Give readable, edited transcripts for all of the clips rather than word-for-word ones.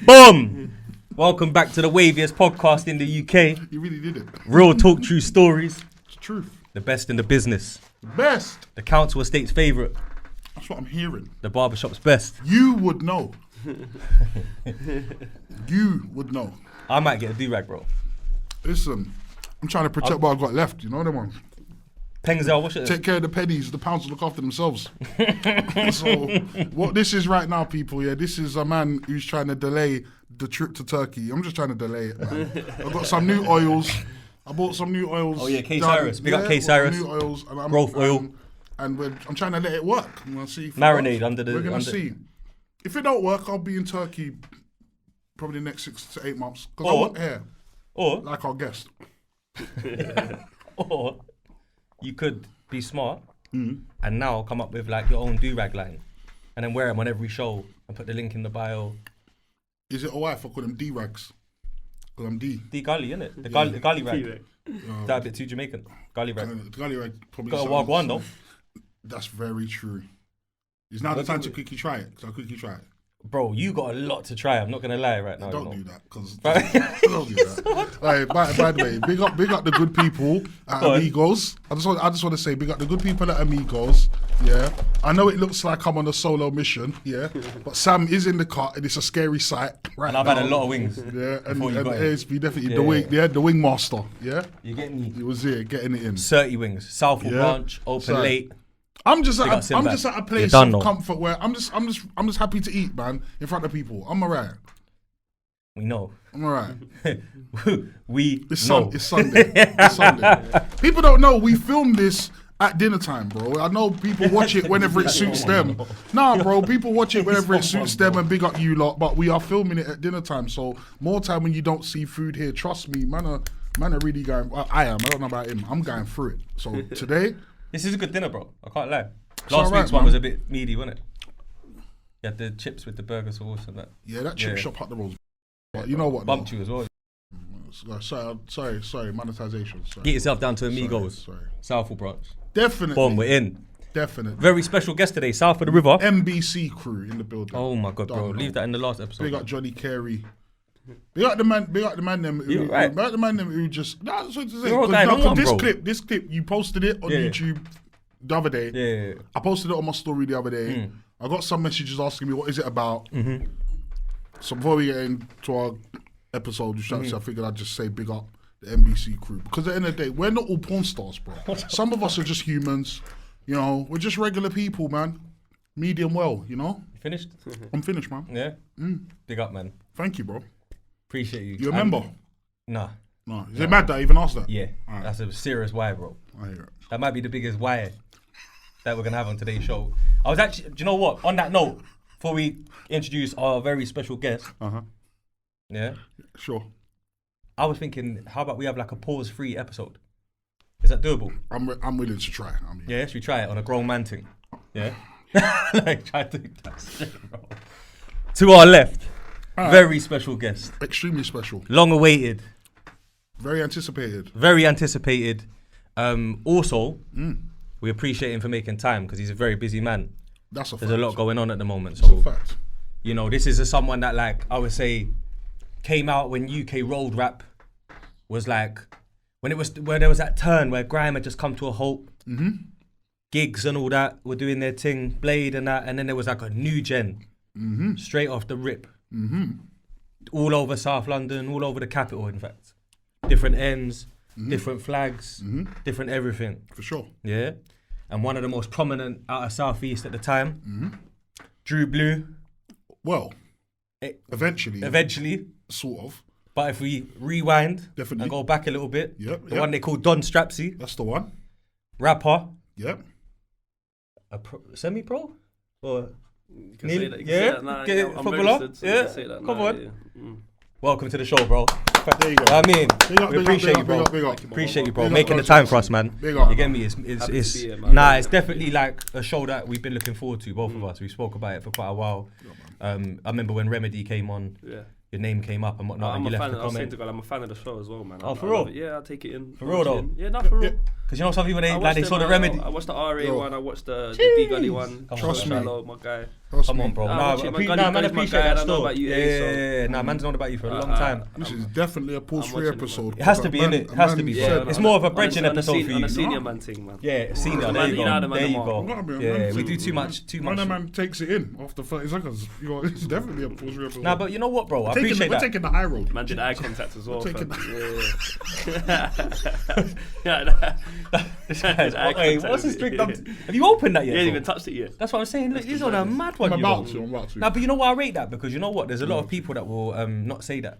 Boom! Welcome back to the waviest podcast in the UK. You really did it. Real talk, true stories. It's truth. The best in the business. Best. The council estate's favourite. That's what I'm hearing. The barbershop's best. You would know. You would know. I might get a do-rag, bro. Listen, I'm trying to protect what I've got left. You know them ones. Pengzel, what's it? Take care of the pennies. The pounds will look after themselves. So, what this is right now, people, yeah, this is a man who's trying to delay the trip to Turkey. I'm just trying to delay it, man. I've got some new oils. I bought some new oils. Oh, yeah, K-Cyrus. Big up K-Cyrus. New oils. And Growth oil. And I'm trying to let it work. I'm gonna see. Marinade under the... We're going to see. If it don't work, I'll be in Turkey probably the next 6 to 8 months. Because I want hair. Or... Like our guest. Or... You could be smart and now come up with like your own do-rag line and then wear them on every show and put the link in the bio. Is it alright if I call them D-rags? Because I'm D. Dee Gully, innit? The Gully rag. That a bit too Jamaican. Gully rag. The Gully rag probably Got a wagwan though. That's very true. It's now the time to quickly try it. So I quickly try it. Bro, you got a lot to try. I'm not gonna lie right now. Don't do that, because don't do that. Right, by the way, big up the good people at Amigos. I just want to say, big up the good people at Amigos. Yeah, I know it looks like I'm on a solo mission. Yeah, but Sam is in the car, and it's a scary sight. Right, and I've had a lot of wings. Yeah, and ASB definitely the wing master. Yeah, you get me. He was here getting it in. 30 wings, Southall branch, open late. I'm just at a place of comfort where I'm just happy to eat, man, in front of people. I'm alright. We know. I'm alright. It's Sunday. It's Sunday. People don't know we film this at dinner time, bro. I know people watch it whenever it suits them. Nah, bro, people watch it whenever it suits them and big up you lot, but we are filming it at dinner time, so more time when you don't see food here. Trust me, man are really going, I don't know about him. I'm going through it. So today... This is a good dinner, bro. I can't lie. Last week's one was a bit meaty, wasn't it? You had the chips with the burger sauce and that. Yeah, that chip shop had the rolls. But you know what? Bumped you as well. Sorry, monetization. Sorry. Get yourself down to Amigos. Sorry. Southall branch. Definitely. Boom, we're in. Definitely. Very special guest today, south of the river. MBC crew in the building. Oh my God, bro. Leave that in the last episode. Big up Johnny Carey. Big up the man them who just... That's what to say. This clip, you posted it on YouTube the other day. Yeah. I posted it on my story the other day. I got some messages asking me, what is it about? So before we get into our episode, I figured I'd just say big up the MBC crew. Because at the end of the day, we're not all porn stars, bro. Some of us are just humans. You know, we're just regular people, man. Medium well, you know? You finished? I'm finished, man. Yeah? Big up, man. Thank you, bro. Appreciate you. You a member? Nah. No. Is it mad that I even asked that? Yeah. Right. That's a serious why, bro. I hear it. That might be the biggest why that we're going to have on today's show. I was actually, do you know what? On that note, before we introduce our very special guest. Yeah? Sure. I was thinking, how about we have like a pause-free episode? Is that doable? I'm willing to try. Yeah, should we try it on a grown man thing? Yeah? Like, try to do that straight, bro. To our left. Very special guest. Extremely special. Long awaited. Very anticipated. Very anticipated. Also, we appreciate him for making time because he's a very busy man. That's a fact. There's a lot going on at the moment. That's a fact. You know, this is someone that, like, I would say, came out when UK road rap was like, where there was that turn where Grime had just come to a halt. Gigs and all that were doing their thing, Blade and that, and then there was like a new gen, straight off the rip. All over South London, all over the capital, in fact. Different ends, different flags, different everything. For sure. Yeah. And one of the most prominent out of South East at the time, Drew Blue. Well, eventually. Sort of. But if we rewind Definitely. And go back a little bit, the one they called Don Strapzy. That's the one. Rapper. Yep. A semi-pro? Or... You can say that now. Footballer? Yeah, come on. Yeah. Welcome to the show, bro. There you go. I mean, we appreciate you, bro. Appreciate you, bro. Making the time for us, man. You get me? It's definitely like a show that we've been looking forward to, both of us. We spoke about it for quite a while. I remember when Remerdee came on. Yeah. Your name came up and whatnot, and you left the comment. I'm a fan of the show as well, man. Oh, for real? Yeah, I'll take it in. For real, though? Yeah, not for real. Because you know some people, they saw the Remerdee. I watched the RA one, I watched the Dee Gully one. Trust me. My guy. Come on, bro. Nah, Man, man, man Gully's my appreciate guy, I that know still. about you, Yeah. Nah, man's known about you for a long time. This is definitely a pause free watching it, episode. It has to be, innit? It has to be, bro. It's more of a bridging episode for On a you. senior man thing, man. Yeah, senior. There Man, you you know the go. man There you them go. are. Gotta be a Yeah, man we too. do too much. Man, that man takes it in after 30 seconds. It's definitely a pause free episode. Nah, but you know what, bro? I appreciate We're that. taking the high road. Man did eye contact as well. Taking This guy's, hey, what's this drink? Have you opened that yet? Yeah, bro? you even touched it yet. That's what I'm saying. Look, he's on a mad one. I'm you know. about to. Nah, but you know why I rate that? Because you know what? There's a lot of people that will not say that.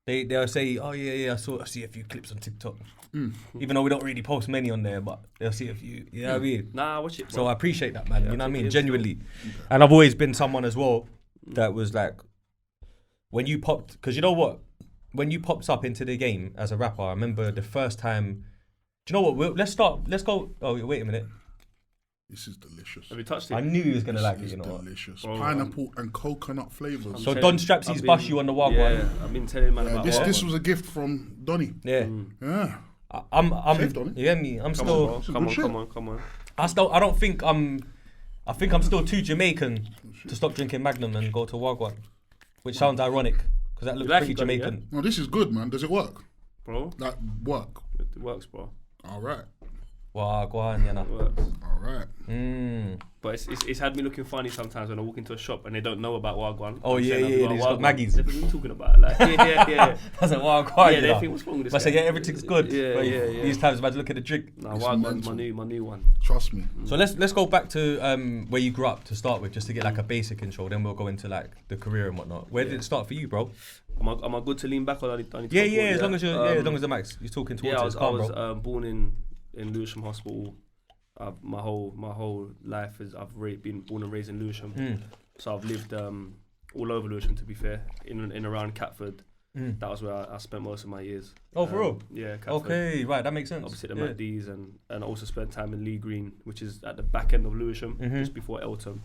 They'll say, oh yeah, I see a few clips on TikTok. Even though we don't really post many on there, but they'll see a few. You know what I mean? Nah, watch it, bro. So I appreciate that, man. Yeah, you know what I mean? it is, Genuinely. And I've always been someone as well that was like, when you popped, because you know what? When you popped up into the game as a rapper, I remember the first time. Do you know what? Let's go. Oh, wait a minute. This is delicious. Have you touched it? I knew he was going to like it, This you is know what? delicious. Bro, Pineapple and coconut flavors. So Don Strapzy's bust you on the walk Yeah, one. I've been telling man about This Wagwan. was a gift from Donny. Yeah. Yeah. I'm Saved on it. you get me? I'm Come still, on, bro. Come on. I don't think I think I'm still too Jamaican to stop drinking Magnum and go to Wagwan, which sounds ironic because that looks like pretty it, Gully, Jamaican. No, this is good, man. Does it work? Bro, Like, work. it works, bro. All right. Wagwan, you know. It works. All right. But it's had me looking funny sometimes when I walk into a shop and they don't know about Wagwan. Oh, I'm yeah, saying I've yeah, they've got Wagwan. Maggies. They've been talking about like, yeah. That's a Wagwan. Yeah, you they know. think what's wrong with this But I say, guy? yeah, everything's good. Yeah, But yeah. These times, man, look at the drink. Nah, It's Wagwan's mental. my new one. Trust me. So let's go back to where you grew up to start with, just to get like a basic intro. Then we'll go into like the career and whatnot. Where did it start for you, bro? Am I good to lean back or I need to Yeah, talk yeah. forward? As long as the max, you're talking towards Yeah, it. I It's calm, was bro. born in Lewisham Hospital. My whole life is been born and raised in Lewisham. So I've lived all over Lewisham, to be fair, in around Catford. That was where I spent most of my years. Oh, for real? Yeah, Catford. Okay, right, that makes sense. Obviously the Yeah. Remerdees and I also spent time in Lee Green, which is at the back end of Lewisham, just before Eltham.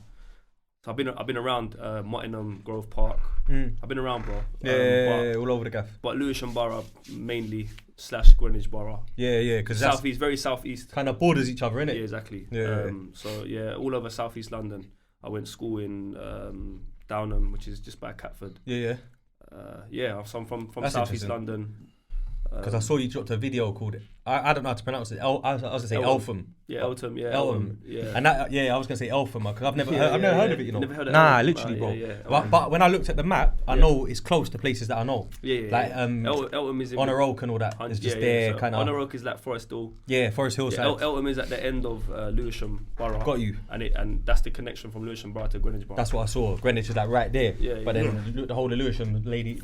So I've been around Mottingham, Grove Park. I've been around, bro. Yeah, all over the gaff. But Lewisham Borough mainly / Greenwich Borough. Yeah, because that's Southeast, very southeast. kind of borders each other, innit? Yeah, exactly. Yeah. So yeah, all over southeast London. I went to school in Downham, which is just by Catford. Yeah. Yeah, so I'm from That's southeast interesting. London. Because I saw you dropped a video called I don't know how to pronounce it. I was gonna say Eltham. Yeah, Eltham. Yeah, Eltham. Yeah. And that, I was gonna say Eltham because I've never Yeah, heard of it. You know. Never heard of Nah, Eltham. literally, bro. Yeah. But when I looked at the map, I know it's close to places that I know. Yeah. Like Eltham is in Honor Oak and all that. It's just there, so kind of. Honor Oak is like Forest Hill. Yeah, Forest Hill Yeah, side. Eltham is at the end of Lewisham Borough. Got you. And that's the connection from Lewisham Borough to Greenwich Borough. That's what I saw. Greenwich is like right there. Yeah, But yeah. then the whole of Lewisham,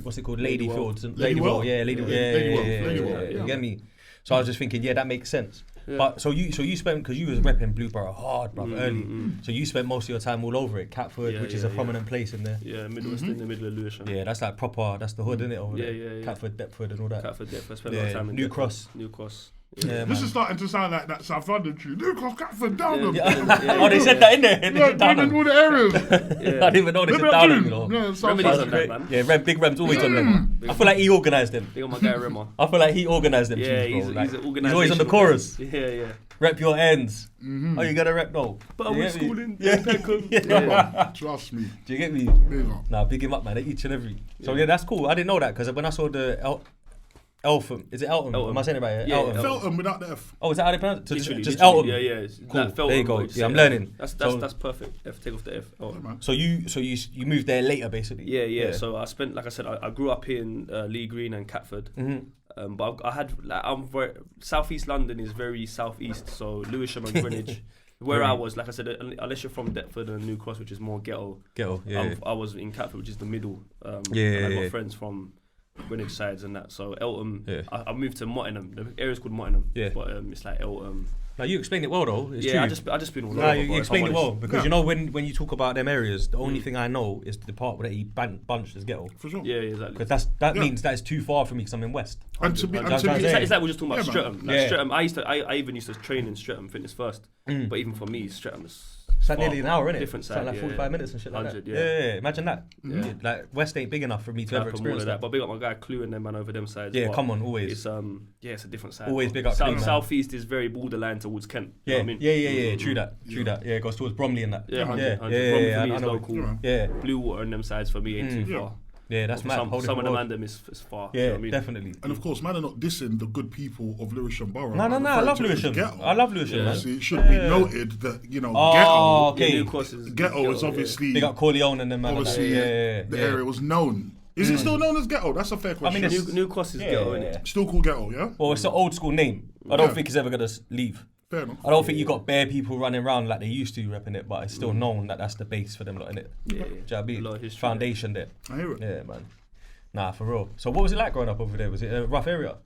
what's it called? Ladywell. Ladyfields. and Ladywell. Yeah, Ladywell. You get me? So I was just thinking, yeah, that makes sense. Yeah. But so you spent, because you was repping Blueborough hard, bruv, early. So you spent most of your time all over it. Catford, Yeah, which is yeah, a prominent place in there. Yeah, Midwest in the middle of Lewisham. Yeah, that's like proper. That's the hood, isn't it? Over there. Yeah. Catford, Deptford, and all that. Catford, Deptford. Spent Yeah, a lot of time in New Deptford. Cross. New Cross. Yeah, This man. is starting to sound like that South London tune. New Cross, Catford, Downham. Oh, they said that in there. Yeah, Down in them. all the areas. I didn't even know they said Remember that down them, tune? you know. Yeah, South Remedee's London. on that, man. Yeah, Big Rem's always on them. I feel like he organised them. Big on my guy Remmer. I feel like he organised them. Yeah, tunes, he's bro. Like, an he's always on the organisational chorus. guy. Yeah. Rep your ends. Oh, you gotta rep though. But I You went get me? schooling. Yeah. Yeah. Trust me. Do you get me? Big up. Nah, big him up, man. Each and every. So yeah, that's cool. I didn't know that because when I saw the Eltham, is it Eltham? Eltham. Am I saying it right? Yeah, Eltham. Feltham without the F. Oh, is that how they pronounce it? Literally, Just literally. Eltham. Yeah. It's Cool. like There you go. but Yeah, I'm say learning. That's So- that's perfect. Take off the F. Oh. Man. So you moved there later, basically. Yeah. So I spent, like I said, I grew up in Lee Green and Catford. But I had, southeast London is very southeast. So Lewisham and Greenwich, where I was, like I said, unless you're from Deptford and New Cross, which is more ghetto. Yeah. I was in Catford, which is the middle. And I Yeah. got friends from Greenwich sides and that. So Eltham, Yeah. I moved to Mottingham. The area's called Mottingham. Yeah. But it's like Eltham. Now you explained it well though. It's Yeah, true. I just been all Nah, over. you but if explained it I'm well honest- because you know when you talk about them areas, the only thing I know is the part where he bunched as ghetto. For sure. Yeah, exactly. Because that means that is too far for me because I'm in West. And to be, That's what I'm It's saying. like we're just talking about Yeah, man. Streatham. Like Yeah. Streatham, I even used to train in Streatham Fitness First. But even for me, Streatham is It's like nearly an hour, innit? Different It's side, like 45 minutes and shit like that. 100, Yeah, imagine that. Yeah. Like West ain't big enough for me to ever experience that. But big up my guy Clue and them man over them sides. Yeah, but come on, always. It's it's a different side. Always big up Clue, man. Southeast is very borderline towards Kent. Yeah, You know what I mean? yeah. True that. Yeah, it goes towards Bromley and that. Yeah, 100. Yeah, Bromley for I me is know. local. Yeah, Blue Water and them sides for me ain't too far. yeah, that's mad. Some of the mandem is far. Yeah, You know what I mean? definitely. And of course, man, are not dissing the good people of Lewisham Borough. No, I love Lewisham. I love Lewisham, man. See, it should be noted that, Oh, Ghetto, okay. New Cross is Ghetto is obviously, Big up Corleone and them, man. obviously the area was known. Is it still known as Ghetto? That's a fair question. mean, it's- New Cross is ghetto, innit? Still called Ghetto, yeah? Well, it's an old school name. I don't Yeah. think it's ever gonna leave. Fair enough. I don't think you got bare people running around like they used to repping it, but it's still known that that's the base for them lot, innit? Yeah, Do you know what I mean? A lot of history. Foundation there. I hear it. Yeah, man. Nah, for real. So what was it like growing up over there? Was it a rough area?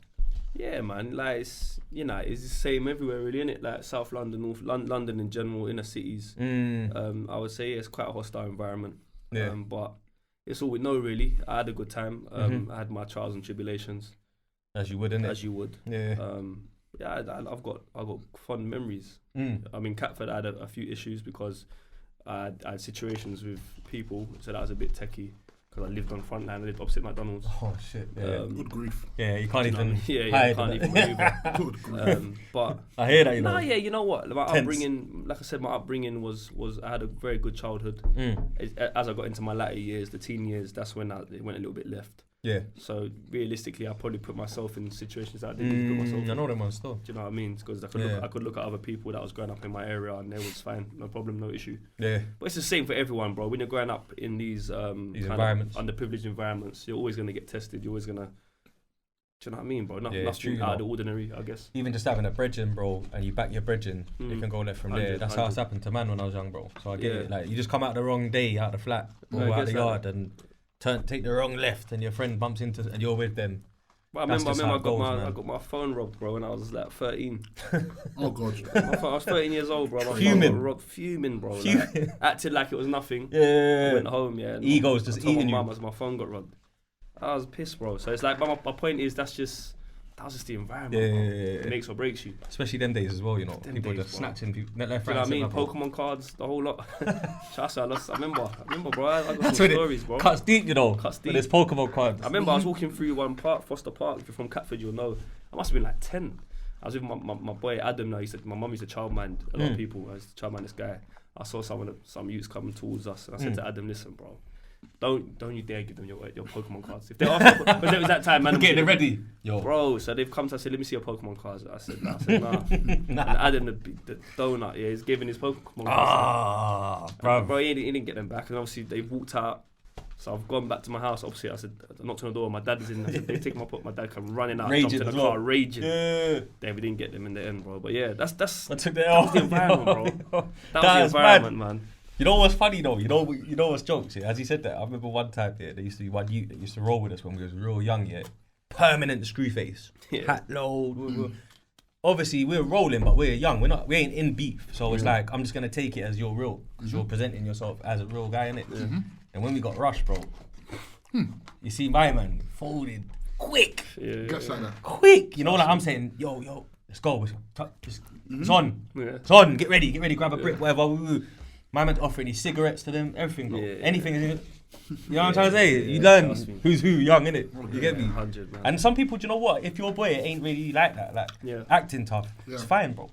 Yeah, man. Like it's it's the same everywhere, really, innit? Like South London, North London in general, inner cities. I would say it's quite a hostile environment. Yeah. But it's all we know, really. I had a good time. I had my trials and tribulations, As you would, innit? as you would. Yeah. I've got fond memories. I mean, Catford, I had a few issues because I had situations with people, so that was a bit techie. Because I lived on Frontline, I lived opposite McDonald's. Oh shit. Yeah. Good grief. Yeah, you can't You know what I even mean? Yeah, hide you can't it. even maneuver. Good grief. But I hear that, you know. no, yeah, you know what? My Tense. upbringing, like I said, my upbringing was I had a very good childhood. As I got into my latter years, the teen years, that's when it went a little bit left. Yeah. So realistically, I probably put myself in situations that I didn't need to put myself in. I know them ones still. Do you know what I mean? Because I could look at other people that was growing up in my area and they was fine, no problem, no issue. Yeah. But it's the same for everyone, bro. When you're growing up in these kind environments, of underprivileged environments, you're always gonna get tested. You're always gonna. Do you know what I mean, bro? Yeah, it's true, Nothing out of the ordinary, I guess. Even just having a bridging, bro, and you back your bridging, it can go left from there. 100, That's how it's happened to man when I was young, bro. So I get Yeah. it. Like you just come out the wrong day, out the flat, or I out guess the that. yard, and take the wrong left, and your friend bumps into, and you're with them. But I That's remember just how it goes, I got my phone robbed, bro, when I was like 13. Oh, God. I was 13 years old, bro. My Fuming. phone got robbed, fuming, bro. Like, acted like it was nothing. Yeah. I went home, yeah. and Ego's I just told eating my you. mum as my phone got robbed. I was pissed, bro. So it's like, my point is, that was just the environment, bro. Yeah. It makes or breaks you. Especially them days as well, you know. Them People days, just bro. snatching people left, Do you know right, what I mean? centre, bro. Pokemon cards, the whole lot. Trust me, I remember, bro. I got That's some when stories, bro. Cuts deep, you know. Cuts But deep. there's Pokemon cards. I remember I was walking through one park, Foster Park. If you're from Catford, you'll know. I must have been like 10. I was with my boy Adam. Now my mum used to childmind a lot of people. I used to childmind this guy. I saw some youths coming towards us, and I said to Adam, "Listen, bro, don't you dare give them your Pokemon cards. If they ask, because it was that time, man, I'm getting it ready. Yo. bro. So they've come to us and said, "Let me see your Pokemon cards." I said, "Nah." And Adam, the donut, yeah, he's giving his Pokemon cards. Ah, bro. Bro, he didn't get them back, and obviously they walked out. So I've gone back to my house. Obviously, I said, I knocked on the door. My dad is in. I said, they take my dad come running out, Raging jumped in as the well. car, raging. Yeah. Then we didn't get them in the end, bro. But yeah, that's I took that was the environment, bro. That was the environment, man. You know what's funny though? You know what's jokes? Yeah? As he said that, I remember one time there used to be one youth that used to roll with us when we was real young. Yeah, permanent screw face, Yeah. hat load. Obviously, we're rolling, but we're young. We ain't in beef. So it's like I'm just gonna take it as you're real, because you're presenting yourself as a real guy, innit? And when we got rushed, bro, you see my man folded quick. Yeah. Gets like that. Quick, you know, like I'm saying, yo, let's go. It's on. Yeah. It's on. Get ready, grab a brick, whatever. My man's offering these cigarettes to them, everything, bro. Yeah. Anything. You know what I'm trying to say? Yeah, you learn trust me. who's who, young, innit? You get me? 100, man. And some people, do you know what? If your boy ain't really like that, like Yeah. acting tough, it's fine, bro.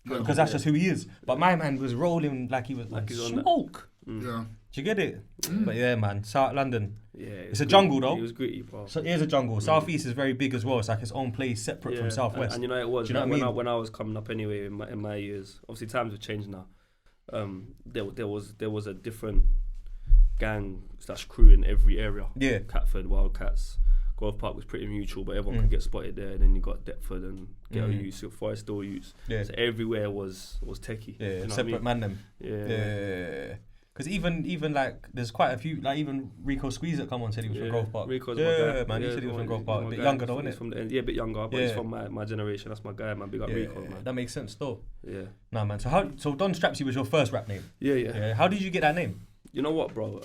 Yeah. Because that's just who he is. But my man was rolling like he was like he's on that. smoke. Yeah. Do you get it? But yeah, man, South London. Yeah, It's a jungle, though. It was gritty, bro. So it is a jungle. Southeast is very big as well. It's like its own place, separate from Southwest. And you know it was. Do you know like, what I mean? when I was coming up anyway in my years, obviously times have changed now. There was a different gang / crew in every area. Yeah. Catford, Wildcats, Grove Park was pretty mutual, but everyone could get spotted there. And then you got Deptford and Ghetto youths, Forest Door youths. Yeah. So everywhere was techie. Yeah, you know what I separate mean? man them. Yeah. Yeah. Because even like, there's quite a few, like even Rico Squeeze that come on said he was from Grove Park. Rico's yeah, my guy. man, he said he was from Grove Park. A my bit guy. younger though, He's innit? from a bit younger, but he's Yeah. from my generation. That's my guy, man. Big up Rico, man. That makes sense though. Yeah. Nah, man. So Don Strapzy was your first rap name. Yeah. How did you get that name? You know what, bro?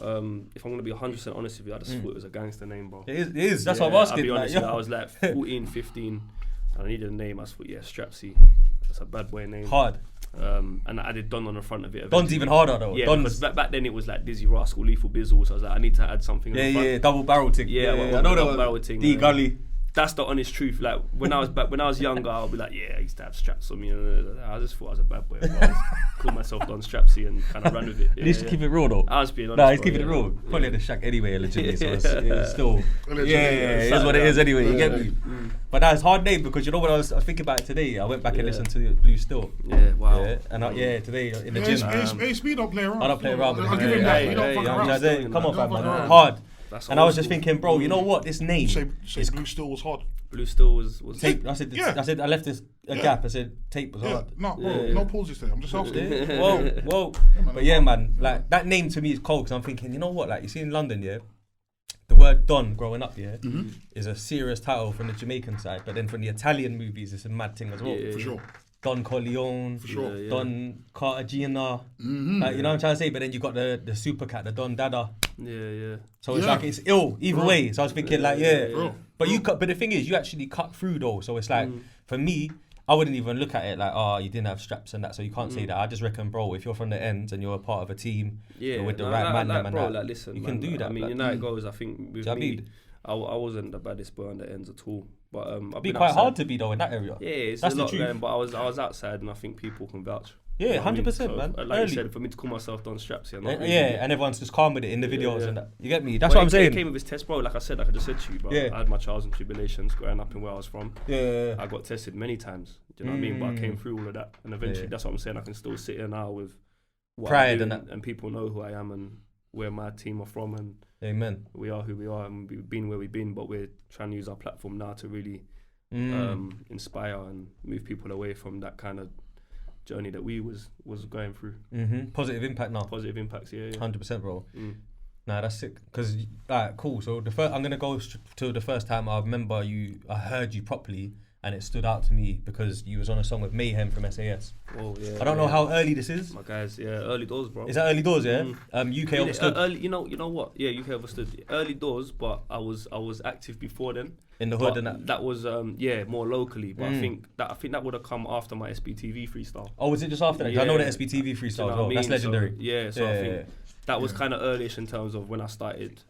If I'm gonna be 100% honest with you, I just thought it was a gangster name, bro. It is. That's what I'm asking. I'll be like, honest, yo. with you, I was like 14, 15, and I needed a name. I thought, Strapzy. That's a bad boy name. Hard. and I added Don on the front of it. Don's even harder though. Yeah, Don's because back then it was like Dizzy Rascal, Lethal Bizzle, so I was like, I need to add something. on the front. double barrel thing. Yeah, I know double that barrel thing. Dee Gully. That's the honest truth. Like when I was younger, I'll be like, yeah, I used to have straps on me. I just thought I was a bad boy. I called myself Don Strapzy and kind of ran with it. He used to keep it real though. I was being honest. Nah, he's keeping it real. Probably at the shack anyway, legitimately. So it's still, it is what it is anyway. You get me? But that's hard name because you know what I was thinking about it today. I went back and listened to Blue Still. Yeah, wow. Yeah, and today in the gym. ASB don't play around. I don't play around. I'll give him that. We don't fuck around. Come on, Don't fuck man. around. Hard. That's And I was old just school. thinking, bro, you know what? This name. Say Blue Still was hard. Blue Still was Tape. I said I left this a gap. I said tape was Yeah, hard. no, bro, no pauses there. I'm just asking. Whoa. man, But yeah, man, like that name to me is cold because I'm thinking, you know what? Like you see in London, yeah, the word Don growing up, yeah, is a serious title from the Jamaican side, but then from the Italian movies, it's a mad thing as well. For sure. Don Corleone, sure. Don Cartagena, like, you know what I'm trying to say? But then you got the super cat, the Don Dada. Yeah. So it's like it's ill either way. So I was thinking but but the thing is, you actually cut through though. So it's like for me, I wouldn't even look at it like, you didn't have straps and that, so you can't say that. I just reckon, bro, if you're from the ends and you're a part of a team, you're with the right man, them and bro, that, like, listen, you man, can do that. I mean, like, you know how it goes. I think with I me, mean? I wasn't the baddest boy on the ends at all. But I've it'd be been quite outside. hard to be though in that area. Yeah, it's That's a the lot truth. going, but I was outside, and I think people can vouch. Yeah, You know what I mean? 100%, So, man. like Early. you said, for me to call myself Don Strapzy, I'm not Yeah, really, and everyone's just calm with it in the videos yeah. and that. You get me? That's But what I'm saying. It came with his test, bro. Like I said, like I just said to you, bro. Yeah. I had my trials and tribulations growing up in where I was from. Yeah. I got tested many times. Do you know what I mean? But I came through all of that, and eventually, Yeah. that's what I'm saying. I can still sit here now with what Pride I'm doing, and that. and people know who I am and where my team are from, and Amen. we are who we are, and we've been where we've been. But we're trying to use our platform now to really inspire and move people away from that kind of journey that we was going through. Positive impact now. Positive impacts, yeah. 100%, bro. Nah, that's sick. Cause cool. So I'm gonna go to the first time I remember I heard you properly, and it stood out to me because you was on a song with Mayhem from SAS. Oh yeah. I don't know how early this is. My guys, yeah, early doors, bro. Is that early doors? Yeah. UK understood Early, you know what? Yeah, UK understood. Early doors, but I was active before then. in the hood But and that. that was more locally. But I think that would have come after my SBTV freestyle. Oh, was it just after that? 'Cause I know the SBTV freestyle Do you know as what well. I mean? That's legendary. So I think that was kind of earlyish in terms of when I started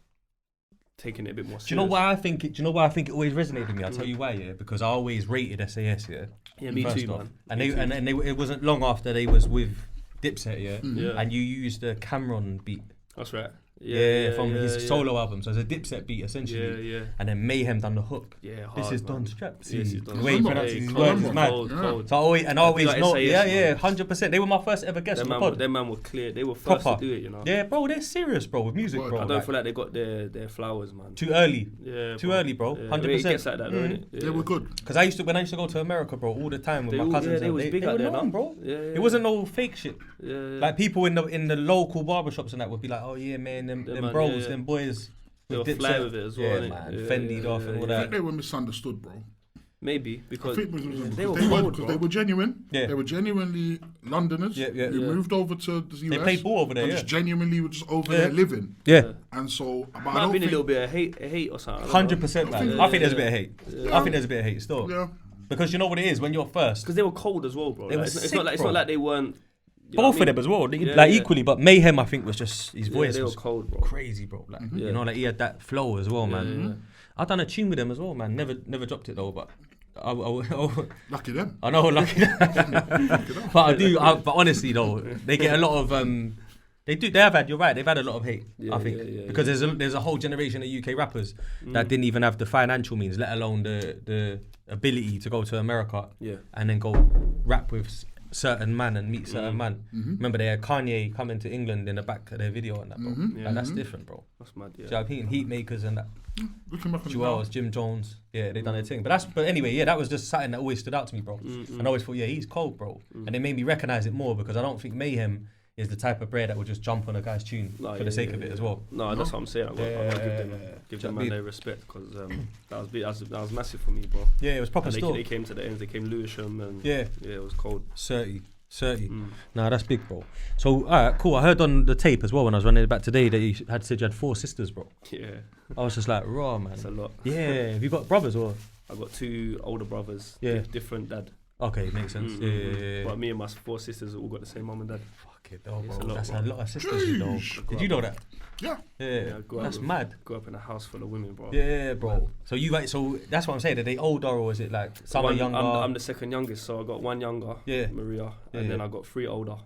taking it a bit more serious. Do you know why I think it? Do you know why I think it always resonated with me? I'll tell you why. Yeah, because I always rated SAS. Yeah. Yeah, me first too, off. man. And Me they too. and they it wasn't long after they was with Dipset. Yeah. Yeah. And you used the Cameron beat. That's right. From his solo album. So it's a Dipset beat essentially. Yeah. And then Mayhem done the hook. Yeah, hard, This is man. Don Strapzy. Yes, he's Don The way he Strapzy. pronounces his Hey, words cold, is mad. cold. So I always like know. SAS, Yeah, man. 100%. They were my first ever guest on the pod. Them man were clear. They were first Proper. to do it, you know. Yeah, bro, they're serious, bro, with music, bro. I don't feel like they got their flowers, man. Too early. Yeah, Too early, bro. Yeah. 100%. It gets like that, though, innit? They were good. Because when I used to go to America, bro, all the time with They my all- cousins, yeah, they and was big they out were there, known, no? bro. Yeah. It wasn't no fake shit. Yeah. Like people in the local barbershops and that would be like, oh yeah, man, them man, bros, yeah. them boys. They were with fly Dipset. with it as well, Yeah, innit? man, Yeah, fendied yeah, off and all I that. think they were misunderstood, bro. Maybe I because think they were because cold, they bro. were genuine. Yeah. They were genuinely Londoners who moved over to the US. They played ball over there, and yeah. just genuinely were just over there living. Yeah. And so, but I Might have don't been a think. little bit of hate or something. I don't know. 100%, man. think- I think there's a bit of hate. Yeah. I think there's a bit of hate still. Yeah. Because you know what it is when you're first. Because they were cold as well, bro. They Like, were it's sick, not bro. like they weren't. You know Both what I of them as well, Yeah, like yeah. equally. But Mayhem, I think, was just his voice they were was cold, bro. crazy, bro. Like Yeah. you know, like he had that flow as well, man. yeah. I done a tune with them as well, man. Never dropped it though, but I Lucky them. I know, lucky. But I do. But honestly, though, they get a lot of. They have had. You're right. They've had a lot of hate. Yeah, I think yeah, because there's a whole generation of UK rappers that didn't even have the financial means, let alone the ability to go to America Yeah. and then go rap with certain man and meet certain man. Remember they had Kanye coming to England in the back of their video and that, bro. Like, that's different, bro. That's mad, yeah. So I think Heat Makers and that. Looking back on it now. Jewels, Jim Jones, yeah, they done their thing. But anyway, yeah, that was just something that always stood out to me, bro. And I always thought, yeah, he's cold, bro. And it made me recognize it more because I don't think Mayhem is the type of player that would just jump on a guy's tune for the sake of it as well. No, that's what I'm saying. I gotta give them man their respect because that was massive for me, bro. Yeah, it was proper And still. they came to the ends. They came Lewisham and Yeah, it was cold. 30. Nah, that's big, bro. So, alright, cool. I heard on the tape as well when I was running it back today that you had said you had 4 sisters, bro. Yeah, I was just like, raw, man. that's a lot. Yeah, have you got brothers or? I've got 2 older brothers. Yeah. Different dad. Okay, makes sense. Yeah. But me and my 4 sisters all got the same mum and dad. Fuck it, though, It's a bro. lot, That's bro. a lot of sisters, you know. Did you know that? Yeah. Yeah, that's mad. Grew up in a house full of women, bro. Yeah, bro. So so that's what I'm saying. Are they older or is it like some are younger? I'm the second youngest, so I got 1 younger, Maria, and then I got 3 older.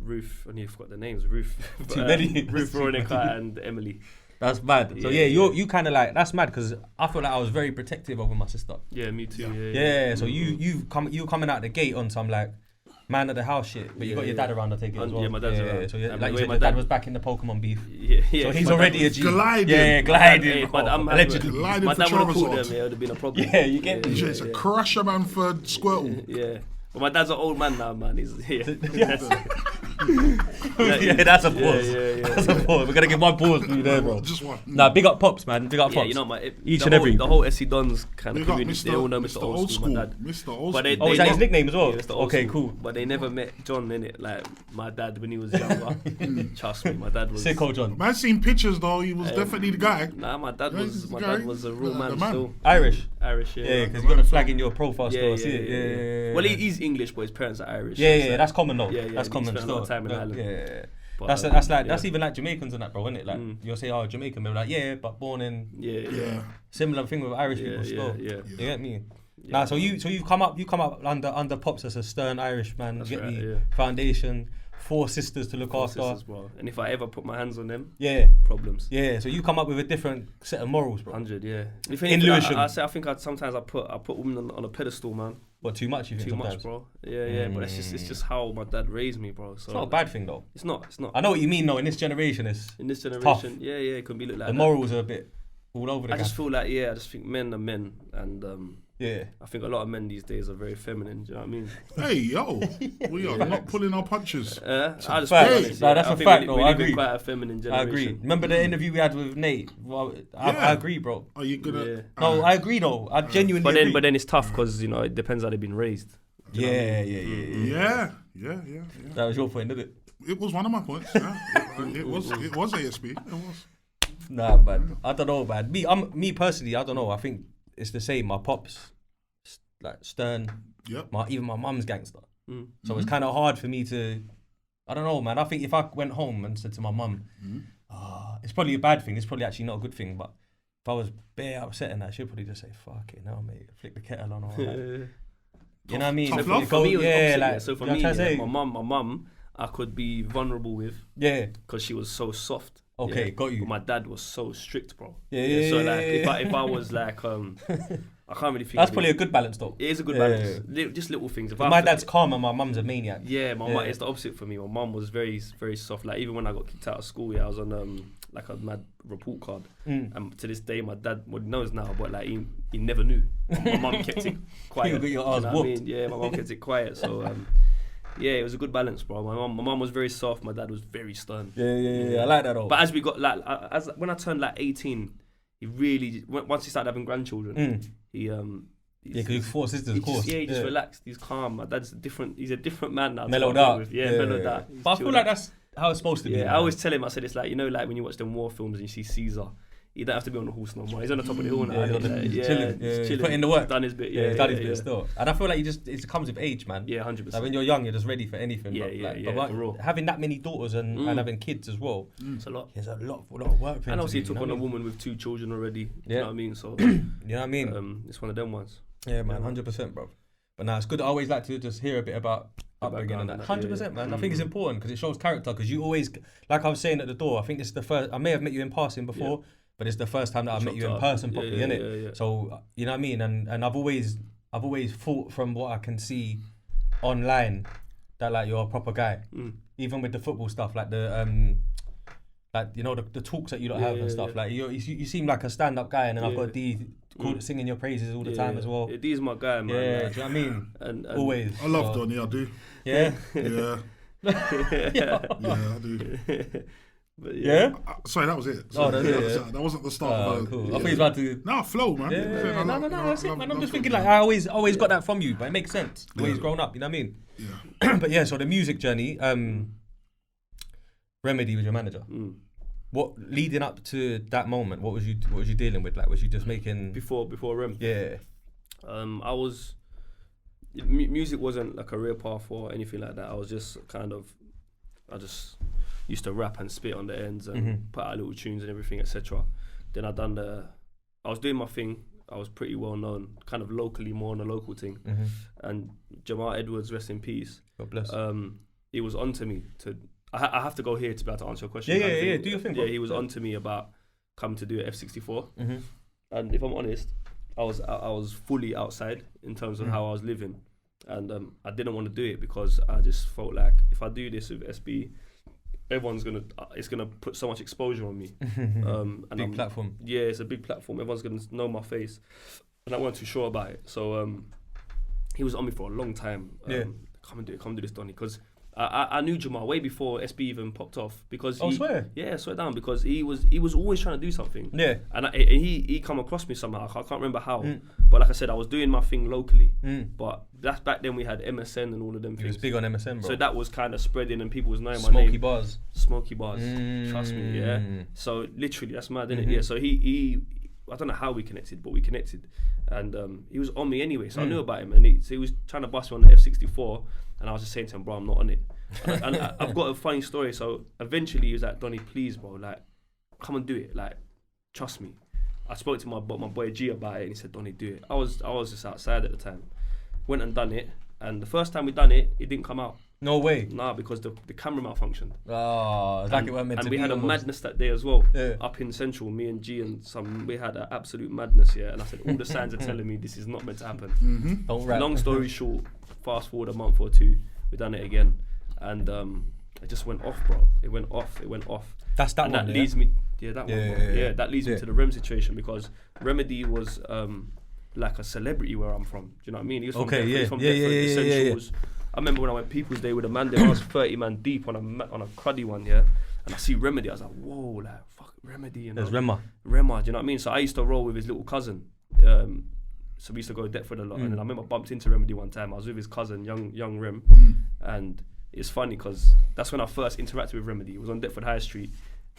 Ruth, I need to forgot the names. Ruth, Too many. Ruth, Veronica, and Emily. That's mad. So you kind of like that's mad because I feel like I was very protective over my sister. Yeah, me too. Yeah. So you coming out the gate on some like man of the house shit, but you got your dad around to take it as well. Yeah, my dad's around. So And like you the said, way your dad was back in the Pokemon beef. Yeah. So he's already a G. Gliding. Yeah, gliding. Hey, but I'm allegedly. Gliding my for dad would have called Charizard. them. Yeah, it would have been a problem. Yeah, you get me. It's a crusher man for Squirtle. Yeah. But my dad's an old man now, man. He's Yeah, that's a pause. Yeah. That's a pause. We're gonna give one pause for you there, bro. Just one. Nah, big up Pops, man. Big up Pops. Yeah, you know, the whole SC Dons kind of We got community. They all know Mr. Old School, my dad. Mr. Old But School. Oh, is that his nickname as well? Yeah, Mr. Old Okay, School. cool. But they never met John in it. Like my dad when he was younger. Trust me, my dad was Sicko John. Man, seen pictures though. He was definitely the guy. Nah, my dad Yeah, was he's the my guy. dad was a real The man man. still. Irish. Irish, Yeah, because you got a flag in your profile still. I see it. Yeah. Well, he's English, but his parents are Irish. Yeah, that's common though. Yeah, That's he common spent a lot of still. time in Ireland. Yeah. But, That's even like Jamaicans and that, bro, isn't it? Like you'll say, oh, Jamaican, they're like, yeah, but born in Yeah. similar thing with Irish people still. Yeah. You get me? Nah, so you've come up under Pops as a stern Irish man. That's You get right, me? yeah. Foundation, 4 sisters to look after. Sisters, bro. And if I ever put my hands on them, Yeah. problems. Yeah, so you come up with a different set of morals, bro. 100, yeah. If In anything, Lewisham. I think sometimes I put women on a pedestal, man. What, too much you think Too sometimes? much, bro. Yeah. But it's just how my dad raised me, bro. So It's not a bad thing though. It's not. I know what you mean though, in this generation it's In this tough. generation, yeah, it can be looked like The that. morals are a bit all over the I just gap. feel like, I just think men are men, and Yeah. I think a lot of men these days are very feminine. Do you know what I mean? Hey, yo, we are not pulling our punches. I just fact. feel honest, No, that's I a think fact, we though. live I in agree. quite a feminine I generation. agree. Remember the interview we had with Nate? Well, I Yeah. agree, bro. Are you gonna? Yeah. No, I agree though. I genuinely agree. But then it's tough because it depends how they've been raised. Yeah. Yeah. That was your point, didn't it? It was one of my points. Yeah. It was ASB. It was. Nah, man. I don't know, man. Me personally, I don't know. I think it's the same. My pops, like stern. Yep. Even my mum's gangster. So it's kind of hard for me to. I don't know, man. I think if I went home and said to my mum, it's probably a bad thing. It's probably actually not a good thing. But if I was bare upset and that, she'd probably just say, "Fuck it, now, mate. Flick the kettle on." Or like, you know what I mean? Tough love. For me, it was opposite, like so for you know me, what I'm trying to say? my mum, I could be vulnerable with Yeah. because she was so soft. Okay, got you. But my dad was so strict, bro. Yeah. So like, if I was like, I can't really think. That's of probably it. a good balance, though. It is a good Yeah, balance. Just little things. If My dad's calm and my mum's a maniac. Yeah, my mum. It's the opposite for me. My mum was very, very soft. Like even when I got kicked out of school, I was on like a mad report card. And to this day, my dad knows now, but like he never knew. My mum kept it quiet. You got your ass know what I whooped. mean? Yeah, my mum kept it quiet. So yeah, it was a good balance, bro. My mum was very soft. My dad was very stern. Yeah. I like that though. But as we got when I turned like 18, he really once he started having grandchildren, he Yeah, because you've 4 sisters, of course. He just relaxed. He's calm. My dad's different. He's a different man now. Mellowed out. Mellowed out. But I feel like that's how it's supposed to be. Yeah, man. I always tell him. I said it's like like when you watch them war films and you see Caesar. He don't have to be on the horse no more. He's on the top of the hill now. Yeah, He's chilling. He's chilling. Put in the work. He's done his bit. Yeah, he's done his bit still. And I feel like it comes with age, man. Yeah, 100%. Like when you're young, you're just ready for anything. Yeah, bro. yeah, But for real. having that many daughters and having kids as well, It's a lot. there's a lot of work for him And to obviously, he do, took you on know a what I mean? woman with 2 children already. Yeah. You know what I mean? So, You know what I mean? it's one of them ones. Yeah, man, 100%, bro. But now it's good. I always like to just hear a bit about upbringing and that. 100%, man. I think it's important because it shows character. Because you always, like I was saying at the door, I think this is the first. I may have met you in passing before, but it's the first time that I've met you in person properly, innit? Yeah. So you know what I mean. And I've always thought from what I can see online that like you're a proper guy. Even with the football stuff, like the like you know the talks that you don't have and stuff. Like you seem like a stand-up guy, and then I've got Dee singing your praises all the time as well. Yeah, Dee's my guy, man. Yeah, like, do you know what I mean? and Always. I love Donny. I do. Yeah. Yeah. Yeah, I do. But Yeah. Sorry, that was it. Oh, that's it, yeah. That wasn't the start. Cool. I thought he was about to. No, flow, man. Yeah, no, that's it, man. I'm just thinking like that. I always got that from you, but it makes sense the way he's grown up. You know what I mean? Yeah. But yeah, so the music journey. Remerdee was your manager. What leading up to that moment? What was you dealing with? Like, was you just making before Rem? Yeah. I was music wasn't like a career path or anything like that. I was just I just used to rap and spit on the ends and put out little tunes and everything, etc. Then I was doing my thing. I was pretty well known, kind of locally, more on a local thing. And Jamal Edwards, rest in peace. God bless. He was onto me to. I have to go here to be able to answer your question. Yeah. Do your thing. Yeah, he was onto me about coming to do an F64. And if I'm honest, I was fully outside in terms of how I was living, and I didn't want to do it because I just felt like if I do this with SB, it's gonna put so much exposure on me. And big platform. Yeah, it's a big platform. Everyone's gonna know my face, and I wasn't too sure about it. So he was on me for a long time. Come and do this, Donny, because I knew Jamal way before SB even popped off because I swear. Yeah, swear down, because he was always trying to do something. Yeah. And he come across me somehow. I can't remember how. But like I said, I was doing my thing locally. But that's back then we had MSN and all of them He things. was big on MSN, bro. So that was kind of spreading and people was knowing my name. Smoky bars. Trust me, yeah. So literally, that's mad, isn't it? Yeah. So he I don't know how we connected, but we connected. And he was on me anyway, so I knew about him. And he was trying to bust me on the F64. And I was just saying to him, bro, I'm not on it. And I've got a funny story. So eventually he was like, Donny, please, bro, like, come and do it. Like, trust me. I spoke to my boy G about it, and he said, Donny, do it. I was just outside at the time. Went and done it. And the first time we done it, it didn't come out. No way. Nah, because the camera malfunctioned. Oh, it's like it weren't meant to be. And we had almost. a madness that day as well. Yeah. Up in Central, me and G and we had an absolute madness, yeah. And I said, all the signs are telling me this is not meant to happen. Don't rap. Long story short, fast forward a month or two, we done it again. And it just went off, bro. It went off. That's that and one, that leads me, that one, bro. Yeah, that leads me to the Rem situation, because Remerdee was like a celebrity where I'm from. Do you know what I mean? He was from Deptford, Essentials. I remember when I went People's Day with a man there, I was 30 man deep on a cruddy one, yeah. And I see Remerdee, I was like, whoa, like, fuck, Remerdee, you know. There's Rema, do you know what I mean? So I used to roll with his little cousin. So we used to go to Deptford a lot. And then I remember I bumped into Remerdee one time. I was with his cousin, young Rem. And it's funny because that's when I first interacted with Remerdee. It was on Deptford High Street.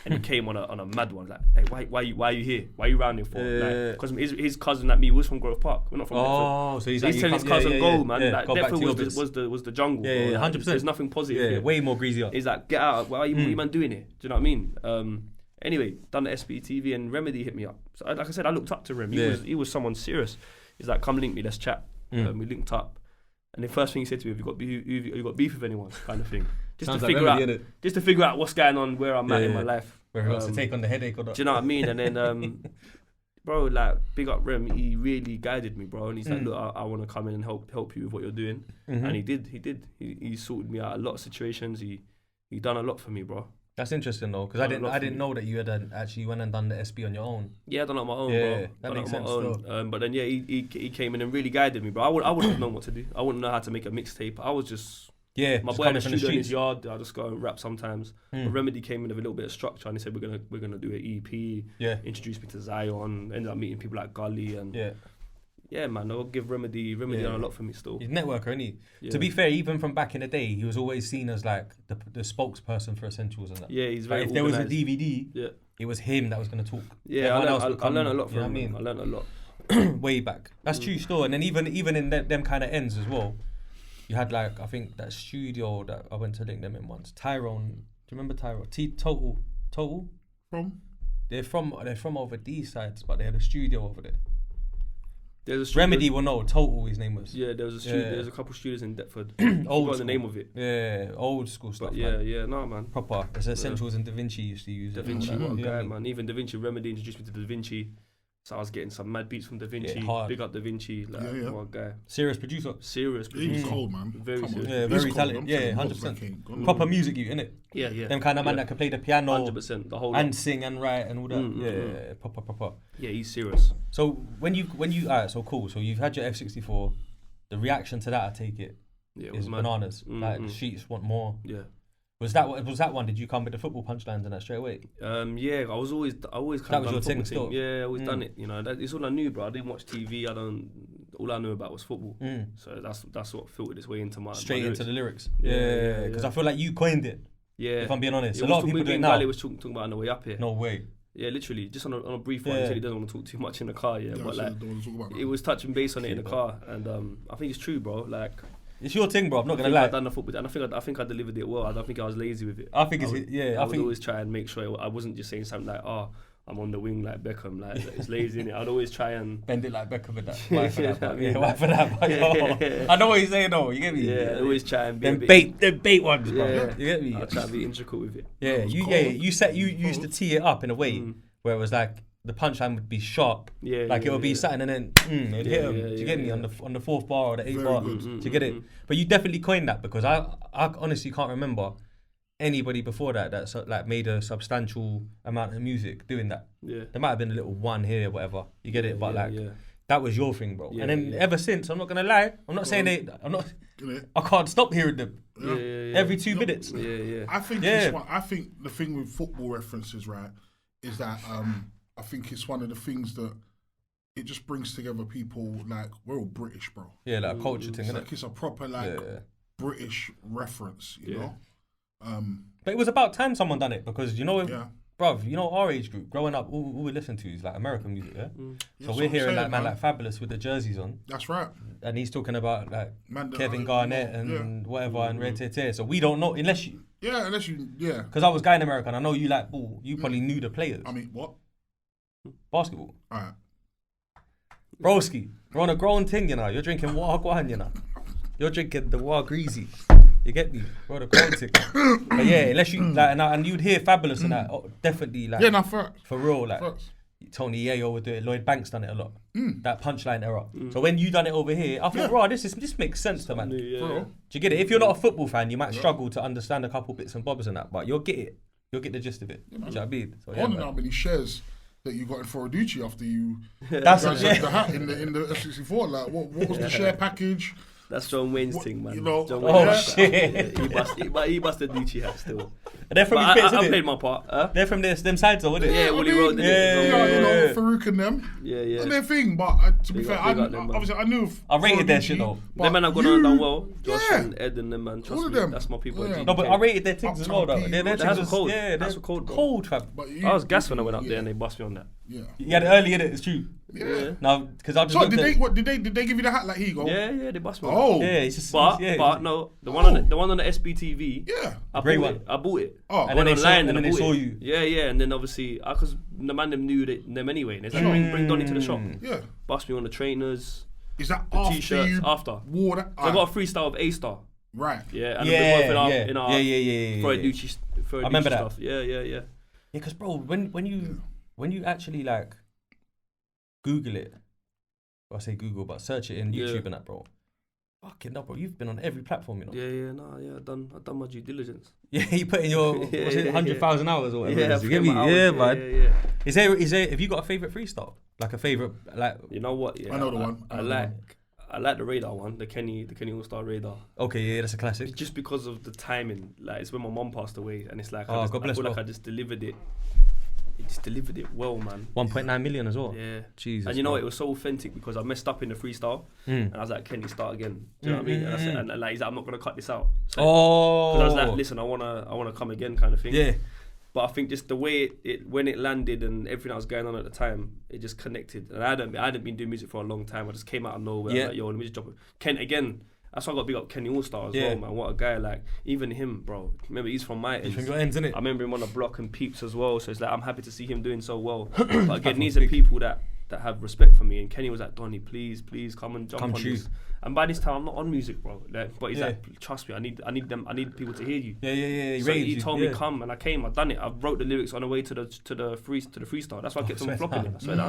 And he came on a mad one, like, hey, why are you here? Why are you round here for? Because his cousin, like me, was from Grove Park. We're not from Deptford. So he's telling his cousin, go, man. Like, go Deptford was the jungle. Yeah, bro. Like, 100%. There's nothing positive here. Way more greasier. He's like, get out. What are you man doing here? Do you know what I mean? Anyway, done the SBTV and Remerdee hit me up. So like I said, I looked up to Rem. He was someone serious. He's like, come link me, let's chat. We linked up. And the first thing he said to me, have you got beef with anyone? Kind of thing. Just to figure out what's going on, where I'm at in my life. Where he wants to take on the headache or not. Do you know what I mean? And then, bro, like, big up Rem, he really guided me, bro. And he's like, look, I want to come in and help you with what you're doing. And he did. He sorted me out a lot of situations. He done a lot for me, bro. That's interesting though, because I didn't know that you had actually went and done the SB on your own. Yeah, I done it on my own, bro. That makes sense. But then he came in and really guided me, bro. I wouldn't have known what to do. I wouldn't know how to make a mixtape. I was just my boy in the studio in his yard. I just go and rap sometimes. But Remerdee came in with a little bit of structure, and he said we're gonna do an EP. Yeah. Introduced me to Zion. Ended up meeting people like Gully and. Yeah, man, I'll give Remerdee done a lot for me still. He's a networker, isn't he? Yeah. To be fair, even from back in the day, he was always seen as like the spokesperson for Essentials and that. Yeah, he's very If there was a DVD, it was him that was going to talk. Yeah, I learned a lot from him. I learned a lot. Way back. That's true still. And then even in them kind of ends as well, you had like, I think that studio that I went to link them in once. Tyrone, do you remember Tyrone? Total? From? They're from over these sides, but they had a studio over there. There's a Remerdee will know. Total, his name was. Yeah, there was a studio. There's a couple studios in Deptford. Old school. The name of it. Yeah, old school stuff. No, man. Proper. It's Essentials and Da Vinci used to use Da Vinci, what a guy, man. Even Da Vinci, Remerdee introduced me to Da Vinci. So I was getting some mad beats from Da Vinci. Big up Da Vinci. Like, what a guy. Serious producer. He's cold, man. Very serious. Yeah, very talented. Yeah, 100%. Proper music, innit? Yeah. Them kind of man that can play the piano. 100%. The whole and sing and write and all that. Proper. Yeah, he's serious. So when you alright, so cool. So you've had your F64. The reaction to that, I take it, is bananas. Like the streets want more. Yeah. Was that one? Did you come with the football punchlines and that straight away? Yeah, I always kind that of was done your thing football still. Yeah, I always done it. You know, it's all I knew, bro. I didn't watch TV. All I knew about was football. So that's what filtered its way into my straight my into the lyrics. Yeah, because I feel like you coined it. Yeah, if I'm being honest, a lot of people do it now. Gully was talking about on the way up here. No way. Yeah, literally, just on a brief one. He said he doesn't want to talk too much in the car, but like, it was touching base on it in the car, and I think it's true, bro. Like, it's your thing, bro. I'm not gonna lie. I've done the football, and I think I delivered it well. I don't think I was lazy with it. I think I would always try and make sure I wasn't just saying something like, "Oh, I'm on the wing like Beckham," like it's lazy in it. I'd always try and bend it like Beckham with that. Why for that? Why for that? I know what you're saying, though. You get me? Yeah, I'd always try and be them bait ones, bro. Yeah. You get me? I try to be intricate with it. Yeah, you used to tee it up in a way where it was like the punchline would be sharp. Like it would be something and then it'd hit him. Do you get me? On the fourth bar or the eighth bar. Do you get it? But you definitely coined that because I honestly can't remember anybody before that like made a substantial amount of music doing that. Yeah. There might have been a little one here, whatever. You get it? But that was your thing, bro. And then ever since, I'm not gonna lie, I'm not saying I can't stop hearing them. Every 2 minutes. I think I think the thing with football references, right, is that I think it's one of the things that it just brings together people. Like, we're all British, bro. Yeah, like a culture thing, isn't it? It's a proper British reference, you know. But it was about time someone done it because bruv, our age group growing up, all we listen to is like American music, So we're hearing like man like Fabulous with the jerseys on. That's right. And he's talking about like Kevin Garnett and whatever and Red Tete. So we don't know unless you. Because I was guy in America and I know you like ball. You probably knew the players. I mean, what? Basketball. All right. Broski, we're on a grown thing, you know. You're drinking Wagwan, you know. You're drinking the War Greasy. You get me? We're on a grown thing. But yeah, unless you like, and you'd hear Fabulous and that, definitely like. Yeah, no, for real, like. Tony Yayo would do it. Lloyd Banks done it a lot. That punchline era. So when you done it over here, I thought, raw, this makes sense to man. Do you get it? If you're not a football fan, you might struggle to understand a couple bits and bobs and that, but you'll get it. You'll get the gist of it. Do you know what I mean? So, I wonder how many shares that you got in Foroducci after you that's guys had the hat in the F64. Like, what was the share package? That's John Wayne's thing, man. You know, shit. He busted Ducci hat still. And they're from his bits, I played my part. They're from them sides, though, isn't it? Yeah, Willie Road did it. Farouk and them. Yeah. And their thing, but to be fair, obviously I knew. I rated their shit, though. Them man have gone on and done well. Josh and Ed and them, man. Trust all of me, them. that's my people. Yeah. No, but I rated their things as well, though. That's cold. Yeah, that's cold, bro. Cold, fam. I was gassed when I went up there and they bust me on that. Yeah. You had it early in it, it's true. Yeah. No, because I just. So did they give you the hat like here you go? Yeah, they bust me. Oh. Yeah, it's just. But no, the one on the SBTV. Yeah. I bought it. Oh. And then online and then they saw you. Yeah, and then obviously because the man them knew them anyway. And it's like bring Donny to the shop. Yeah. Bust me on the trainers. Is that the after t-shirts you after? Wore that? So I got a freestyle of A-Star. Right. Yeah, and we've been working in our Foroducci I remember that. Stuff. Yeah. Yeah, because bro, when you actually like Google it, I say Google, but search it in YouTube and that, bro. Fucking hell, bro, you've been on every platform, you know. I've done my due diligence. Yeah, you put in your 100,000 hours or whatever. You get me? Yeah, man. Yeah. Is there? Have you got a favorite freestyle? Like a favorite, like you know what? Yeah, I know the one. I like the Radar one, the Kenny All Star Radar. Okay, yeah, that's a classic. Just because of the timing, like it's when my mum passed away, and it's like I feel like I just delivered it. It just delivered it well, man. 1.9 million as well. Yeah, Jesus. And you know what? It was so authentic because I messed up in the freestyle, and I was like, "Kenny, start again." Do you know what I mean? And like, he's like, "I'm not gonna cut this out." So, because I was like, "Listen, I wanna come again," kind of thing. Yeah. But I think just the way it when it landed and everything that was going on at the time, it just connected. And I hadn't been doing music for a long time. I just came out of nowhere. Yeah. I was like, yo, let me just drop it. Ken again. That's why I got to big up Kenny All Star as well, man. What a guy! Like even him, bro. Remember, he's from my ends. He's from your ends, innit? I remember him on the block and Peeps as well. So it's like I'm happy to see him doing so well. But again, these are people that have respect for me. And Kenny was like, Donny, please come and jump on this. And by this time, I'm not on music, bro. Like, but he's like, trust me, I need people to hear you. Yeah. So he told me come, and I came. I done it. I wrote the lyrics on the way to the freestyle. That's why I kept on flopping it. I swear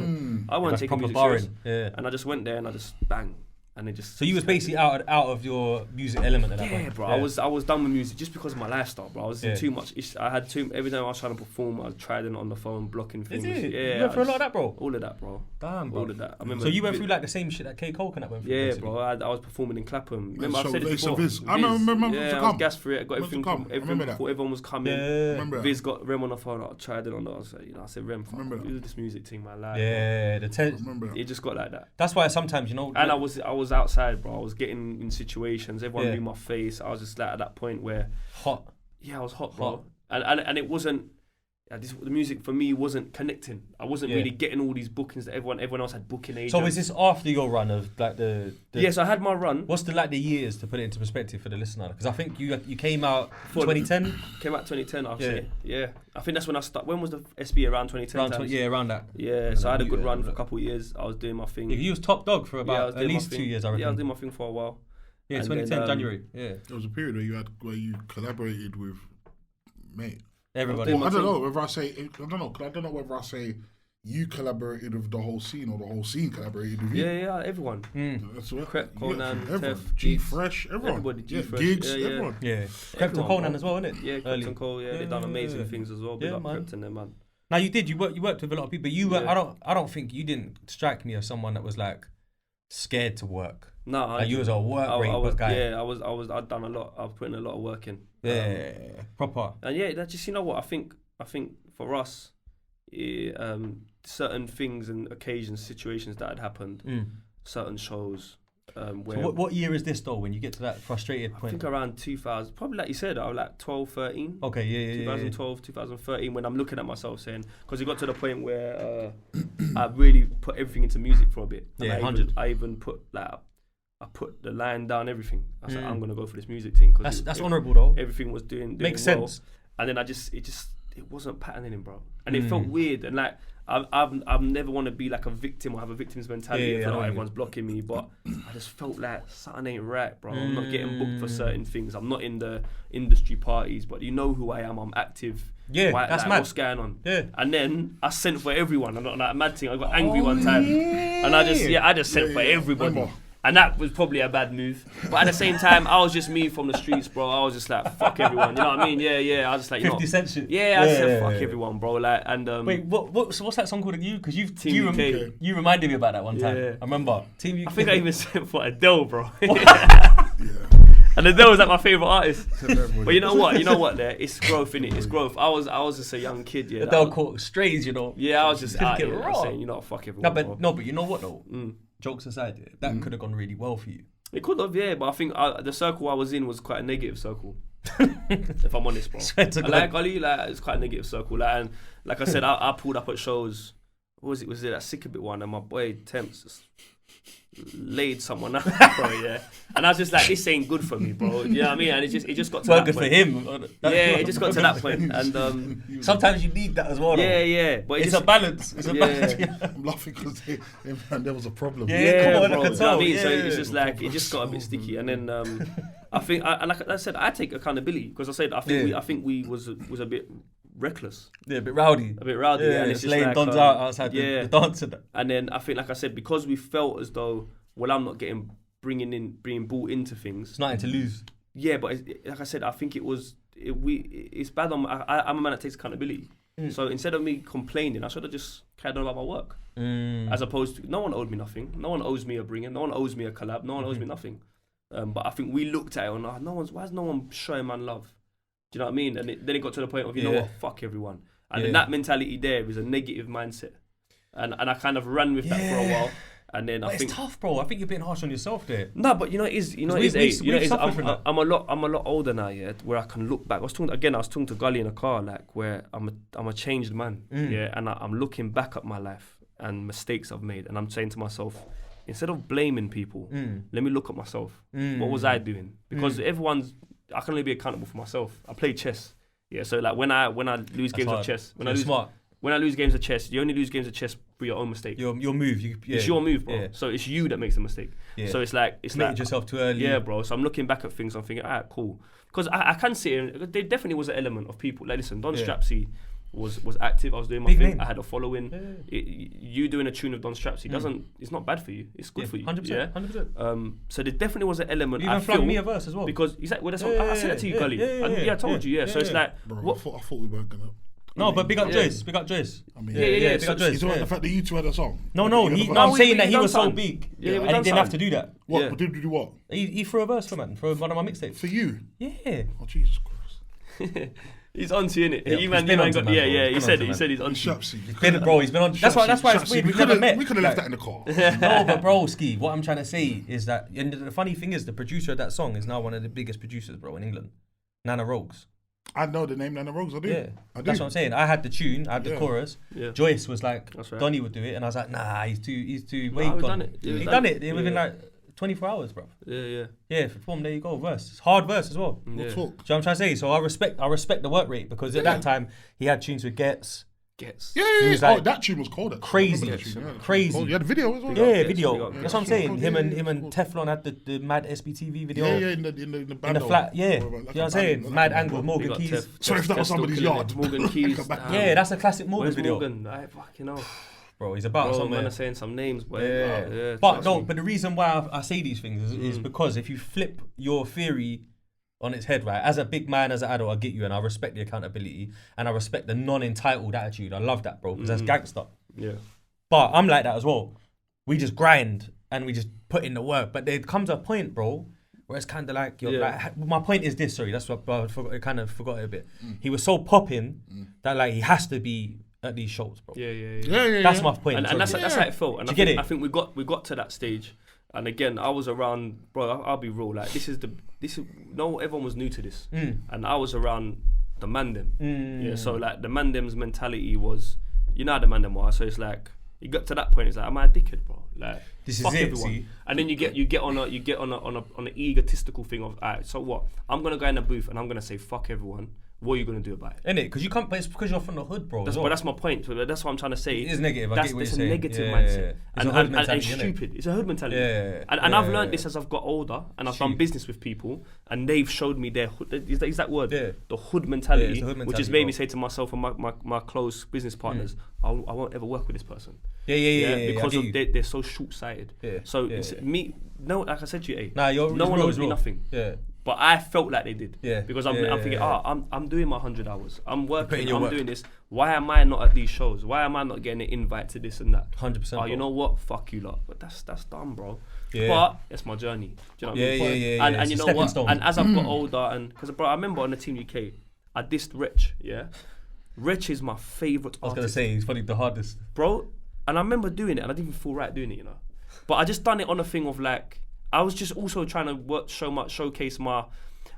I wasn't taking music serious. Yeah. And I just went there and I just bang. And it just. So you was basically out of your music element at that point. Yeah, bro. I was done with music just because of my lifestyle, bro. I was in too much. I had every time I was trying to perform, I was trident on the phone, blocking things. Is it? Yeah. You went through a lot of that, bro. All of that, bro. Damn, bro. All of that. I remember. So you went through like the same shit that K Coconut went through. Yeah, basically. bro. I was performing in Clapham. Remember, I said it so before. Viz. I remember. Yeah, I was gassed for it. I got everything. Everything before everyone was coming. Yeah. Viz got Rem on the phone. I tried it on the. I said Rem, do this music thing, man. Like, yeah, it just got like that. That's why sometimes, you know. And I was outside, bro. I was getting in situations. Everyone knew my face. I was just like at that point where hot. Yeah, I was hot, bro. And it wasn't. the music for me wasn't connecting. I wasn't really getting all these bookings that everyone else had booking agents. So is this after your run of like the Yes, I had my run. What's the years to put it into perspective for the listener? Because I think you came out 2010. Came out 2010, I'll say. Yeah, I think that's when I started. When was the SB around 2010? Around that. Yeah, so I had a good run for a couple of years. I was doing my thing. You was top dog for about at least 2 years, I reckon. Yeah, I was doing my thing for a while. Yeah, 2010 January. Yeah, there was a period where you collaborated with mate. Everybody. Well, I don't know whether I I say you collaborated with the whole scene or the whole scene collaborated with you. Yeah, everyone. That's what. Crep, Conan, everyone. G Fresh, everyone. Everybody, G Fresh, Gigs, everyone. Yeah, Crep and Conan as well, isn't it? Yeah, Crep and Cole. Yeah, they done amazing things as well. Big up Crep and them, man. Now you did. You worked with a lot of people. You were. I don't think you didn't strike me as someone that was like scared to work. No, like you was a work rate guy. Yeah, I'd done a lot. I was putting a lot of work in. Yeah, proper. And yeah, that just, you know what, I think for us, certain things and occasions, situations that had happened, certain shows. Where so what year is this though? When you get to that frustrated point? I think around 2000, probably like you said, I was like 12, 13. Okay, yeah. 2012, 2013. When I'm looking at myself saying, because it got to the point where I really put everything into music for a bit. And 100. I even put I put the line down, everything. I was like, I'm gonna go for this music thing. That's honourable though. Everything was doing makes well. sense. And then it wasn't patterning, bro. And it felt weird. And like I've never want to be like a victim or have a victim's mentality. I feel like everyone's blocking me, but I just felt like something ain't right, bro. I'm not getting booked for certain things. I'm not in the industry parties, but you know who I am. I'm active. Yeah, that's mad. What's going on? Yeah. And then I sent for everyone. I'm not like a mad thing. I got angry one time, and I just sent for everybody. And that was probably a bad move. But at the same time, I was just me from the streets, bro. I was just like, fuck everyone. You know what I mean? Yeah. I was just like, 50 Cent shit. Yeah, I just said, fuck everyone, bro. Like, and wait, what's that song called? Because you reminded me about that one time. Yeah. I remember. Team UK. I think I even sent for Adele, bro. And Adele was like my favourite artist. But you know what? There, it's growth, innit? It's growth. I was just a young kid, yeah. Adele caught strays, you know. Yeah, I was just out here saying, you know, fuck everyone. But you know what though? Jokes aside, that could have gone really well for you. It could have, yeah, but I think the circle I was in was quite a negative circle. If I'm honest, bro. Like Gully, it's quite a negative circle. And like I said, I pulled up at shows. What was it? Was it that Sick a Bit one? And my boy Temps just laid someone out, bro. Yeah, and I was just like, this ain't good for me, bro. You know what I mean? And it just got to that point. For him. Yeah, it just got to that point. And sometimes you need that as well. Yeah. But it's a balance. It's a balance. I'm laughing because there was a problem. Yeah, come on, bro. You know what I mean? So it's just like it just got a bit sticky. And then I think, like I said, I take accountability because I said I think we was a bit reckless. Yeah, a bit rowdy. Yeah, and it's just laying dons out outside the dance and that. And then I think, like I said, because we felt as though, well, I'm not being brought into things. It's nothing to lose. Yeah, but like I said, I think it's bad on. I'm a man that takes accountability. So instead of me complaining, I should have just carried on about my work. As opposed to, no one owed me nothing. No one owes me a bringing. No one owes me a collab. No one owes me nothing. But I think we looked at it and why is no one showing man love? Do you know what I mean? And then it got to the point of, you know what, fuck everyone. And then that mentality there is a negative mindset. And I kind of ran with that for a while. And then I think it's tough, bro. I think you're being harsh on yourself there. No, but I'm a lot older now, yeah, where I can look back. I was talking to Gully in a car, like, where I'm a changed man, yeah, and I'm looking back at my life and mistakes I've made, and I'm saying to myself, instead of blaming people, let me look at myself. What was I doing? Because I can only be accountable for myself. I play chess, yeah. So like when I lose games of chess, when I lose games of chess, you only lose games of chess for your own mistake. Your move, it's your move, bro. Yeah. So it's you that makes the mistake. Yeah. So it's like yourself too early. Yeah, bro. So I'm looking back at things. I'm thinking, alright, cool. Because I can see it. There definitely was an element of people. Like, listen, Don Strapzy was active. I was doing my thing. Name. I had a following. Yeah. You doing a tune of Don Strapzy it's not bad for you. It's good for you. 100%. Yeah? 100%. So there definitely was an element. You even flung me a verse as well. Because exactly, that's what I said that to you, Gully. I told you. So it's like, bro, I thought we weren't gonna. No, but big up Joyce. Big up Joyce. I mean, big up Joyce. He's the fact that you two had a song. No. I'm saying that he was so big, and he didn't have to do that. What? Yeah. Did do what? He threw a verse for one of my mixtapes. For you? Yeah. Oh Jesus Christ. He's on to innit. He said he's on to. He's been on. That's why it's weird. We never met. We could have left that in the car. No, but bro, Ski, what I'm trying to say is that, and the funny thing is, the producer of that song is now one of the biggest producers, bro, in England. Nana Rogues. I know the name and the Rogues. I do. Yeah, I do. that's what I'm saying. I had the tune, I had the chorus. Yeah. Joyce was like, That's right. Donnie would do it, and I was like, nah, he's too. Nah, Wait, we've gone. done it. Yeah, He we've done done it it. within Yeah. like 24 hours, bro. Yeah. Yeah, boom, there you go. Verse. It's hard verse as well. We'll Yeah. talk. Do you know what I'm trying to say? So I respect the work rate because at that time he had tunes with Ghetts. Ghetts. Yeah. He was like that tune was cold. Actually. crazy. I remember that tune, yeah. Crazy. Oh, you had a video as well. Yeah, Ghetts, video. we got That's what I'm Ghetts. saying. Him and Yeah. Teflon had the mad SBTV video. Yeah, in the In the bando. flat, yeah. Like You know a what I'm saying? bando, Mad like a angle, bando. Morgan Keys. Sorry if that was somebody's yard. Morgan Keys. Yeah, that's a classic Morgan Where's video. Morgan? I fucking know. Bro, he's about Bro, somewhere. man are saying some names, but Yeah. yeah. But trust no, me. but the reason why I say these things is because if you flip your theory on its head, right, as a big man, as an adult, I get you and I respect the accountability and I respect the non-entitled attitude. I love that, bro, because that's gangster. Yeah. But I'm like that as well. We just grind and we just put in the work. But there comes a point, bro, where it's kind of like, my point is this, sorry, that's what I kind of forgot it a bit. He was so popping that like he has to be at these shows, bro. Yeah. That's my point. And that's how it felt. And Do you get it? I think we got to that stage. And again, I was around, bro. I'll be real. Like everyone was new to this, and I was around the mandem. Yeah, so like the mandem's mentality was, you know how the mandem are. So it's like you got to that point. It's like, am I a dickhead, bro? Like This fuck is it, everyone. see? And then you get on an egotistical thing of, alright, so what? I'm gonna go in the booth and I'm gonna say fuck everyone. What are you gonna do about it? Innit? Because you can't, but it's because you're from the hood, bro. But that's my point. So that's what I'm trying to say. It is negative. I That's get what it's you're a saying. negative Yeah, mindset. yeah. It's a And, hood and mentality, it's innit? stupid. It's a hood mentality. Yeah, And I've yeah. learned this as I've got older and I've done business with people and they've showed me their hood. Is that word? Yeah. The hood mentality, Yeah, it's the hood which has mentality, made me bro. say to myself and my close business partners, I won't ever work with this person. Yeah. Because I of get you. they're so short-sighted. Yeah, So yeah, it's yeah. me. No, like I said to you, Nah, you're no it's one real, owes it's me real. nothing. Yeah. But I felt like they did. Yeah. Because I'm Yeah, thinking, yeah. I'm doing my 100 hours. I'm putting working. your I'm work. doing this. Why am I not at these shows? Why am I not getting an invite to this and that? 100%. Oh, you bro. know what? Fuck you lot. But that's dumb, bro. Yeah. But it's my journey. Do you know what I mean? Yeah. And It's you a know stepping what? stone. And as I've got older, and because bro, I remember on the Team UK, I dissed Rich. Yeah, Rich is my favorite I was gonna artist, say he's probably the hardest. bro. And I remember doing it, and I didn't even feel right doing it, you know. But I just done it on a thing of like, I was just also trying to showcase my.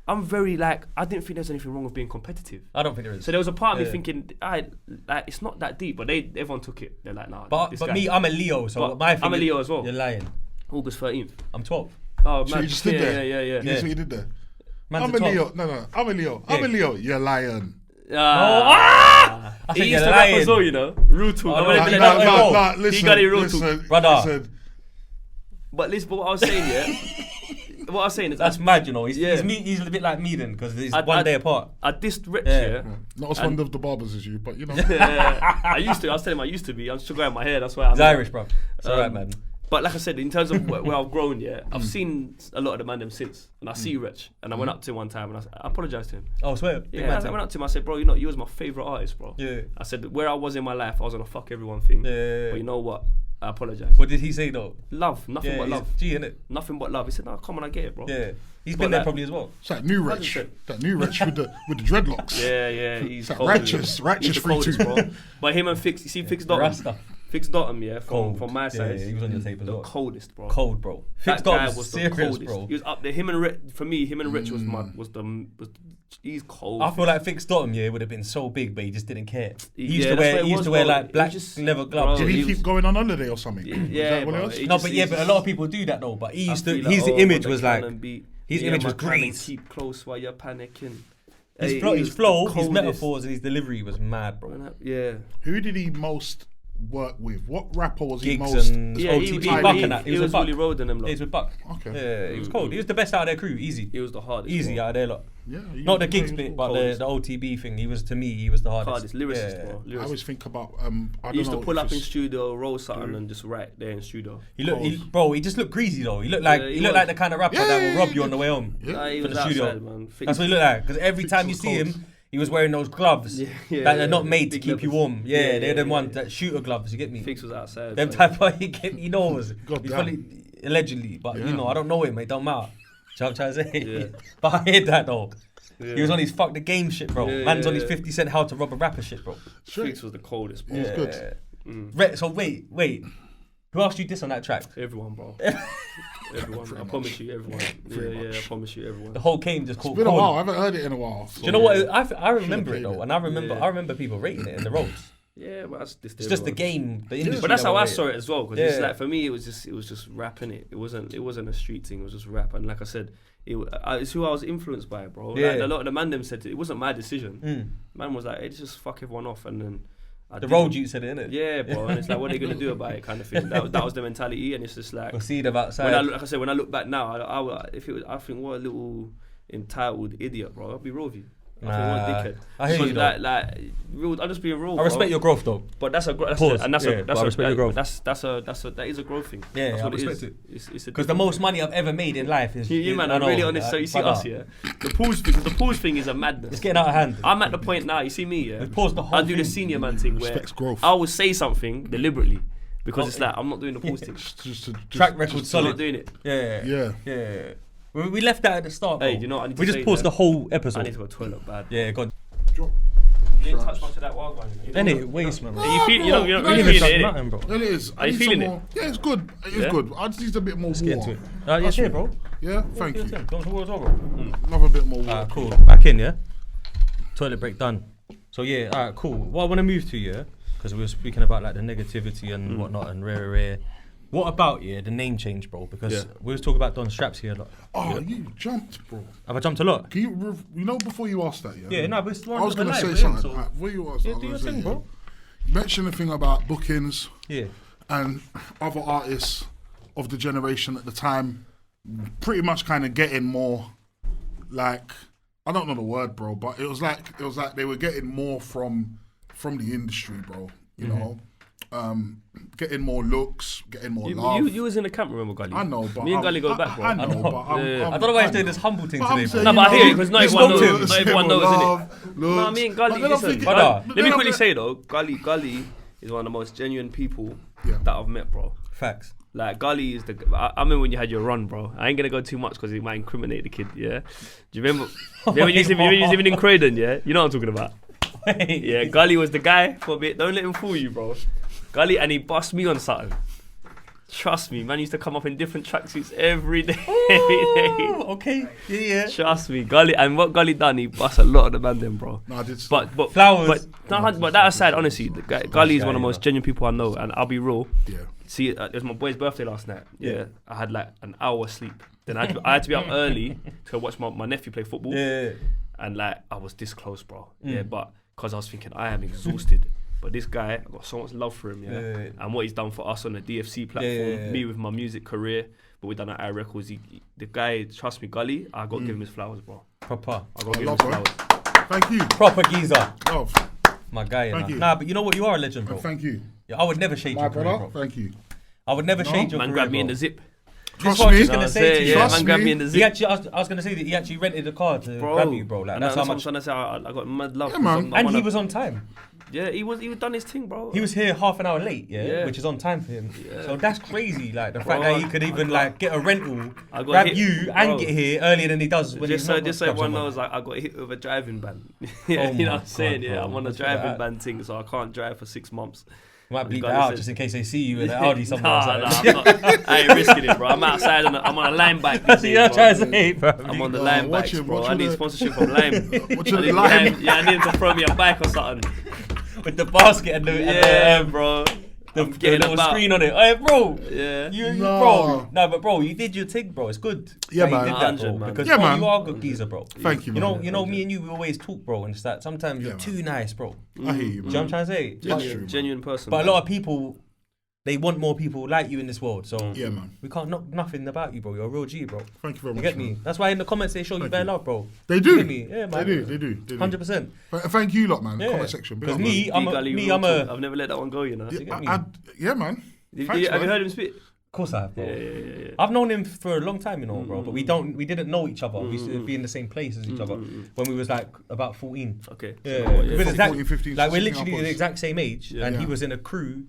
I'm very like, I didn't think there's anything wrong with being competitive. I don't think there is. So there was a part of me Yeah. thinking, like it's not that deep, but everyone took it. They're like, nah. But this but guy. me, I'm a Leo, so But my thing I'm a is- Leo as well. You're lying. August 13th. I'm 12. Oh So man, you just stood there. Yeah. You see what you did there? Man's I'm a 12. Leo. No. I'm a Leo. I'm a Leo. You're lying. I said he used you're to rap lying. as well, you know. Real talk. Oh, I'm no, gonna no, be no, like, no, "Oh, no, he got it real talk. listen, Brother. listen. But listen, but what I was saying, yeah. What I was saying is, That's mad, you know. He's Yeah. he's a bit like me then, because it's I- one day apart. I dissed Rich, Yeah. yeah. Not as fond of the barbers as you, but you know. I used to. I was telling him I used to be. I'm still growing my hair. That's why I'm He's Irish, bro. It's alright, man. But like I said, in terms of where I've grown, yeah, I've seen a lot of the man them since, and I see Rich, and I went up to him one time and I apologized to him. Oh, swear. Big Yeah, man I thing. went up to him. I said, bro, you was my favorite artist, bro. Yeah. I said where I was in my life, I was on a fuck everyone thing. Yeah. But you know what? I apologize. What did he say though? Love, nothing Yeah, but he's love, G, innit? nothing but love. He said, no, come on, I get it, bro. Yeah. He's But been there like- probably as well. It's that new Rich. 100%. That new Rich with the dreadlocks. Yeah, he's That cold. righteous He's the 3-2. coldest, bro. But him and Fix, you see Fix Dottam, Rasta. Fix Dottam, yeah, Cold. from my Yeah, side, yeah, he was on your tape as the well. coldest, bro. Cold, bro. That Fix guy was was the serious, coldest. bro. He was up there. Him and Rich, for me, him and Rich was he's cold. I feel like Fix Dottam, yeah, would have been so big, but he just didn't care. He used Yeah, to that's wear, what it he used was, to wear bro. like It black was just- leather bro, gloves. Did he he was- keep going on holiday or something? Yeah, Is that what bro, it was? he No, just- but he yeah, but a just- lot of people do that though. But he used I to, feel his like, image but was they like, can't beat- his yeah, image man, was come and great. Keep close while you're panicking. His Hey, flow, he his was flow, the his coldest. metaphors, and his delivery was mad, bro. Yeah. Who did he most work with? What rapper was he Gigs most? and Yeah, OTB, he Buck and that. he He was was a Buck. really road in them, He lot. was with Buck. Okay. Yeah, he was cold. He was the best out of their crew, easy. He was the hardest. Easy bro. out of their lot. Yeah. Not the gigs bit, but Coldest. the OTB thing. He was, to me, he was the hardest. Hardest lyricist, Yeah. bro. I Lyricist. always think about I He don't used know to pull if up in it's- studio, roll something, and just write there in studio. He looked, Cold. bro. He just looked greasy though. He looked like Yeah, he he looked was. like the kind of rapper Yeah, that will yeah, rob yeah, you on the way home. Yeah. Nah, he For was the studio. outside, man. That's what he looked like. Because every Fix time you was see cold. him, he was wearing those gloves Yeah, that are not made to big keep you levers. warm. Yeah, Yeah, they're the yeah, ones yeah. that shooter gloves. You get me? Fix was outside. Them man. type of he knows. God He's damn. probably allegedly, but Yeah. you know I don't know him. It don't matter. Do you know what I'm trying to say? Yeah. But I heard that though. Yeah. He was on his fuck the game shit, bro. Yeah, Man's yeah, on his yeah. 50 Cent how to rob a rapper shit, bro. Straight. Fix was the coldest, bro. He was good. So wait. Who asked you this on that track? Everyone, bro. Everyone. I promise you, everyone. Yeah, I promise you, everyone. The whole game just caught. It's been a while. I haven't heard it in a while. Do you know what? I remember it though, and I remember people rating it in the roads. Yeah, but that's it's just the game, the industry. But that's how I saw it as well. Because it's like for me, it was just rapping it. It wasn't a street thing. It was just rap. And like I said, it's who I was influenced by, bro. Yeah. Like, a lot of the man them said it wasn't my decision. Man was like, hey, just fuck everyone off, and then. The road you said it, innit? Yeah, bro. And it's like, what are they gonna do about it, kind of thing. That was the mentality, and it's just like. We'll see them outside. Like I said, when I look back now, I think what a little entitled idiot, bro. I'll be real with you. I think what a dickhead. I hear you. Like, real. I'm just being real. I respect your growth, though. But that's a growth, and that's that is a growth thing. Yeah, that's I what respect it it. Because the most money I've ever made in life is. You man, I'm really honest. So you see us, yeah. The pause thing is a madness. It's getting out of hand. I'm at the point now. You see me, yeah. I do the senior man thing where I will say something deliberately because it's like I'm not doing the pause thing. Track record solid. I'm not doing it. Yeah. We left that at the start. Hey, you know what I need to we just say paused the whole episode. I need to go to the toilet bad. Yeah, God. You didn't touch much of that wild one. Any waste, man. You feel, you're not really feeling it, bro. It is. Are you feeling it? Yeah, it's good. It's good. I just need a bit more water. Get into it. Yes, yeah, bro. Yeah, thank you. Don't water, bro. Love a bit more water. Cool. Back in, yeah? Toilet break done. So, yeah, alright, cool. What I want to move to, yeah? Because we were speaking about like the negativity and whatnot and rare. What about the name change, bro? Because we was talking about Don Strapzy a lot. Oh, you jumped, bro. Have I jumped a lot? Can you know before you asked that, yeah? Yeah, no, but I was going to say something. Like, before you asked that, do your thing, bro. You mentioned the thing about bookings. Yeah. And other artists of the generation at the time pretty much kind of getting more like, I don't know the word, bro, but it was like they were getting more from the industry, bro. You know? Getting more looks, getting more love. You was in the camp, remember, Gully? I know, but me and Gully go back, bro. I know, but I don't know why he's doing this humble thing today, bro. No, but I hear it because not everyone knows, innit? No, me and Gully, listen. Let me quickly say though, Gully is one of the most genuine people that I've met, bro. Facts. Like Gully is I remember when you had your run, bro. I ain't gonna go too much because it might incriminate the kid. Yeah. Do you remember? When you was living in Croydon? Yeah. You know what I'm talking about. Yeah. Gully was the guy for a bit. Don't let him fool you, bro. Gully, and he bust me on something. Trust me, man used to come up in different tracksuits every day. Okay. Yeah. Trust me, Gully, and what Gully done, he bust a lot of the man then, bro. No, I did. But flowers. But that aside, honestly, Gully is one of the most genuine people I know, and I'll be real. Yeah. See, it was my boy's birthday last night. Yeah. I had like an hour sleep. Then I had to be up early to watch my nephew play football. Yeah. And like I was this close, bro. Yeah, but because I was thinking I am exhausted. But this guy, I've got so much love for him, and what he's done for us on the DFC platform, me with my music career, but we done at iRecords. The guy, trust me, Gully, I got to give him his flowers, bro. Proper. I got to give him his flowers. Thank you. Proper geezer. Love. My guy, Thank you. Nah, but you know what? You are a legend, bro. Thank you. Yeah, I would never shade your career, bro. Thank you. I would never shade your career, Man grabbed me bro. in the zip. Trust That's what I was me. just gonna say to you. Yeah, man grabbed me in the zip. He actually, I was gonna say that he actually rented a car to grab you, bro. Like and that's how much. I'm trying to say. I got mad love. Yeah, man. And he was on time. Yeah, he was done his thing, bro. He was here half an hour late, which is on time for him. Yeah. So that's crazy, like the fact that he could even like get a rental, grab hit, you, and get here earlier than he does when he's not. Just so everyone knows, like I got hit with a driving ban. Yeah, you know what I'm saying? Yeah, I'm on a driving ban thing, so I can't drive for 6 months. Might bleep that out just in case they see you in an Audi somewhere. I ain't risking it, bro. I'm outside. I'm on a Lime bike. You're trying to say, bro. I'm on the Lime bikes, bro. I need sponsorship from Lime. Lime. Yeah, I need him to throw me a bike or something. With the basket and the bro. The little screen on it. Hey, bro. Yeah. Bro. No, but bro, you did your thing, bro. It's good. Yeah, man. man. You did that, bro. Man. Because yeah, bro, man. you are a good geezer, bro. Thank you, man. You know, me and you, we always talk, bro, and it's that sometimes you're too nice, bro. I hear you, man. Do you know what I'm trying to say? Genuine person. But a lot of people, they want more people like you in this world. So yeah, man. We can't knock nothing about you, bro. You're a real G, bro. Thank you very much. You get me? Man. That's why in the comments they show you bare love, bro. They do. You get me? Yeah, man. They do. 100%. Thank you, lot, man. Yeah. Comment section. Because me, I'm a. I've never let that one go, you know. Yeah, man. Have you heard him spit? Of course I have, bro. Yeah. I've known him for a long time, you know, bro. But we didn't know each other. We used to be in the same place as each other when we was like about 14. Okay. Yeah. Because 14, 15, like we're literally the exact same age, and Yeah. he was in a crew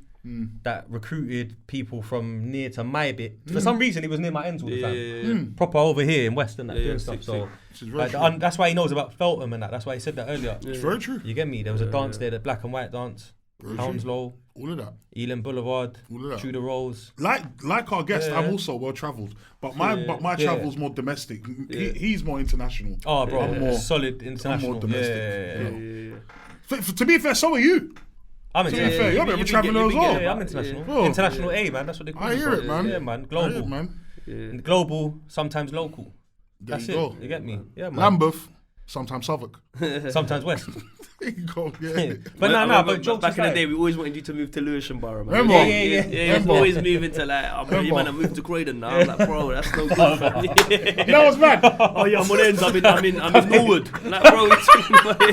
that recruited people from near to my bit. For some reason, he was near my ends all the time. Yeah. Proper over here in West and that doing stuff. sick. So like, that's why he knows about Feltham and that. That's why he said that earlier. It's very true. You get me? There was a dance there, the black and white dance. Hounslow, all of that. Ealing Boulevard, All of that. Tudor Rolls. Like our guest, Yeah. I'm also well travelled, but my travel's more domestic. He's more international. Oh, bro, I'm more solid international. domestic. Yeah. To be fair, so are you. I'm To be international. fair, you're a bit of a traveller as well. Yeah, I'm international. Bro. International A, man. That's what they call I it. hear it, man. Yeah, man. I Global. hear it, man. Yeah. Global, sometimes local. There That's you it. go. You get me? Yeah, man. Lambeth, sometimes Southwark. Sometimes West. There you go. Yeah. But I no, remember but jokes back in the aside- day, we always wanted you to move to Lewisham Borough, man. Remember? Yeah, he was always moving to like, I'm ready, man, I moved to Croydon now. I'm like, bro, that's no good, fam. You know what's mad? Oh yeah, I'm on ends. I'm in Norwood. Like, bro,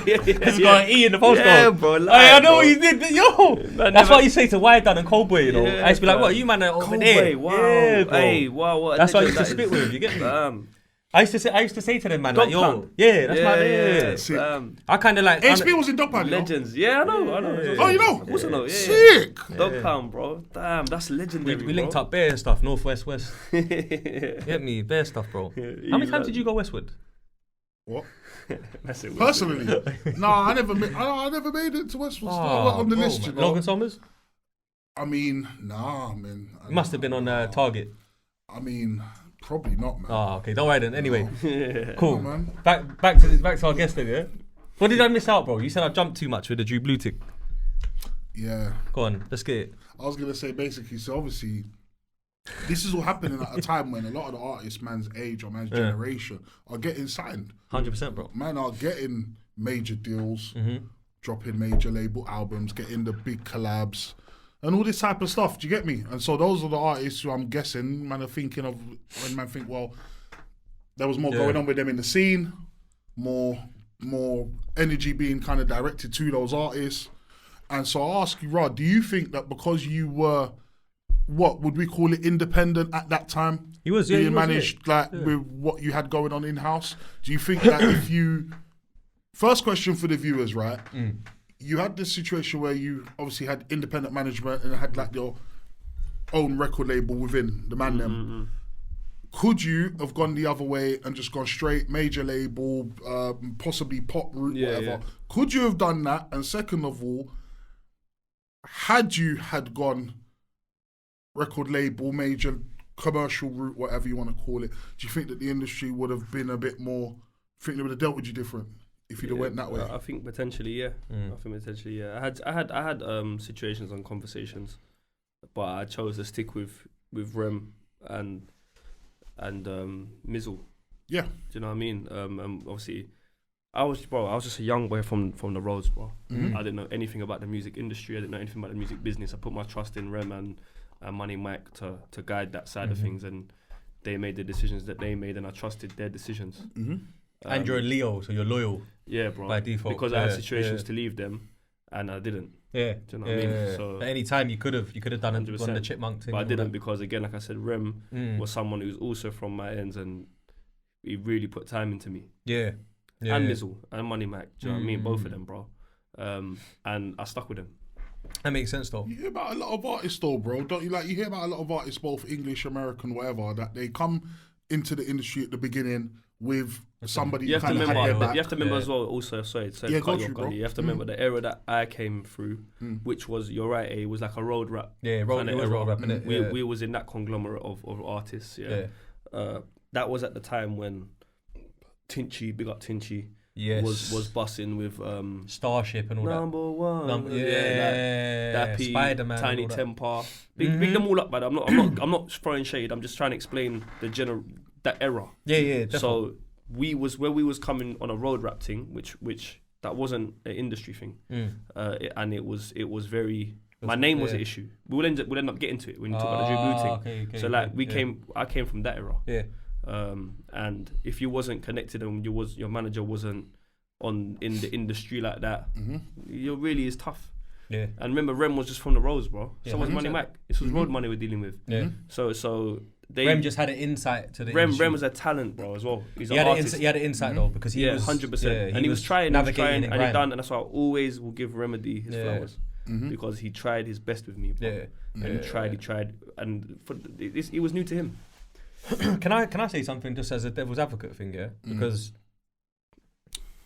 He's got an E in the postcode. Yeah, bro. I know what you did, but yo. That's never- what you say to Wide Down and Coldboy, you know. Yeah, I used to be like, fam. what, you man are over Cold there? way, wow. Yeah, bro. Hey, wow, what a That's what I used legend to that spit is. with, you get me? Damn. I used to say to them, man, like, yo, Dogpound. yeah, that's my Yeah. I kind of like. HB was in Dogpound, you know? Legends. Yeah, I know. Oh, you know? Of course I know. Yeah. Sick. Dogpound, bro. Damn, that's legendary. We linked bro. up bare stuff, North, West, West. Yeah. Get me, bare stuff, bro. Yeah, How many you times like- did you go westward? What? That's it. Personally, no, I never made it to Westwood. Still on the bro, list, you man. know. Logan Somers? I mean, nah, man. It must have been on Target. I mean, probably not, man. Oh, okay. Don't worry then. Anyway, cool. No, man. Back to our guest then, yeah? What did I miss out, bro? You said I jumped too much with the Drew Blue tick. Yeah, Go on, let's get it. I was gonna say basically. So obviously, this is all happening at a time when a lot of the artists, man's age or man's generation, are getting signed. 100%, bro. Man are getting major deals, Mm-hmm. dropping major label albums, getting the big collabs, and all this type of stuff. Do you get me? And so those are the artists who I'm guessing man are thinking of when man think, well, there was more going on with them in the scene, more energy being kind of directed to those artists. And so I ask you, Rod, do you think that because you were, what would we call it, independent at that time? He was, yeah. You he was, managed with what you had going on in-house. Do you think that if you... First question for the viewers, right? You had this situation where you obviously had independent management and had like your own record label within the man them. Could you have gone the other way and just gone straight major label, possibly pop route, whatever? yeah. Could you have done that? And second of all, had you had gone record label, major commercial route, whatever you want to call it, do you think that the industry would have been a bit more, think they would have dealt with you different if you'd have went that way? I think potentially, yeah. I had situations and conversations, but I chose to stick with Rem and Mizzle. Yeah. Do you know what I mean? Obviously, I was just a young boy from the roads, bro. I didn't know anything about the music industry. I didn't know anything about the music business. I put my trust in Rem and Money Mike to guide that side of things, and they made the decisions that they made, and I trusted their decisions. And you're a Leo, so you're loyal. Yeah, bro. By default. Because I had Yeah, situations yeah. to leave them, and I didn't. Yeah. Do you know what I mean? So at any time you could have done it on the 100%. chipmunk thing. But I and all didn't that. because, again, like I said, Rem was someone who's also from my ends, and he really put time into me. Yeah. And Mizzle and Money Mac. Do you know what I mean? Both of them, bro. And I stuck with them. That makes sense though. You hear about a lot of artists though, bro, don't you? Like, you hear about a lot of artists, both English, American, whatever, that they come into the industry at the beginning with somebody You who have to kind of had remember. their back. You have to remember as well. Also, sorry Yeah, to go cut you through, off, bro. Gully. You have to remember the era that I came through, which was, you're right, it was like a road rap. Yeah, it was road rap, innit? Yeah. We was in that conglomerate of artists. Yeah. That was at the time when Tinchy, big up Tinchy, Yes. was bussing with Starship and all Number One. that. Dappy, Spider-Man, Tiny and all that. Temper. Big them all up, but I'm not throwing shade. I'm just trying to explain that era. Yeah, definitely. So we was coming on a road rap thing, which that wasn't an industry thing, and it was very. My name was the issue. We'll end up getting to it when you talk about the Drew Blue thing. Okay, So like I came from that era. Yeah. And if you wasn't connected and your manager wasn't in the industry like that, it really is tough. Yeah. And remember, Rem was just from the roads, bro. Yeah, So was Money 100%. Mac. This was road money we're dealing with. Yeah. So Rem just had an insight to the Rem industry. was a talent, bro, as well. He's He an had artist. he had an insight though because he was 100%. yeah, And he was trying, navigating and he done, and that's why I always will give Remerdee his flowers because he tried his best with me, bro. Yeah. And he tried, and it was new to him. Can I say something just as a devil's advocate thing, yeah? Because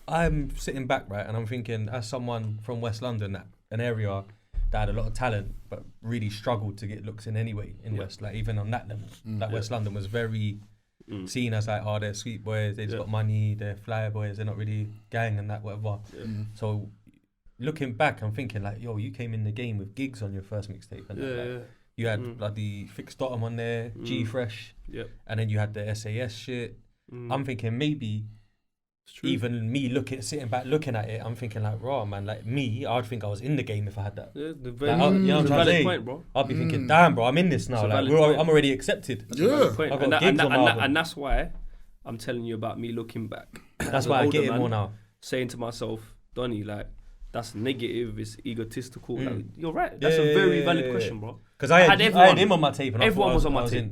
I'm sitting back, right, and I'm thinking, as someone from West London, an area that had a lot of talent, but really struggled to get looks in anyway in West. Like even on that level, like West London was very seen as like, oh, they're sweet boys, they just got money, they're flyer boys, they're not really gang and that whatever. So looking back, I'm thinking like, yo, you came in the game with gigs on your first mixtape, and you had bloody Fix Dot'em on there, G Fresh, and then you had the SAS shit. I'm thinking maybe. Even me sitting back looking at it, I'm thinking like, raw man, like me, I'd think I was in the game if I had that. Yeah, you know what I'm trying to say? Point, bro. I'd be thinking, damn, bro, I'm in this now. Like, I'm already accepted. And that's why I'm telling you about me looking back. That's why I get it more now. Saying to myself, Donny, like, that's negative, it's egotistical. Like, you're right. That's a very valid question, bro. Because I had him on my tape. And everyone was on my tape.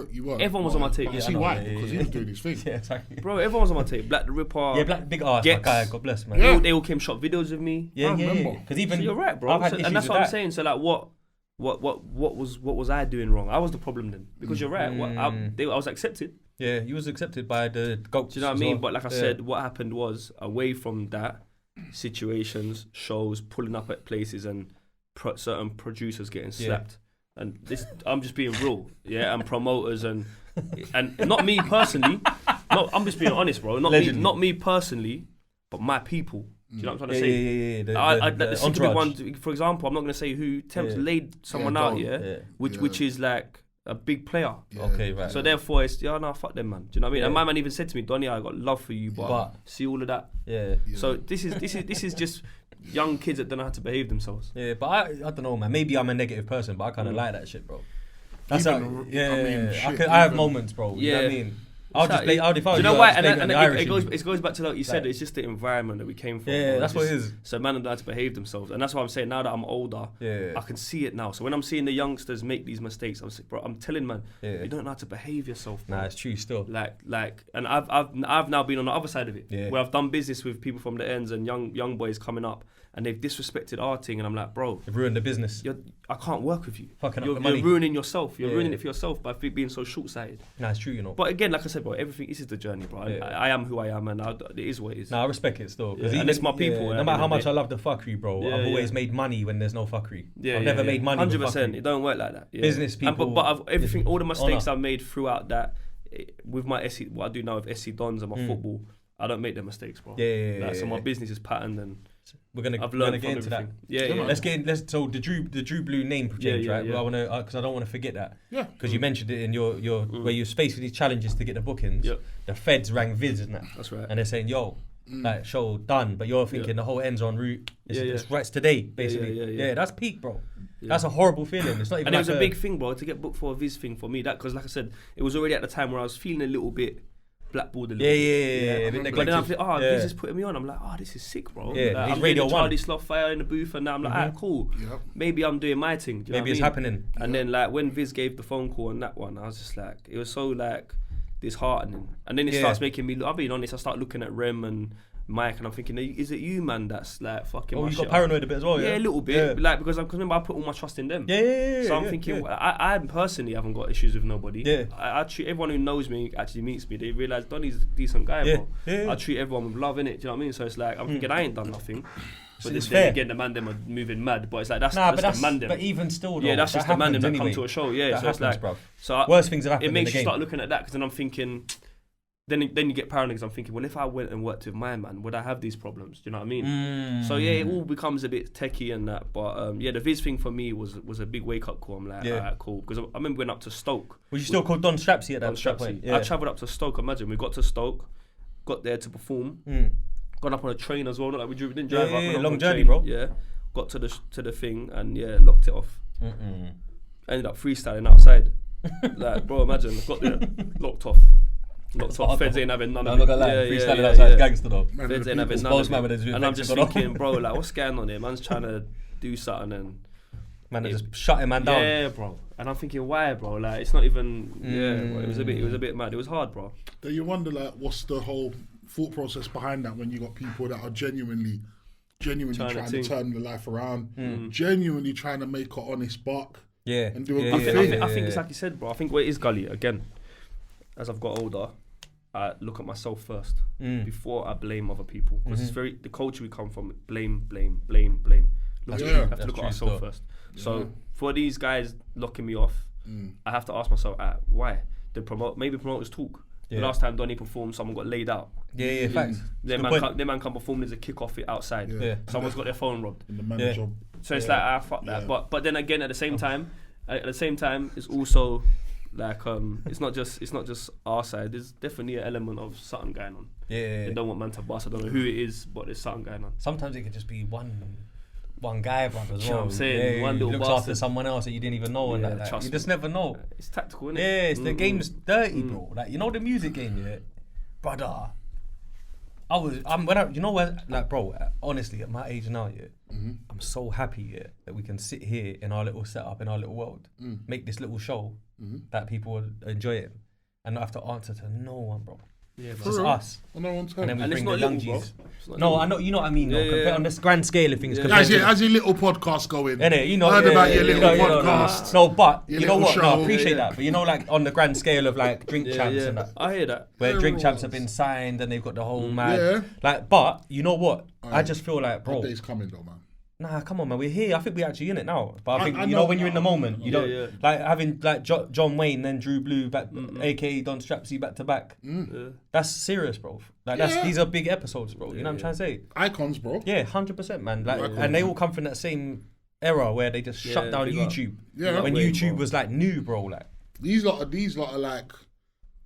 You were. Everyone was on my tape. You see why? Because he was doing his thing. Yeah, exactly. Bro, everyone was on my tape. Black the Ripper. Yeah, Black big ass. Ghetts. My guy, God bless, man. They all came shot videos with me. Yeah, I remember. Because even so you're right, bro. And that's what I'm saying. So like, what was I doing wrong? I was the problem then. Because you're right. I was accepted. Yeah, you was accepted by the GOATs. Do you know what I mean? But like I said, what happened was away from that, situations, shows, pulling up at places, and certain producers getting slapped. And this, I'm just being real, and promoters and not me personally. No, I'm just being honest, bro. Not me personally, but my people. Do you know what I'm trying to say? The stupid one, for example, I'm not going to say who. Temps laid someone out, which is like a big player. Okay, right. So therefore, it's fuck them, man. Do you know what I mean? And my man even said to me, Donny, I got love for you, but see all of that. Yeah. So this is just young kids that don't know how to behave themselves. Yeah, but I don't know, man. Maybe I'm a negative person, but I kind of like that shit, bro. That's I have moments, bro. You know what I mean? I'll just play. If I was you, it goes back to like you said. It's just the environment that we came from. Yeah, that's what it is. So man don't know how to behave themselves, and that's why I'm saying now that I'm older, I can see it now. So when I'm seeing the youngsters make these mistakes, I'm like, bro, I'm telling man, you don't know how to behave yourself, bro. Nah, it's true still. Like, and I've now been on the other side of it, where I've done business with people from the ends and young boys coming up. And they've disrespected our thing, and I'm like, bro, you've ruined the business. I can't work with you. You're ruining yourself. You're ruining it for yourself by being so short-sighted. Nah, it's true, you know. But again, like I said, bro, everything. This is the journey, bro. I am who I am, and it is what it is. Nah, I respect it still. And it's my people. No matter how much I love the fuckery, bro, I've always made money when there's no fuckery. I've never made money. 100%. It don't work like that. Business people. But everything, all the mistakes I've made throughout that, with my SC, what I do now with SC Dons and my football, I don't make them mistakes, bro. So my business is patterned and. We're gonna get into that. Let's so the Drew Blue name change, right? Well, I wanna because I don't want to forget that. Yeah. Because you mentioned it in your where you faced with these challenges to get the bookings. The feds rang Viz, isn't that? That's right. And they're saying, yo, like show done, but you're thinking the whole end's en route. It's right today, basically. Yeah, that's peak, bro. That's a horrible feeling. It's not even. And it was a big thing, bro, to get booked for a Viz thing for me. That because, like I said, it was already at the time where I was feeling a little bit. Blackballed a little bit. But then I'm like, Viz is putting me on. I'm like, this is sick, bro. Yeah, like, I'm Radio 1. Charlie Slothfire in the booth, and now I'm like, alright, cool. Yep. Maybe I'm doing my thing. Do you know Maybe it's happening. And then like when Viz gave the phone call on that one, I was just like, it was so like disheartening. And then it starts making me. I'll be honest. I start looking at Rem and Mike, and I'm thinking, is it you, man? That's like fucking. Oh, you got paranoid a bit as well, yeah, a little bit, like because remember I put all my trust in them. So I'm thinking, I personally haven't got issues with nobody. I treat everyone who knows me, actually meets me. They realise Donny's a decent guy, bro. I treat everyone with love in it. Do you know what I mean? So it's like I'm thinking I ain't done nothing. But it's then again, the man them are moving mad. But it's like that's the man them. But even still, though, that's just the man them that come to a show. Yeah, so it's like, so worse things have happened. It makes you start looking at that because then I'm thinking. Then you get paranoid because I'm thinking, well, if I went and worked with my man, would I have these problems? Do you know what I mean? So yeah, it all becomes a bit techie and that. But the Viz thing for me was a big wake up call. I'm like, alright, cool. Because I remember we went up to Stoke. Was you still called Don Strapzy at that point? I travelled up to Stoke. Imagine we got to Stoke, got there to perform, got up on a train as well. Not like we didn't drive up. Long journey, bro. Yeah, got to the thing and locked it off. Ended up freestyling outside. Like, bro, imagine got there, locked off. Feds ain't having none of it. I'm not gonna lie, freestyling outside gangster though. Feds ain't having none of it. And I'm just thinking, bro, like what's going on here? Man's trying to do something and man just shutting man down. Yeah, bro. And I'm thinking, why, bro? Like it's not even. Bro, it was a bit mad. It was hard, bro. Then you wonder, like, what's the whole thought process behind that when you got people that are genuinely trying to turn the life around, genuinely trying to make an honest buck. And do a good thing. I think it's like you said, bro. I think where it is Gully again. As I've got older, I look at myself first before I blame other people because it's very the culture we come from. Blame. We true. have to That's look true at ourselves still. first. So for these guys locking me off, I have to ask myself, why? Maybe promoters talk. The Yeah. last time Donny performed, someone got laid out. Yeah, facts. Them Good point. man come perform as a kick off it outside. Yeah. Someone's got their phone robbed. In the manager. So it's like, fuck that. Yeah. But then again, at the same time, it's also like it's not just our side. There's definitely an element of something going on. Yeah. They don't want man to bust. I don't know who it is, but there's something going on. Sometimes it could just be one guy, brother, as You know well. what I'm saying? Yeah, One he little looks bastard. after someone else that you didn't even know, and Yeah, that. trust You me. just never know. It's tactical, isn't it? Yeah, the game's dirty, bro. Like, you know the music game, yeah, brother. Bro, honestly, at my age now, yeah, I'm so happy, yeah, that we can sit here in our little setup, in our little world, make this little show that people will enjoy it, and not have to answer to no one, bro. Yeah, It's bro. just real? us. On our own terms. And then we And it's bring not the young little, bro. G's. It's not No, little. I know, you know what I mean, though. Yeah, Compared yeah. on this grand scale of things. Yeah. compared to- As your little podcast going. Innit, you know, Heard about your little you know, podcast. No, but Your you know little what? No, I show. appreciate Yeah. that. But you know, like on the grand scale of like drink champs and that, I hear that. where Yeah, drink it champs was. have been signed and they've got the whole mad. Yeah. Like, but you know what? I just feel like, bro. That day's coming though, man. Nah, come on, man. We're here. I think we're actually in it now. But I think I you know know, when you're in the moment, you Yeah, don't yeah. like having like John Wayne, then Drew Blue back, aka Don Strapzy back to back. Yeah. That's serious, bro. Like Yeah. these are big episodes, bro. You know what I'm trying to say? Icons, bro. Yeah, 100%, man. Like, Yeah. and they all come from that same era where they just shut down big up. YouTube. Yeah. when Wayne, YouTube bro. was like new, bro. Like, These lot are like,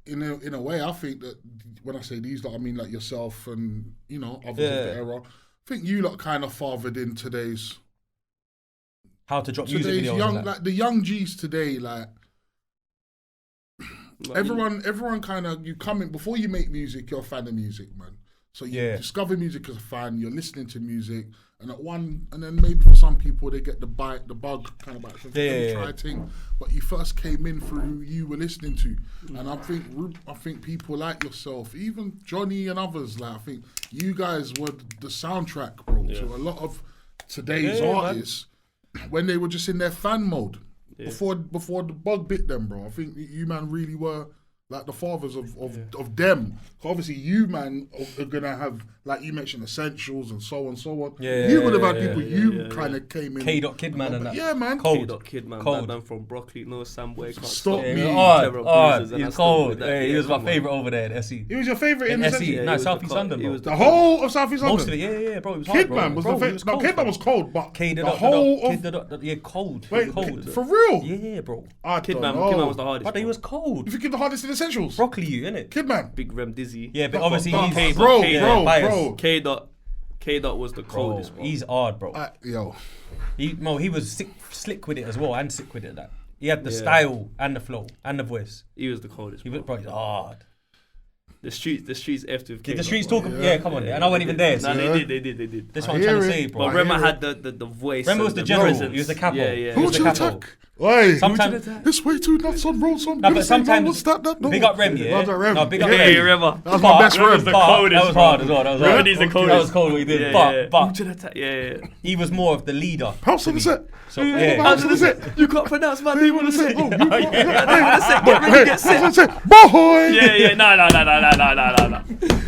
in a way, I think that when I say these lot, I mean like yourself and you know others of the era. I think you lot kind of fathered in today's how to drop music videos. young, and that. like the young G's today, like. Everyone kind of, you come in, before you make music, you're a fan of music, man. So you discover music as a fan, you're listening to music, and then maybe for some people they get the bug kind of like, try thing. But you first came in through who you were listening to, and I think people like yourself, even Johnny and others, like I think you guys were the soundtrack, bro, to a lot of today's artists when they were just in their fan mode. Yeah. Before the bug bit them, bro. I think you man really were like the fathers of them. Obviously, you man are gonna have, like you mentioned, essentials and so on, so on. You would have had people kind of came in. Kidman and that. Yeah, man. Cold. Kidman, Cold. man from Broccoli, no Samway, can't Stop me. He's cold. He was my favourite over there in SE. He was your favourite in SE? No, South East London, bro. The whole of South East London. Most of it, yeah, bro. It was hard, bro. Kidman was the favorite. No, Kidman was cold, but the whole whole of cold. wait, cold. for real? Yeah, bro. Kidman was the hardest. But he was cold. You think he's the hardest in essentials? Broccoli, you innit? Kidman. Big Remerdee. Yeah, but obviously he's bro. K Dot was the coldest. Bro, he's hard, bro. Yo. He was slick with it as well, and sick with it. That he had the style and the flow and the voice. He was the coldest. He was, bro, he's hard. The streets effed with K Did Dot. the streets talk? Yeah, come on. I know I wasn't even there. Nah, So they did. this one I'm trying to say, bro. But Rema had the voice. Rema was and the general. presence. He was the capo. Yeah. He was the capo. Oi, Sometimes it's way too nuts on road. So I'm No, gonna but say, no, sometimes what's that? No. big up Rem, yeah. Love that Rem. No, big up Yeah, Rem. yeah, Rema. That was my best Rem Rem. the coldest, That was hard as well. That was hard. Remedee's the That coldest. was cold what he did. Yeah. But Yeah. he was more of the leader. House on the set. So yeah. House on the set. You can't pronounce my name on the set. Oh, Get set. House on the set. Boy. Yeah. No.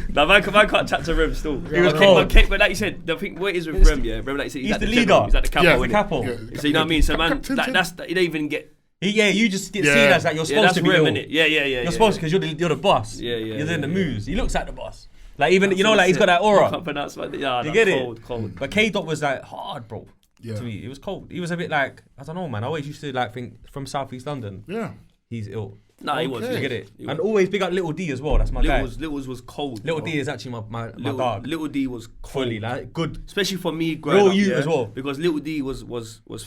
No, man can't chat to Rem still. He was cold. But like you said, the thing what it is with Rem, yeah. Rem, like you said, he's He's like the the general. leader. He's like the capo. Yeah, the innit? capo. Yeah. So you know what I mean? So man, Captain. like that's you don't even get. Yeah, you just get Yeah. seen as like you're Yeah, supposed that's to be Rem, ill. innit? Yeah. You're supposed to because you're the boss. Yeah. You're in the moves. He looks like the boss. Like even you know like he's got that aura. Can't pronounce my name. Yeah, You get cold. it? But K Dot was like hard, bro. Yeah. To me, it was cold. He was a bit like I don't know, man. I always used to like think from South East London. Yeah. He's ill. Nah, he was. You get it? He And was. always big up Little D as well. That's my guy. Littles was cold. Little bro. D is actually my dog. Little D was cold. Fully like good. Especially for me growing Real up, you yeah, as well. Because Little D was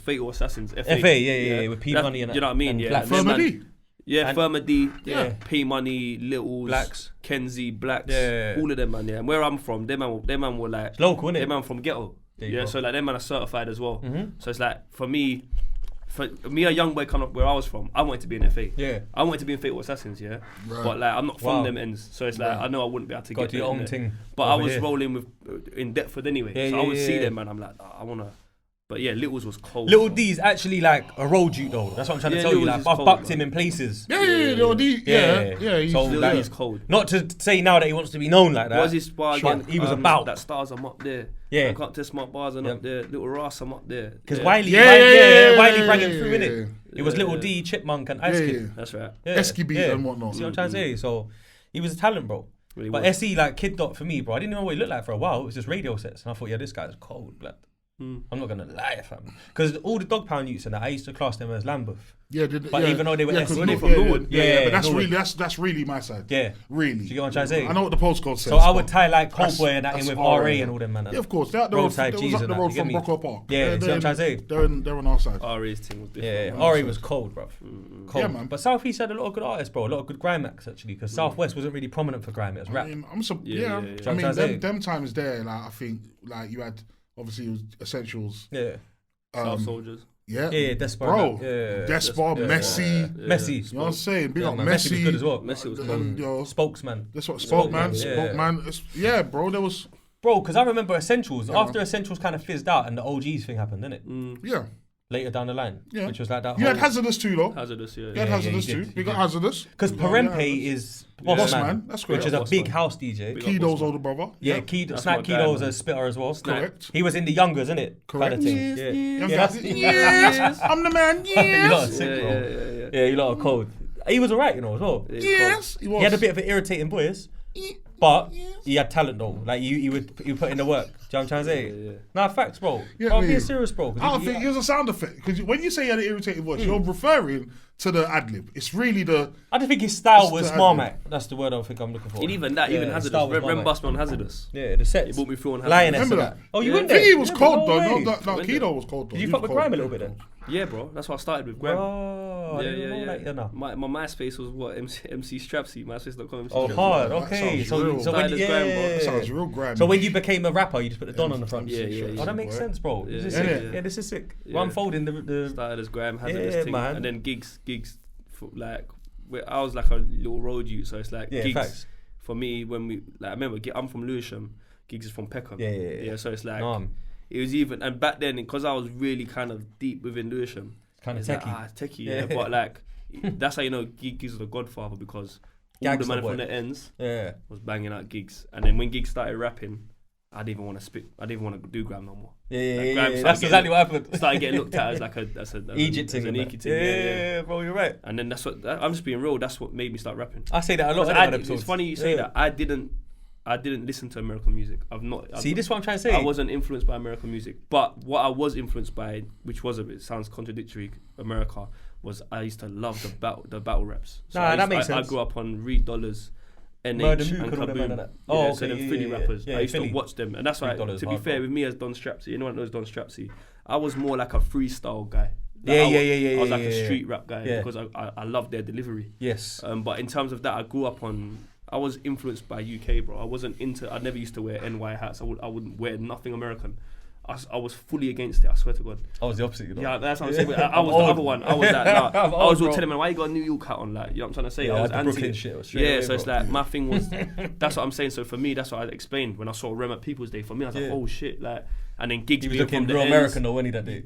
Fatal Assassins. FA, FA, with P Money and you know what I mean? and Yeah, Black and them Remerdee. man- Yeah, And- Remerdee, Yeah. P Money, Littles, Blacks. Kenzie, Blacks, Yeah. all of them man. Yeah, and where I'm from, them man were like It's local, innit? Them man from Ghetto. There you Yeah, go. so like them man are certified as well. Mhm. So it's like for me, a young boy kind of where I was from, I wanted to be in FA. Yeah. I wanted to be in Fatal Assassins, yeah. Right. But like I'm not from Wow. them ends, so it's like I know I wouldn't be able to Got get to your there, own innit? thing. But I over was here. rolling with in Deptford anyway, Yeah, so yeah, I would yeah, see yeah. them and I'm like, I wanna. But yeah, Littles was cold. Little bro. D's actually like a road dude though. That's what I'm trying to Yeah, tell you. Littles Like is I've cold, bucked man. him in places. Yeah. He's So, Little D's cold. Not to say now that he wants to be known like that. Was this why But again? he was about. That Stars I'm up there. Yeah. I can't test my bars and up there. Little Ross, I'm up there. Because Wiley brought it through, innit? It was Little D, Chipmunk, and Ice Kid. That's right. Esky beat and whatnot. See what I'm trying to say? So he was a talent, bro. Really but was. SE, like Kid Dot for me, bro, I didn't know what he looked like for a while. It was just radio sets. And I thought, yeah, this guy's cold, blood. I'm not going to lie, fam. Because all the Dog Pound youths and that, I used to class them as Lambeth. Yeah, but even though they were SE. From Norwood. But that's really my side. Yeah. Really. Do you get what I'm trying to say? I know what the postcode says. So I would tie like Coldboy and that in with RA and all them, man. Yeah, of course. They're Roadside G's up and the that, road you from get me? Brockwell Park. Yeah, see what I'm trying to say? They're on our side. RA's thing was different. Yeah, RA was cold, bro. Cold. Yeah, man. But South East had a lot of good artists, bro. A lot of good grime acts, actually. Because Southwest wasn't really prominent for grime. It was rap. I mean, Yeah. I mean, them times there, like, I think, like, you had, obviously, it was Essentials. Yeah. South Soldiers. Yeah. Yeah, Despard. Bro. Yeah. Despard, Messi. Messi. You know what I'm saying? Big up man. Messi. was good as well. Messi was And, yo, Spokesman. that's what Spokesman. Yeah, bro. There was. Bro, because I remember Essentials. After Essentials kind of fizzed out and the OGs thing happened, didn't it? Yeah. Later down the line. Yeah. Which was like that You had whole... Hazardous too, though. Hazardous, yeah. You had Hazardous you too. did. You got Hazardous. Because Perempe is Boss Man. That's correct. Which is a Boss big Man. house DJ. Kido's older brother. Yeah, That's Snap my guy, Kido's man. a spitter as well. Correct. He was in the Youngers, isn't it? Correct. Kind of thing. Yes, Yeah. yes, Yeah, yes, I'm the man. You lot are Yes. sick, bro. Yeah. Yeah, you lot are cold. He was alright, you know, as well. Yes. He was. He had a bit of an irritating voice, but he had talent though. Like you would put in the work. Do you know what I'm trying to say? Yeah. Nah, facts, bro. Yeah, Bro, I'm me. being serious, bro. I don't think it was a sound effect because when you say you had an irritating voice, you're referring to the ad lib. It's really the. I just think his style It's was the Marmite. That's the word I think I'm looking for. And even that, even the Hazardous. style was Rem Marmite. Bust me on Hazardous. Yeah, the sets. He brought me through on Lioness. Hazardous. Remember and that? Oh, you Yeah. went I there? think he was Yeah, cold no though. way. No, Went Kido there. was cold though. Did you He fuck was with cold. Grime a little bit then? Yeah, bro. That's what I started with. Grime. Oh, I didn't know like that now. My MySpace was what? MC Strapzy. MySpace.com. Oh, hard. Okay. That sounds So real. when Started as grime, bro. That sounds real grimy. So when you became a rapper, you just put the Don on the front. Yeah. Oh, that makes sense, bro. This is Yeah. sick. Yeah. Yeah, this is sick. Yeah. We're unfolding the. Started as Grime, Hazardous Yeah, thing, man. and then gigs. Like I was like a little road youth, so it's like Yeah, gigs. facts. For me, when we like, I remember I'm from Lewisham. Gigs is from Peckham. Yeah. So it's like Nom. it was even, and back then because I was really kind of deep within Lewisham. Kind of It's like, techie. techie, Yeah. yeah. But like, that's how you know gigs is the godfather because all Gangsta the man boy. from the ends Yeah. was banging out gigs, and then when gigs started rapping, I didn't even want to spit. I didn't want to do Grime no more. Yeah. Grime That's started exactly what happened. Started getting looked at as like a Egypt as thing. an and Iki that. thing. Yeah. Bro, you're right. And then that's what I'm just being real. That's what made me start rapping. I say that a lot. 'Cause in it's funny you say that. I didn't listen to American music. See, this is what I'm trying to say. I wasn't influenced by American music, but what I was influenced by, which was sounds contradictory, America, was I used to love the battle raps. So Nah, that makes I sense. grew up on Reed Dollars, NH, Murder and Mook and all them and Kaboom. that. Yeah, Oh, so okay, them yeah, Philly yeah, rappers. yeah, I used Philly. to watch them, and that's why. Reed Dollars To be hard, fair, bro. with me as Don Strapzy, anyone knows Don Strapzy, I was more like a freestyle guy. Like, Yeah, I yeah. was like yeah. a street rap guy Yeah. because I loved their delivery. Yes. But in terms of that, I grew up on. I was influenced by UK, bro. I wasn't into. I never used to wear NY hats. I wouldn't wear nothing American. I was fully against it. I swear to God. I was the opposite, you know. Yeah, that's what I'm saying. I was the other one. I was that. Nah, I'm I old, was all bro. telling him, why you got a New York hat on? Like, you know what I'm trying to say? Yeah, I was the anti Brooklyn it. shit was straight Yeah, away, so it's bro. like my thing was. That's what I'm saying. So for me, that's what I explained when I saw Rem at People's Day. For me, I was like, Yeah. oh shit, like, and then gigs He was being looking from the real ends. American though, wasn't he, that day?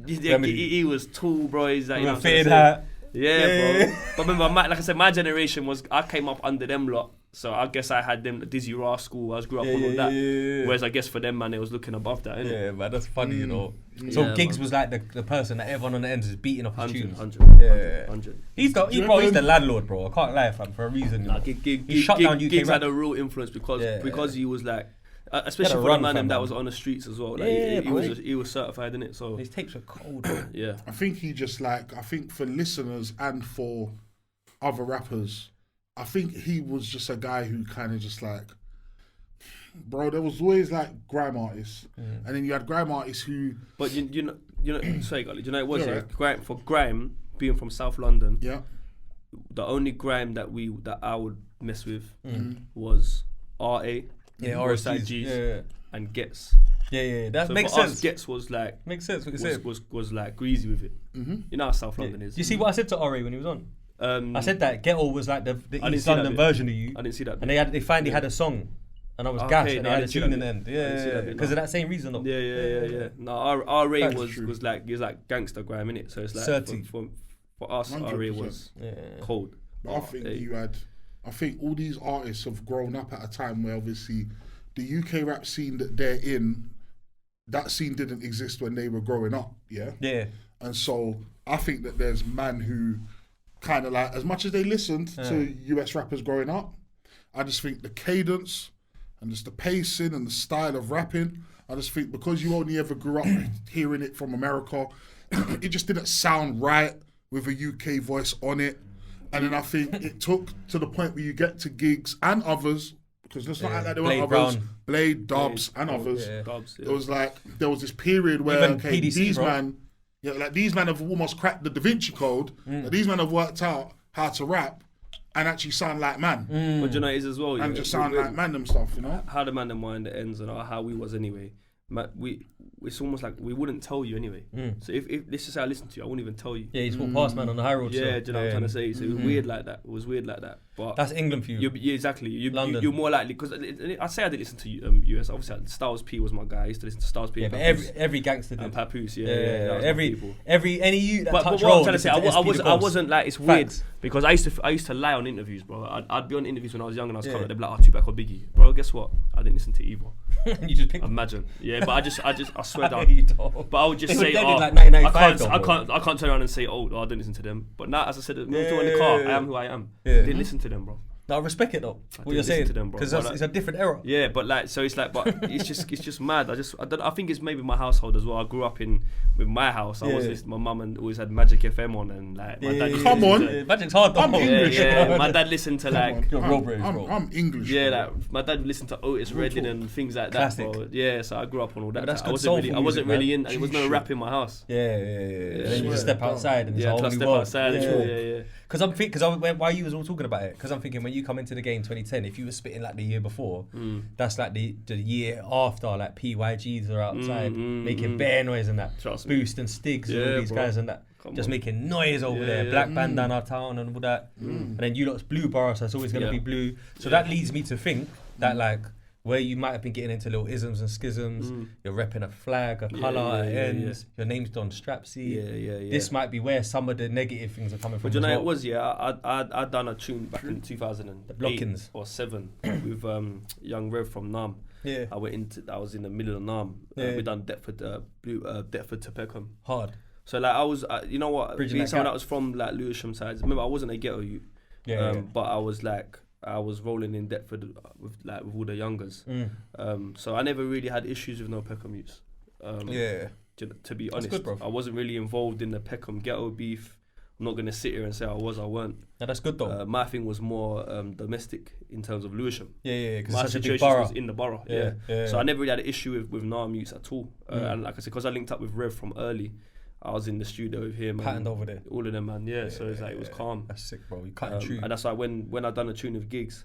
Yeah, Remerdee. he was tall, bro. He's like, you know With what a I'm trying fitted to hat. say? Yeah, bro. But remember, like I said, my generation was. I came up under them lot, so I guess I had them Dizzy Rascal. I grew up on all that. Yeah. Whereas I guess for them, man, they was looking above that, innit? Yeah, man, that's funny, you know. So Yeah, Giggs man. was like the person that everyone on the ends is beating off his 100, tunes. 100, 100. He's the landlord, bro. I can't lie, fam, for a reason. Nah, He shut down UK Giggs rap. had a real influence because he was like, He especially had a for the run, man fam, that man. was on the streets as well. Like, Yeah, he was certified in it. So His tapes were cold, bro. yeah, I think he just like, I think for listeners and for other rappers, I think he was just a guy who kind of just like, bro, there was always like grime artists, and then you had grime artists who, but you know, sorry, Gully, do you know what it was? You're Yeah, right. Grime, for Grime being from South London, yeah, the only Grime that I would mess with was RA, Yeah, Roadside RSGs. G's, Yeah. and Ghetts. Yeah. That So makes for us, sense. Ghetts was like Makes sense what you said. was like greasy with it. You know how South London is. You see what I said to Ori when he was on? I said that Ghetto was like the didn't East see that London bit. version of you. I didn't see that. And bit. they finally had a song. And I was Okay, gassed, and no, they I had a didn't see tune that in the bit. end. I didn't see that Yeah, bit, because no. of that same reason, though. Yeah. No, our RA That's was true. was like gangster Grime in it. So it's like 30. for us, RA 100%. was Yeah. cold. but I think I think all these artists have grown up at a time where obviously the UK rap scene that they're in that scene didn't exist when they were growing up, yeah? Yeah. And so I think that there's man who kind of like, as much as they listened to US rappers growing up, I just think the cadence and just the pacing and the style of rapping, I just think because you only ever grew up hearing it from America, it just didn't sound right with a UK voice on it. And then I think it took to the point where you get to Gigs and others, because let's not act like there weren't others, Blade, Dubs, and others. Dubs, It was like, there was this period where Even PDC, these bro. man, like these men have almost cracked the Da Vinci Code. These men have worked out how to rap and actually sound like man. But you know, it is as well. And just sound like man them stuff, you know? How the man them were in the ends and how we was anyway. It's almost like we wouldn't tell you anyway. So if this is how I listen to you, I wouldn't even tell you. Yeah, he's walked past man on the high road. Yeah, do you know what I'm trying to say? So it was weird like that. It was weird like that. But That's England for you. Yeah, exactly. London. You're more likely, because I say I did listen to US. Obviously, Styles P was my guy. I used to listen to Styles P. Yeah, and but Papoose. every gangster did. And Papoose, yeah. That was my people. Any you that But touch what road. I'm trying to say, I wasn't like, it's weird Facts. because I used to lie on interviews, bro. I'd be on interviews when I was young and I was coming, they'd be like, oh, Tupac or Biggie, bro. Guess what? I didn't listen to either. You just pick. Imagine, yeah. But I swear No, down. you don't. But I would just They were say, dead in, oh, like, 1995 I can't turn around and say, oh, I didn't listen to them. But now, as I said, moved on in the car, I am who I am. Yeah. Didn't listen to them, bro. No, I respect it though. What you're didn't listen saying, to them, bro. because But it's a different era. Yeah, but like, so it's like, but it's just mad. I think it's maybe my household as well. I grew up with my house. I was listening, my mum and always had Magic FM on, and like my dad. used to Come listen on. to- Magic's hard though. I'm English. Yeah, my dad listened to like. You're real British, bro. I'm English. Yeah, bro. like my dad would listen to Otis Redding and things like that. Classic. Bro. Yeah, so I grew up on all that. But that's I good wasn't soulful I wasn't music, really man. in. There was no rap in my house. Yeah. And then you just Swear. step outside and it's a Yeah, whole plus new step world. outside. Yeah. Because why you was all talking about it? Because I'm thinking when you come into the game 2010, if you were spitting like the year before, that's like the year after, like PYGs are outside making bare noise and that. Trust me. Boost and Stigs and all these bro. guys and that. Come Just on. making noise over there. Black bandana town and all that. And then you lot's blue borough, so it's always going to be blue. So that leads me to think that like where you might have been getting into little isms and schisms, you're repping a flag, a colour at ends, your name's Don Strapzy. Yeah. This might be where some of the negative things are coming from. But you as know, well. it was, I'd done a tune back in 2008 Blockins. or 7 with Young Rev from Nam. Yeah. I was in the middle of Nam. We done Deptford to Peckham. Hard. So like I was, you know what, Bridging being that someone gap. that was from like Lewisham sides. Remember, I wasn't a ghetto youth. But I was like, I was rolling in Deptford with all the youngers. So I never really had issues with no Peckham youths. To be honest, good, bro. I wasn't really involved in the Peckham ghetto beef. I'm not gonna sit here and say I weren't. No, that's good though. My thing was more domestic in terms of Lewisham. Because My it's such a big situation borough. was in the borough. Yeah. So I never really had an issue with Nam youths at all. And like I said, because I linked up with Rev from early, I was in the studio with him. Patterned over there. All of them, man. Yeah. So it's like it was calm. That's sick, bro. You cut true. And that's why when I done a tune of Gigs,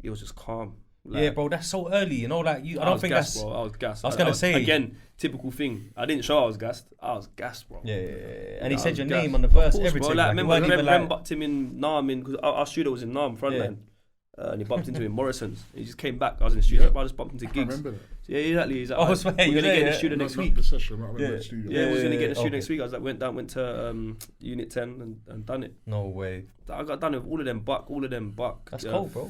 it was just calm. Like, Yeah, bro. That's so early. You know, like I don't think gassed, that's. bro. I was gassed. I was gonna say again, typical thing. I didn't show I was gassed. I was gassed, bro. Yeah. And he said your name gassed. on the verse, Of course, everything. bro. Like, Like, it weren't remember, even Rem bucked him in Nam because our studio was in Nam frontline. And he bumped into him in Morrison's. He just came back. I was in the studio. I just bumped into I Gigs. remember that. Yeah, exactly. He's like, Oh, I swear, we're you gonna were get in there, the studio Not next week. the session, I remember the studio. Yeah, we was gonna get in the studio okay. next week. I was like, went to Unit 10 and done it. No way. I got done with all of them buck. That's cold, bro.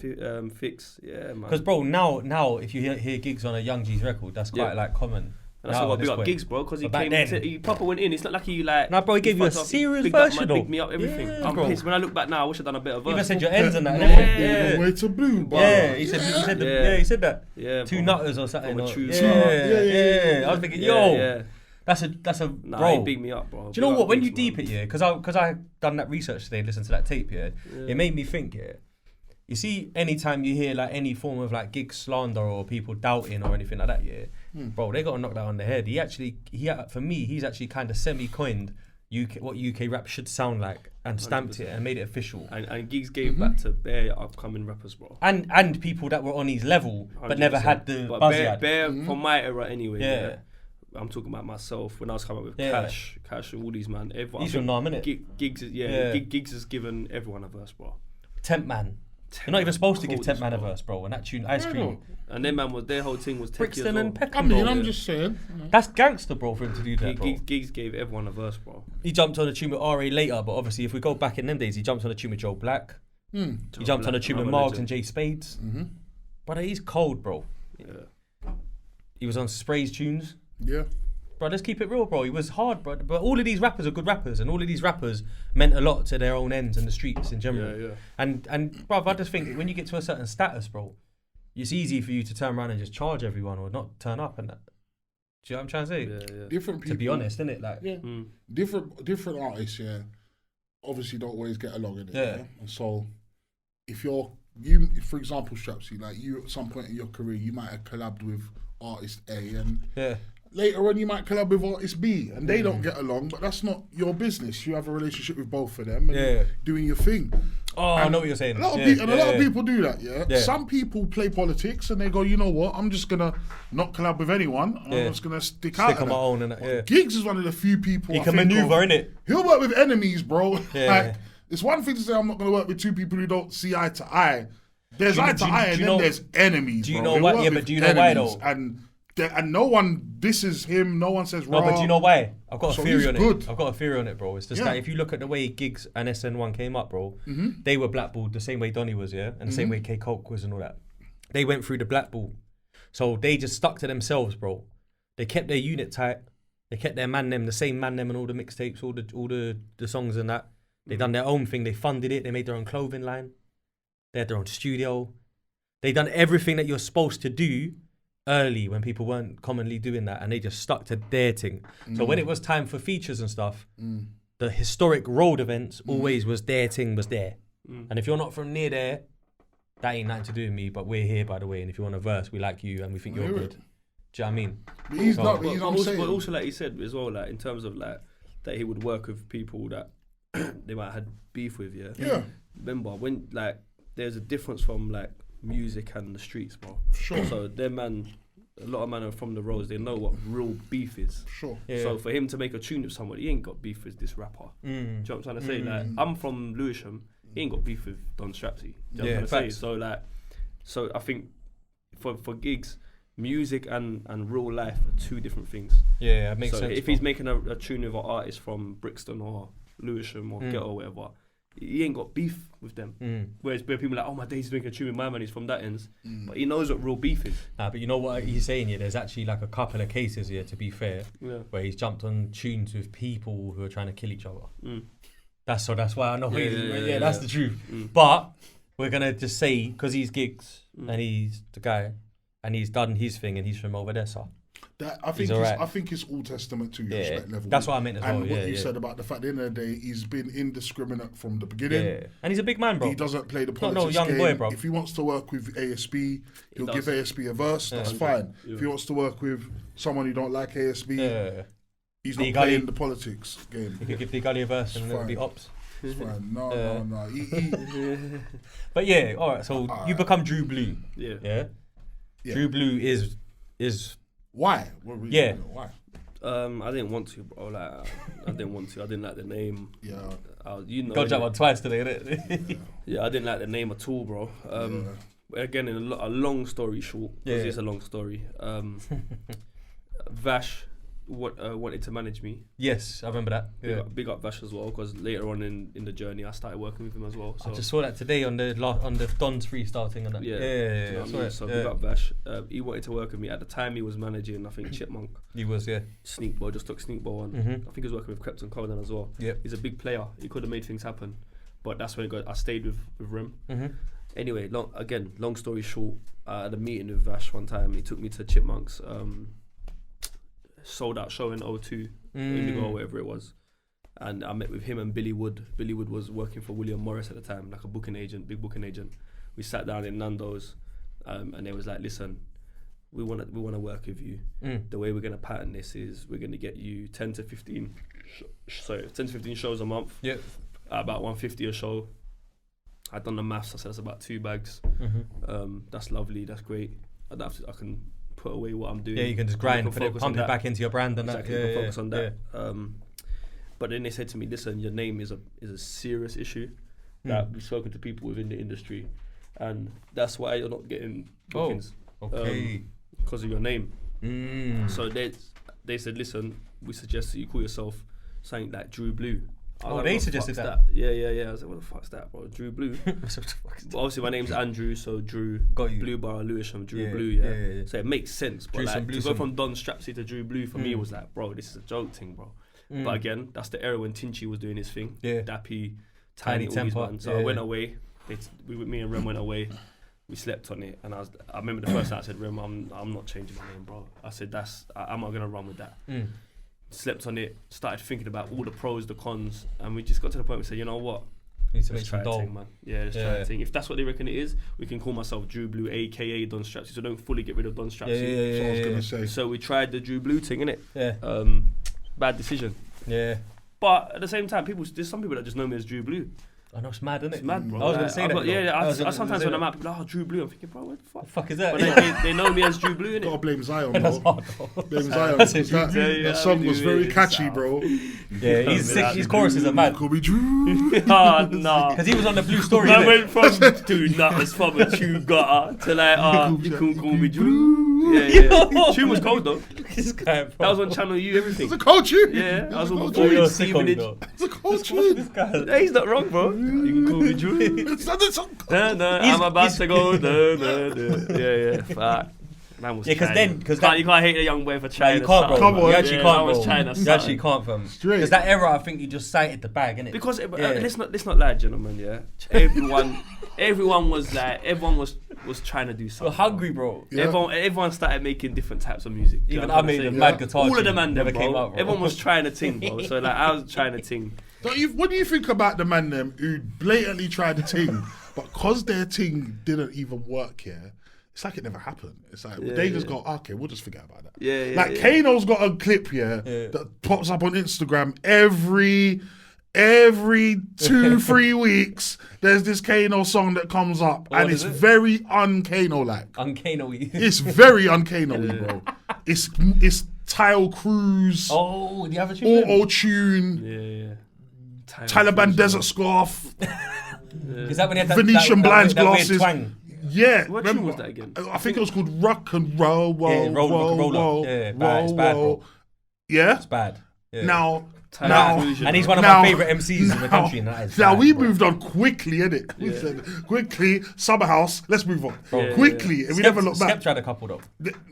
Fix, yeah, man. Because bro, now if you hear Gigs on a Young G's record, that's quite like common. And that's now why at we this got point. Gigs, bro, because he But back came, then- he proper went in. It's not like he like. Nah, bro, he gave you a fucked up. serious Bigged up, version, man, though. bigged me up, everything. Yeah, I'm bro. pissed. When I look back now, I wish I'd done a better verse. Even said your ends and that. Yeah. Way to blue, bro. Yeah, he said that. Yeah, Two bro. nutters or something. From a or- true- Yeah. I was thinking, yo, Yeah. that's a Nah, bro. he bigged me up, bro. Do you know Big what? up When Gigs, you deep man. it, yeah, because I done that research today, listened to that tape, yeah, it made me think, yeah. You see, anytime you hear like any form of like Gig slander or people doubting or anything like that, yeah, bro, they got to knock that on the head. For me, he's actually kind of semi-coined what UK rap should sound like and stamped 100%. it and made it official. And Gigs gave back to bare upcoming rappers, bro. And people that were on his level but never had the but buzz he bare had. from my era anyway. Yeah. I'm talking about myself when I was coming up with Yeah. Cash, all these man. Everyone. He's from Nam, innit? Gigs, Yeah. Gigs has given everyone a verse, bro. Temp Man. You're not even supposed to give Cold Temp as Man a well. verse, bro. And that tune, Ice Cream. And their whole thing was techie as Brixton well. and Peckham. I mean, bro. I'm just saying. That's gangster, bro, for him to do that, bro. Gigs gave everyone a verse, bro. He jumped on a tune with RA later, but obviously if we go back in them days, he jumped on a tune with Joe Black. He jumped on a tune with Margs and Jay Spades. But he's cold, bro. Yeah. He was on Spray's tunes. Yeah. Bro, let's keep it real, bro. He was hard, bro. But all of these rappers are good rappers, and all of these rappers meant a lot to their own ends and the streets in general. Yeah. And bro, I just think when you get to a certain status, bro, it's easy for you to turn around and just charge everyone or not turn up and that. Do you know what I'm trying to say? Yeah. Different people. To be honest, innit? Like, Yeah. Different artists, yeah, obviously don't always get along in it. Yeah. And so if you, for example, Strapzy, like you at some point in your career, you might have collabed with artist A, and later on you might collab with artist B, and they don't get along, but that's not your business. You have a relationship with both of them, and you're doing your thing. oh, I know what you're saying. A lot of people do that, yeah? Some people play politics and they go, you know what, I'm just going to not collab with anyone. I'm just going to stick out on my own. And that, Giggs is one of the few people he can maneuver, innit? He'll work with enemies, bro. Yeah. Like, it's one thing to say I'm not going to work with two people who don't see eye to eye. There's eye to eye, and then there's enemies, Do you bro. know why? Yeah, but do you know why, though? And no one disses him, no one says wrong. No, but do you know why? I've got a theory on good. it. I've got a theory on it, bro. It's just that if you look at the way Giggs and SN1 came up, bro, they were blackballed the same way Donny was, yeah? And the same way K Coke was and all that. They went through the blackball. So they just stuck to themselves, bro. They kept their unit tight. They kept their man them, the same man them and all the mixtapes, all the songs and that. They done their own thing. They funded it. They made their own clothing line. They had their own studio. They done everything that you're supposed to do early when people weren't commonly doing that, and they just stuck to their thing. So when it was time for features and stuff, the historic road events always was their thing was there. And if you're not from near there, that ain't nothing to do with me, but we're here, by the way, and if you want a verse, we like you and we think you're good. Do you know what I mean? But he's not, but also like he said as well, like in terms of like that he would work with people that they might have had beef with, Yeah. Remember when like there's a difference from like music and the streets, bro. Sure. So a lot of men are from the roads, they know what real beef is. Sure. Yeah. So for him to make a tune with somebody, he ain't got beef with this rapper. Do you know what I'm trying to say? Like, I'm from Lewisham, he ain't got beef with Don Strapzy. Do you know what I'm trying to say? So I think for Giggs, music and real life are two different things. Yeah, it makes sense. So if he's making a tune with an artist from Brixton or Lewisham or Ghetto or whatever, he ain't got beef with them. Whereas where people are like, oh my days, he's making a tune with my man, he's from that ends. But he knows what real beef is. Nah, but you know what he's saying here? There's actually like a couple of cases here, to be fair, where he's jumped on tunes with people who are trying to kill each other. That's why I know. That's the truth. But we're gonna just say because he's Giggs and he's the guy and he's done his thing and he's from over there, so. I think it's all testament to your respect level. That's what I meant as well. And what you said about the fact, at the end of the day, he's been indiscriminate from the beginning. Yeah. And he's a big man, bro. He doesn't play the politics no young game. boy, bro. If he wants to work with ASB, he'll give ASB a verse. That's fine. If he wants to work with someone who don't like ASB, he's not playing the politics game. He could give Dee Gully a verse and it'll be ops. It's fine. No. But yeah, all right. So you become Drew Blue. Yeah. Drew Blue is. Why? Why? I didn't want to, bro. Like, I didn't want to. I didn't like the name. Yeah. You know. Got that one twice today, innit? Yeah, I didn't like the name at all, bro. Again, in a long story short, because it's a long story. Vash wanted to manage me. Yes, I remember that. Big up Vash as well, because later on in the journey, I started working with him as well. So. I just saw that today on the Don's freestyle thing and that. Yeah. So big up Vash. He wanted to work with me. At the time, he was managing, I think, Chipmunk. He was, Sneakbo, just took Sneakbo on. I think he was working with Crepton Conan as well. Yeah. He's a big player. He could have made things happen. But that's when I stayed with Rem. Anyway, long story short, I had a meeting with Vash one time. He took me to Chipmunk's sold out show in O2, Indigo or whatever it was. And I met with him and Billy Wood. Billy Wood was working for William Morris at the time, like a booking agent, big booking agent. We sat down in Nando's and they was like, listen, we want to work with you. The way we're going to pattern this is we're going to get you 10 to 15 shows a month. About 150 a show. I'd done the maths. I said that's about 2 bags. That's lovely. That's great. I can put away what I'm doing. Yeah, you can just grind, pump it back into your brand and exactly, that. You can focus on that. But then they said to me, listen, your name is a serious issue that we've spoken to people within the industry, and that's why you're not getting bookings. Because of your name. So they said, listen, we suggest that you call yourself something like Drew Blue. They suggested that. Yeah. I was like, what the fuck's that, bro? Drew Blue. But obviously, my name's Andrew, so Drew. Got you. Blue Borough, Lewisham, Drew Blue, yeah. So it makes sense. But like, Blue to go from Don Strapzy to Drew Blue for me was like, bro, this is a joke thing, bro. But again, that's the era when Tinchy was doing his thing. Yeah. Dappy, Tiny, all these ones. So I went away. Me and Rem went away. We slept on it, and I remember the first night I said, Rem, I'm not changing my name, bro. I said I'm not gonna run with that. Slept on it, started thinking about all the pros, the cons, and we just got to the point where we said, you know what? Need to let's try a thing, man. Yeah, let's try a thing. If that's what they reckon it is, we can call myself Drew Blue, aka Don Strapzy. So don't fully get rid of Don Strapzy. That's what I was gonna say. So we tried the Drew Blue thing, innit? Yeah. Bad decision. Yeah. But at the same time, there's some people that just know me as Drew Blue. I know it's mad, isn't it? It's mad, bro. I was gonna say that. I sometimes when I'm out, people are like, Drew Blue. I'm thinking, bro, what the fuck? The fuck is that? But they know me as Drew Blue, innit? Gotta blame Zion, That's bro. hard. Blame Zion. That song was very catchy, bro. Yeah, his choruses are mad. Call me Drew. Oh, no. Because he was on the Blue Story. I went from two nutters from a true gutter to like, you can call me Drew. Yeah. Tune was cold though. This guy, bro. That was on Channel U, everything. It's a cold tune. Yeah, I was on cold before tune. you It's It's a cold tune. Yeah, he's not wrong, bro. You can call me Drew. It's I'm about to go. Yeah. Fuck. Man was because you can't hate a young boy for trying. You can't, bro. Come on. You actually can't, bro. Was China, you actually can't, fam. Because that era, I think you just cited the bag, innit? Because let's not lie, gentlemen. Yeah, everyone was trying to do something. You're hungry, bro. Yeah. Everyone started making different types of music. Even I made a mad guitar. All of them man never bro. came out, bro. Everyone was trying to ting, bro. So like I was trying to ting. What do you think about the man them who blatantly tried to ting, but because their ting didn't even work here, it's like it never happened. It's like they just go, okay, we'll just forget about that. Yeah. Like Kano's got a clip here that pops up on Instagram every 2-3 weeks. There's this Kano song that comes up, and it's very un-Kano like. Un-Kano-y. It's very un-Kano-y, bro. It's Tile Cruise. Oh, do you have a tune? Auto tune. Yeah. Taliban Desert Scarf. Is that when he had that Venetian blinds that weird glasses. twang? Yeah. What tune was that again? I think it was called Rock and Roll. Roll. Yeah, bad. It's bad, bro. Yeah? It's bad. Yeah. Now, and he's one of my favourite MCs in the country. And that is now bad, we bro. moved on quickly, innit? We said, quickly, Summer House, let's move on. Quickly, and we never look back. Skep tried a couple, though.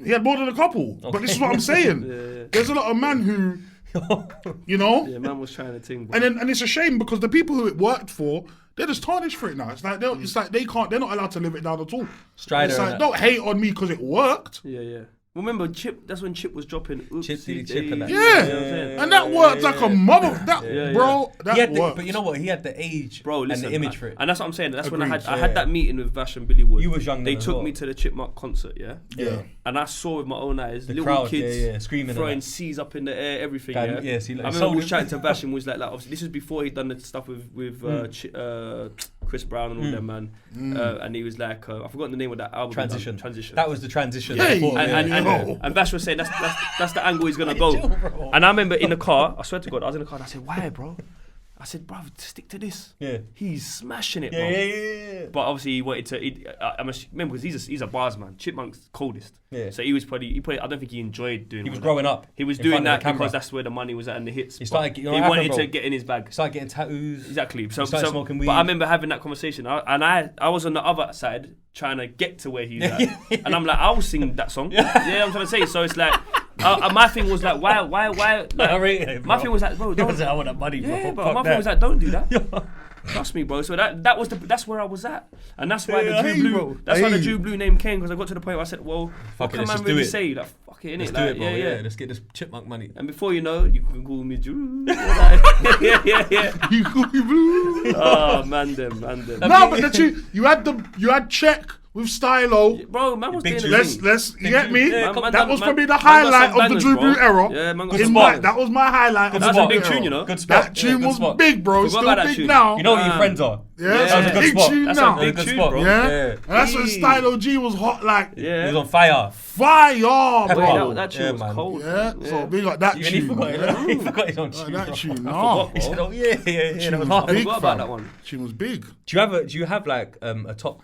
He had more than a couple, but this is what I'm saying. There's a lot of men who, you know? Yeah, man was trying to ting, bro. And it's a shame because the people who it worked for, they're just tarnished for it now. It's like they can't. They're not allowed to live it down at all. Strider. It's like don't hate on me because it worked. Yeah. Remember Chip? That's when Chip was dropping. Chip and that. Yeah, and that worked like a mother. Bro, that worked. But you know what? He had the age, bro, listen, and the image for it. And that's what I'm saying. That's when Agreed. I had that meeting with Vash and Billy Wood. You was young. They took me to the Chipmunk concert. Yeah. And I saw with my own eyes The little crowd, kids screaming, throwing C's up in the air, everything. I remember we was chatting to Vash and was like obviously this was before he'd done the stuff with Chris Brown and all them, man. And he was like, I've forgotten the name of that album. Transition. That was the transition. And Vash was saying that's the angle he's gonna go. And I remember in the car, I swear to God, I was in the car and I said, why, bro? I said, bro, stick to this. Yeah. He's smashing it, bro. Yeah. But obviously he wanted to. I remember because he's a bars man. Chipmunk's coldest. Yeah. So he probably. I don't think he enjoyed doing. He was growing up. He was doing that because that's where the money was at and the hits. He started. He wanted to get in his bag. He started getting tattoos. Exactly. So smoking weed. But I remember having that conversation, I was on the other side trying to get to where he's at, and I'm like, I'll sing that song. Yeah, I'm trying to say. So it's like. My thing was like, why? Like, my thing was like, bro, don't. I want that money, bro. Yeah, but my thing was like, don't do that. Trust me, bro. So that's where I was at, and that's why the Drew Blue. That's why the Drew Blue name came because I got to the point where I said, well, what can man really say? Like, fuck it, innit? Let's do it, bro. Yeah, let's get this Chipmunk money. And before you know, you can call me Drew. Yeah. You call me Blue. Oh, man, them. No, but you had Check with Stylo. Bro, man was doing Let's you get me? Yeah, that was probably the highlight of the Drew Blue era. Yeah, man that was my highlight of the That's a Drew big Blue tune, you era. know? Good spot. That tune was big, bro. It's Forgot still about that big tune. now. You know what your friends are. Yeah, That was a good big spot. tune That's now. a big tune, bro. Yeah. Yeah. And that's when Stylo G was hot like. Yeah. He was on fire. Bro. That tune was man. cold. Yeah, so big like that Even he tune. forgot it. He forgot his own tune. That bro. tune, I no. forgot, He said, bro. oh yeah. That was was hard. I big, forgot fam. about that one. Tune was big. Do you have like a top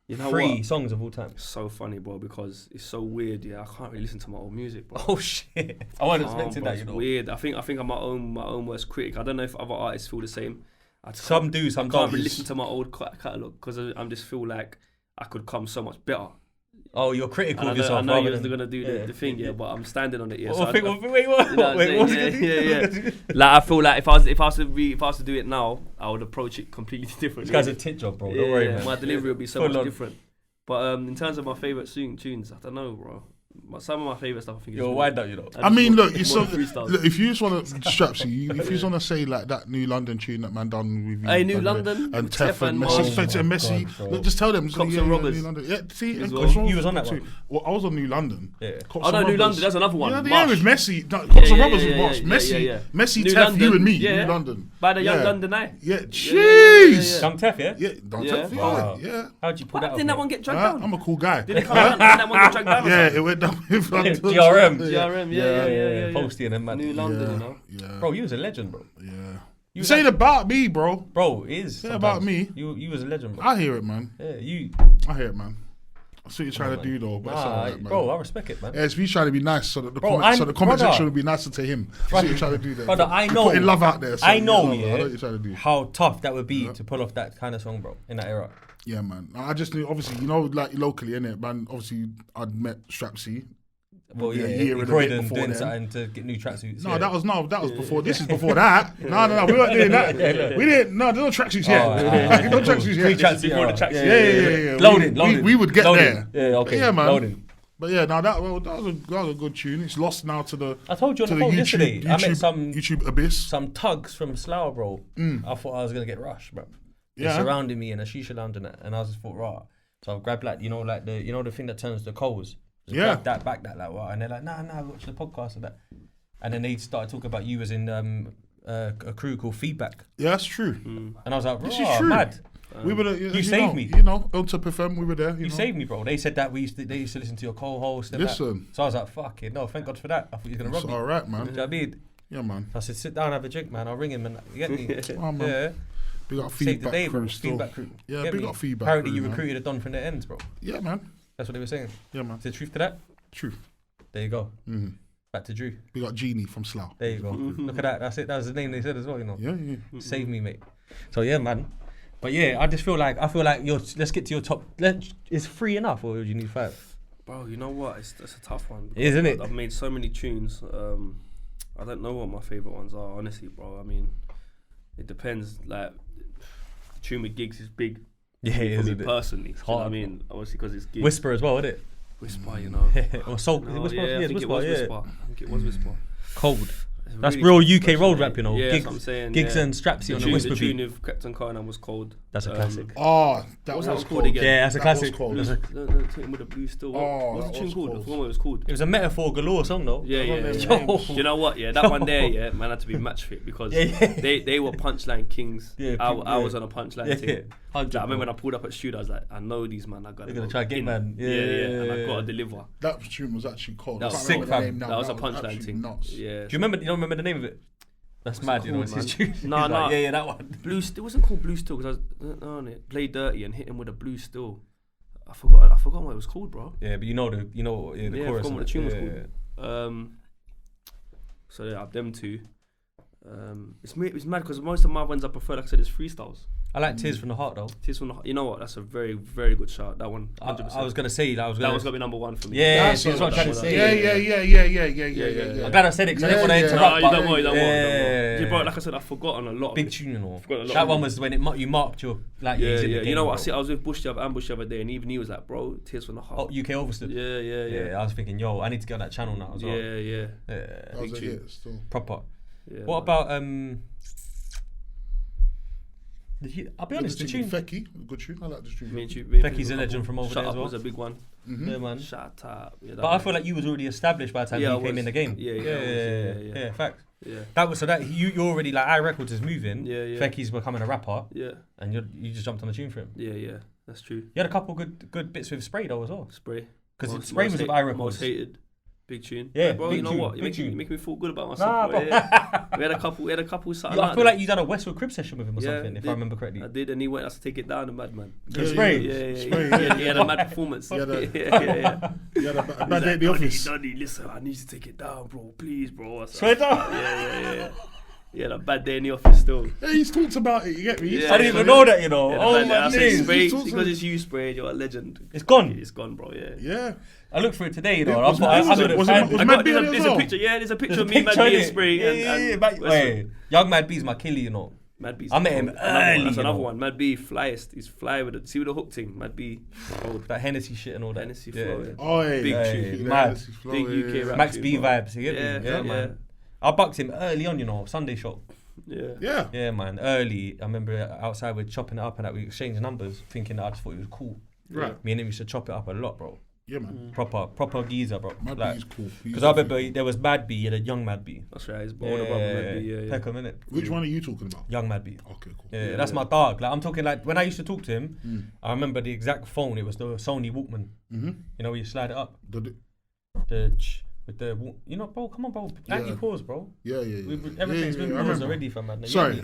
You know 3 what? songs of all time. It's so funny, bro, because it's so weird. Yeah, I can't really listen to my old music, bro. Oh shit! I wasn't expecting Bro, that. it's You know, weird. I think I'm my own worst critic. I don't know if other artists feel the same. some do, some I can't don't. really listen to my old catalogue because I just feel like I could come so much better. Oh, you're critical And of yourself. I know rather you're than- gonna do the thing, yeah, but I'm standing on it. Yeah, Wait, what? you know what I'm Wait, what was saying? he gonna do? Yeah. Like I feel like if I was to do it now, I would approach it completely different. This guy's a tit job, bro. Don't worry, man. My delivery would be so Full much on. different. But in terms of my favourite tunes, I don't know, bro. Some of my favourite stuff, I think. You're wind up, you know. I mean, look, it's look, if you just want to Strapzy, if you just want to say like that New London tune that man done with you, Hey, New London, and Tef Tef and and Messi, Mars. Fekky and Messi, God, bro. look, just tell them. Cops and Robbers. New London. Yeah, see, As and well. Cops and You was on Robbers that too. one? Well, I was on New London. Yeah. Cops Oh no, and New Robbers. London. That's another one. Yeah, Marsh. with Messi. No, Cops and Robbers with Marsh. yeah. Messi, New Tef, London, you and me. yeah. New London. By the Young Yeah. London Eye. Yeah, yeah. jeez. Young Tef, yeah? Yeah, don't Yeah. tell Wow. yeah. How'd you pull that off? Didn't that mate? one get dragged down? I'm a cool guy. Did it come down? Didn't that one get dragged down? Yeah, it went down with GRM. GRM, yeah. Posty and them, man. New London, you know. Yeah. Bro, you was a legend, bro. Yeah. You This ain't about me, bro. Bro, it is. Say about sometimes. me. You was a legend, bro. I hear it, man. Yeah, you. I hear it, man. I see what you're trying to do, though. But it's Nah, alright, man. bro, I respect it, man. Yeah, it's me trying to be nice so that the Bro, comment, so I'm- the comment brother. section will be nicer to him. See what you're trying to do there. Brother, I You're know. putting love out there. So I know, I know yeah, what you're trying to do. how tough that would be to pull off that kind of song, bro, in that era. Yeah, man. I just knew, obviously, you know, like locally, innit, man. Obviously, I'd met Strapzy. Well, Yeah, yeah, year and a bit Croydon before doing then. something to get new tracksuits. No, yeah. that was before. This is before that. No, we weren't doing that. We didn't. No, there's no tracksuits yet. No tracksuits Free yet. tracksuits before the era. tracksuit. Yeah. Loading. We would get Loading. there. Yeah, okay. Yeah, man. Loading. But yeah, no, that was a good tune. It's lost now to the. I told you on to the phone yesterday. I met YouTube abyss. some thugs from Slough, bro. I thought I was gonna get rushed, bro. They Yeah. surrounded me in a shisha lounge and that, and I was just thought, right. So I grabbed like the thing that turns the coals. Just Yeah. grab that back, that like what, and they're like, nah, watch the podcast and that. And then they started talking about you as in a crew called Feedback, Yeah, that's true. and I was like, This "Raw, is true. mad. We were there, You saved me. You know, on Top FM, we were there. You know. saved me, bro." They said that they used to listen to your co-host. And Listen. that. So I was like, "Fuck it, no, thank God for that." I thought you were gonna It's rob me. all right, man. Do you know what I mean? Yeah, man. I said, "Sit down, have a drink, man. I'll ring him and you get me." Oh, man. Yeah. Big up Save the feedback day, bro. crew still. Feedback crew. Yeah, Get big me? up feedback Apparently, crew, you man. recruited a don from the ends, bro. Yeah, man. That's what they were saying. Yeah, man. Is there truth to that? True. There you go. Mm-hmm. Back to Drew. Big up Genie from Slough. There you go. Look at that. That's it. That was the name they said as well. You know. Yeah. Save me, mate. So yeah, man. But yeah, I feel like let's get to your top. Is 3 enough, or do you need 5? Bro, you know what? That's a tough one. Isn't it? I've made so many tunes. I don't know what my favourite ones are, honestly, bro. I mean, it depends. Like, the tune with Gigs is big. Yeah, for me isn't it? personally. Do you know what I hard, mean? Obviously, because it's Gigs. Whisper as well, isn't it? Whisper, you know. Or Soul. No, Whisper? yeah, I think it was Whisper. I think it was Whisper. Cold. It's That's really real UK special, road mate. rap, you know. Yeah, Gigs, that's what I'm saying. Gigs yeah. and Strapzy on the The Whisper tune beat. of Captain Conan was cold. That's a classic. Oh, that What's was that called cold. again? Yeah, that's a That was classic. cold. That's a- The tune with the blue still. Oh, What's that the tune was called? I cold. forgot what it was called. It was a metaphor galore song, though. Yeah. Yo. Do you know what? Yeah, that one there, yeah, man, had to be match fit because they were punchline kings. Yeah, I was on a punchline team. Yeah. Like, I remember when I pulled up at Shoot, I was like, I know these man. I got. They're gonna try to get in. man. Yeah, and I gotta deliver. That tune was actually cold. That I was can't sick, remember the fam. name now. That was a absolutely punchline thing. nuts. Yeah. Do you remember? You don't remember the name of it? That's mad, you know. called, It's his tune. Nah, He's like, nah. yeah, that one. Blue. It wasn't called Blue Steel because I was on it. Play dirty and hit him with a blue steel. I forgot what it was called, bro. Yeah, but the Yeah, I chorus. forgot what the of tune was it. called. So yeah, them two. It's mad because most of my ones I prefer, like I said, is freestyles. I like Tears from the Heart though. Tears from the Heart. You know what? That's a very, very good shout. That one, 100%. I was gonna say that. That was gonna be number 1 for me. Yeah, That's that's what I'm trying to say. Yeah. I'm glad I said it because I didn't want to Yeah, interrupt. No, you but- don't worry, don't worry. Yeah. Yeah, bro, like I said, I've forgotten a lot. of Big it. tune, you know. Forgot a lot That of one it. was when you marked your like. Yeah, he's in the yeah. game, You know what? bro. I was with Ambush the other day, and even he was like, "Bro, Tears from the Heart." Oh, UK Overstood. Yeah. I was thinking, yo, I need to get on that channel now as well. Yeah. That was a tune. hit still. Proper. Yeah, What man. about I'll be honest, the tune. Fekky, good tune. I like this tune. Fekky's a legend from over Shut there as Up well. was a big one. Yeah, man. Shut up. Yeah, But I feel like you was already established by the time Yeah, you I came was. in the game. Yeah. Fact. Yeah. That was so that you're already like iRecords is moving. Yeah. Fekky's becoming a rapper, Yeah. and you just jumped on the tune for him. Yeah. That's true. You had a couple good bits with Spray though as well, Spray. because Most- Spray most was with hate- iRecords. Most hated. Big tune. Yeah, bro. big You know tune, what? big tune. You make me feel good about myself. Nah, bro. bro. Yeah. We had a couple. Something I feel like you done a Westwood Crib session with him or something, if I remember correctly. I did, and he went us to take it down, the madman. Spray. Yeah. He had a mad performance. He had a bad day at the office. Donny, listen, I need to take it down, bro. Please, bro. I said, Swear down. Yeah. Yeah, a bad day in the office still. Yeah, he's talked about it, you get me? Yeah, I didn't even know that, you know. Yeah, Oh my I said days. spray, He's because it's you sprayed, you're a legend. It's gone. It's gone, bro, yeah. Yeah. I looked for it today, you know. Yeah, I thought I was would it- have was found it- it. was Mad B on it There's as a well? picture, there's a picture There's of a me, Mad picture B in and it. Spray. Yeah. Westwood. Wait, young Mad B's my killie, you know. Mad B's I met him cold. early, That's you another know. one. Mad B, flyest. He's fly with the hook thing. Mad B, cold. That Hennessy shit and all that. Hennessy flow, yeah. Oh, yeah. Big Hey, tune. mad. Big UK rap. Max tune, B bro. vibes, you get me? Yeah, man. I bucked him early on, you know, Sunday shop. Yeah. Yeah. Yeah, man, early. I remember outside we're chopping it up and that we exchanged numbers, thinking that I just thought it was cool. Right. Me and him used to chop it up a lot, bro. Yeah, man. Proper geezer, bro. Mad Like, B's cool. because I remember there was Mad B and a young Mad B. That's right. His older brother, Mad B. Yeah. Peckham, innit? Which one are you talking about? Young Mad B. Okay, cool. Yeah, that's my dog. Like I'm talking like when I used to talk to him, I remember the exact phone. It was the Sony Walkman. Mm-hmm. You know, where you slide it up. The, With the you know, bro. Come on, bro. Anti-pause, bro. yeah. Everything's been I paused remember. already, fam. Man. Sorry.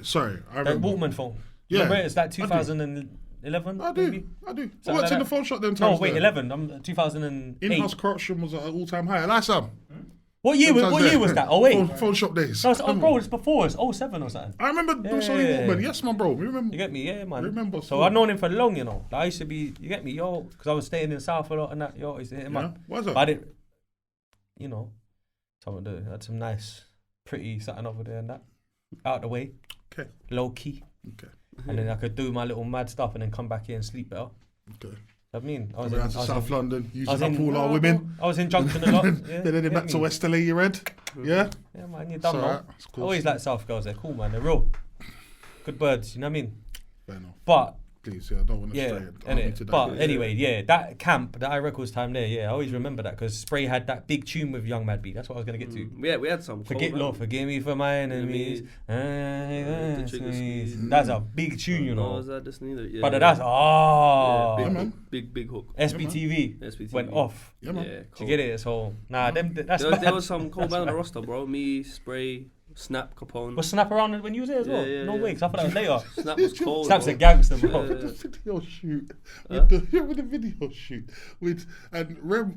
I That remember. Walkman phone. Yeah. Remember it's like I do. 2011. I do. maybe? I Something worked like in the that. phone shop them No, times. wait, there. 11. I'm 2008. In-house corruption was at an all-time high. Like Sam. What year? Sometimes What there. year was that? Oh wait. Phone shop days. No, bro, it's before. It's 07 or something. I remember the Yeah. Sony Walkman. Yes, my bro. Remember? You get me? Yeah, man. Remember So still. I've known him for long, you know. Like, I used to be, you get me, yo, because I was staying in South a lot and that, yo, I used to hit him Yeah. up. What's up? But I didn't, you know, someone do. Had some nice, pretty something over there and that. Out the way. Okay. Low key. Okay. And then I could do my little mad stuff and then come back here and sleep better. Okay. I mean, I was Coming down to South London, I was using up all our women. I was in Junction a lot. Yeah, Then heading back to West LA, you read? Yeah? Yeah, man, you're It's done, alright. man. It's I cool. always like South girls. They're cool, man. They're real. Good birds, you know what I mean? Fair enough. But Please, I don't want to yeah, stray. I don't innit? Oh, need to But digress. anyway, yeah, that camp, that iRecords time there, yeah, I always remember that because Spray had that big tune with Young Mad B. That's what I was gonna get to. We had some. Forget cold, Lord, man. forgive me for my enemies. The trigger squeeze. That's a big tune, you No, know. was that just neither? Yeah, But yeah. that's Yeah, Yeah, man. big hook. SBTV SBTV. went off. Yeah, man. Yeah, Do you cold. get it? So that's There was some cold That's band on the mad. roster, bro. Me, Spray, Snap Capone. Was Snap around when you was there as well? Yeah, No yeah. way, because I thought that was later. Snap was cold. Snap's bro. a gangster, bro. Yeah. The video shoot Huh? with the video shoot with and Rem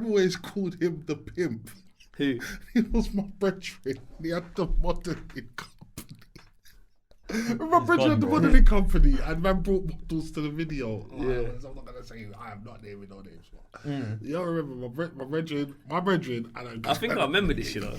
always called him the pimp. Who? He was my brethren. He had the modelling company. My brethren had the bro. modelling company, and man brought models to the video. Yeah. I'm not gonna say I am not naming no names. You don't remember my brethren, and I think I remember this, you know.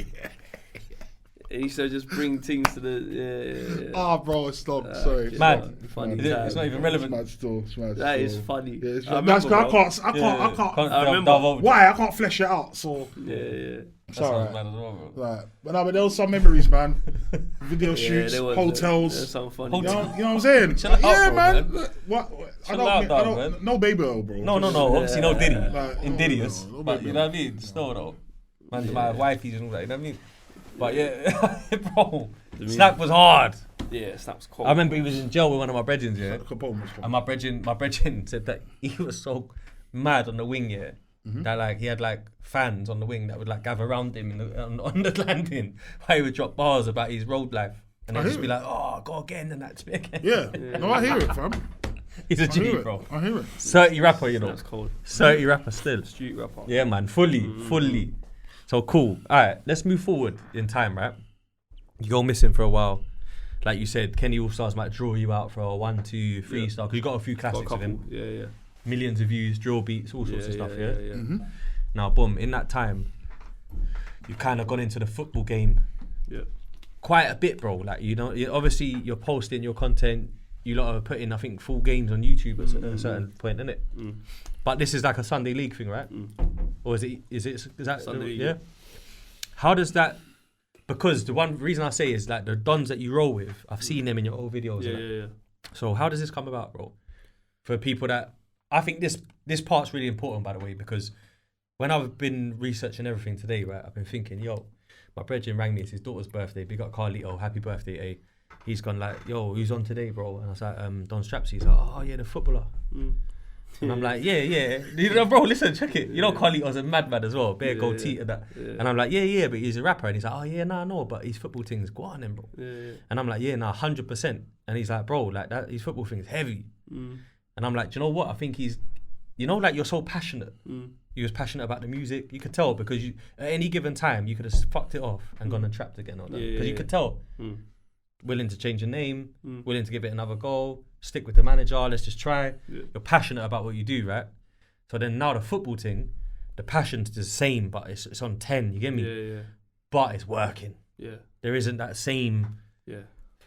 He used to just bring things to the. Ah, bro, stop. Sorry. Mad. Funny. Is it- it's not even relevant. It's mad still. It's mad That still. is funny. Yeah, it's I mad. remember, That's 'cause bro. I can't. I remember. Why? I can't flesh it out. So Yeah. That sorry. sounds mad as well, bro. Right. But no, but there was some memories, man. Video Yeah, shoots, there was hotels. some funny. You know what I'm saying? Chill out, Yeah, bro, man. man. What? I Chill out, don't. dog, man. No baby oil, bro. No, Just- obviously no Diddy. Like, In no, Diddy's. no, But baby you know oil. what I mean? Still though. Man, my wifey's and all that, you know what I mean? But yeah, bro. Snap was hard. Yeah, Snap's cold. I remember he was in jail with one of my brethren, yeah. Capone was And my brethren said that he was so mad on the wing, yeah. That like he had like fans on the wing that would like gather around him on the landing while he would drop bars about his road life. And I they'd just hear be it. like, oh, go again and that again. Yeah. No, I hear it, fam. He's a I G, hear it. bro. I hear it. 30 rapper, you know. Snap's cold. 30 rapper still. Street rapper. Yeah, man, fully. So cool. All right, let's move forward in time, right? You go missing for a while. Like you said, Kenny All Stars might draw you out for a 1, 2, 3 star because you got a few Got a classics of couple. him. Yeah. Millions of views, drill beats, all sorts of stuff. Yeah. Mm-hmm. Now, boom. In that time, you've kind of gone into the football game Yeah. quite a bit, bro. Like obviously you're posting your content. You lot are putting, I think, full games on YouTube at a certain point, innit? But this is like a Sunday League thing, right? Or is that Sunday League, yeah? yeah. How does that? Because the one reason I say is like the dons that you roll with, I've seen them in your old videos. Yeah. So how does this come about, bro? For people that I think this part's really important, by the way, because when I've been researching everything today, right, I've been thinking, yo, my brethren rang me. It's his daughter's birthday. Big up Carlito, happy birthday, eh? He's gone like, yo, who's on today, bro? And I was like, Don Strapzy. He's like, oh yeah, the footballer. And I'm like, yeah. You know, bro, listen, check it. You know, Carlito's a madman as well. Bare gold teeth and that. Yeah. And I'm like, yeah, but he's a rapper. And he's like, oh, yeah, no, but his football things, go on then, bro. Yeah. And I'm like, yeah, 100%. And he's like, bro, like that, his football thing is heavy. And I'm like, do you know what? I think he's, you know, like you're so passionate. He was passionate about the music. You could tell because you, at any given time, you could have fucked it off and gone and trapped again. Because you could tell. Willing to change your name, willing to give it another go, stick with the manager, let's just try. You're passionate about what you do, right? So then now the football thing, the passion's the same, but it's on 10, you get me? Yeah. But it's working. Yeah. There isn't that same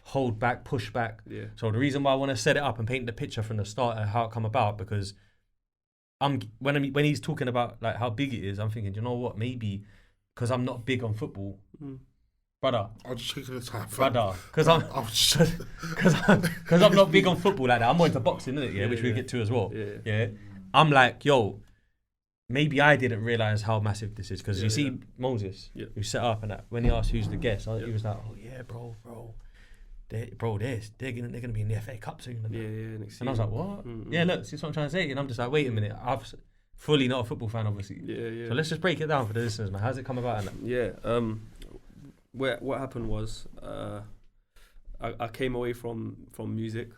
hold back, push back. Yeah. So the reason why I want to set it up and paint the picture from the start of how it come about, because when he's talking about like how big it is, I'm thinking, you know what, maybe because I'm not big on football, brother. I'll just take the time, brother, because I'm not big on football like that. I'm more into boxing, innit? Yeah, which we get to as well. Yeah. I'm like, yo, maybe I didn't realize how massive this is because you see Moses, who set up and that. When he asked who's the guest, he was like, oh yeah, bro, they're gonna be in the FA Cup soon. And I was like, what? Yeah, look, see what I'm trying to say. And I'm just like, wait a minute, I'm fully not a football fan, obviously. Yeah. So let's just break it down for the listeners, man. How's it come about? And that? What happened was I came away from music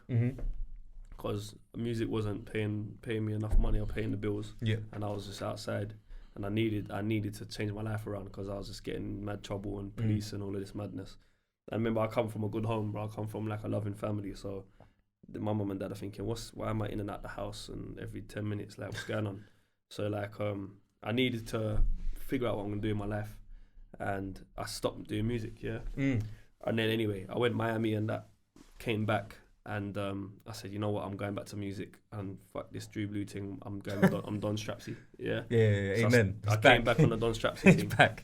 because music wasn't paying me enough money or paying the bills. Yeah. And I was just outside, and I needed to change my life around because I was just getting mad trouble and police and all of this madness. I remember I come from a good home, bro. I come from like a loving family, so my mum and dad are thinking, why am I in and out the house and every 10 minutes, like what's going on? So like I needed to figure out what I'm gonna do in my life. And I stopped doing music, And then anyway, I went Miami and that, came back, and I said, you know what, I'm going back to music and fuck this Drew Blue thing. I'm Don Strapzy, Yeah, so amen. I came back on the Don Strapzy thing. Back.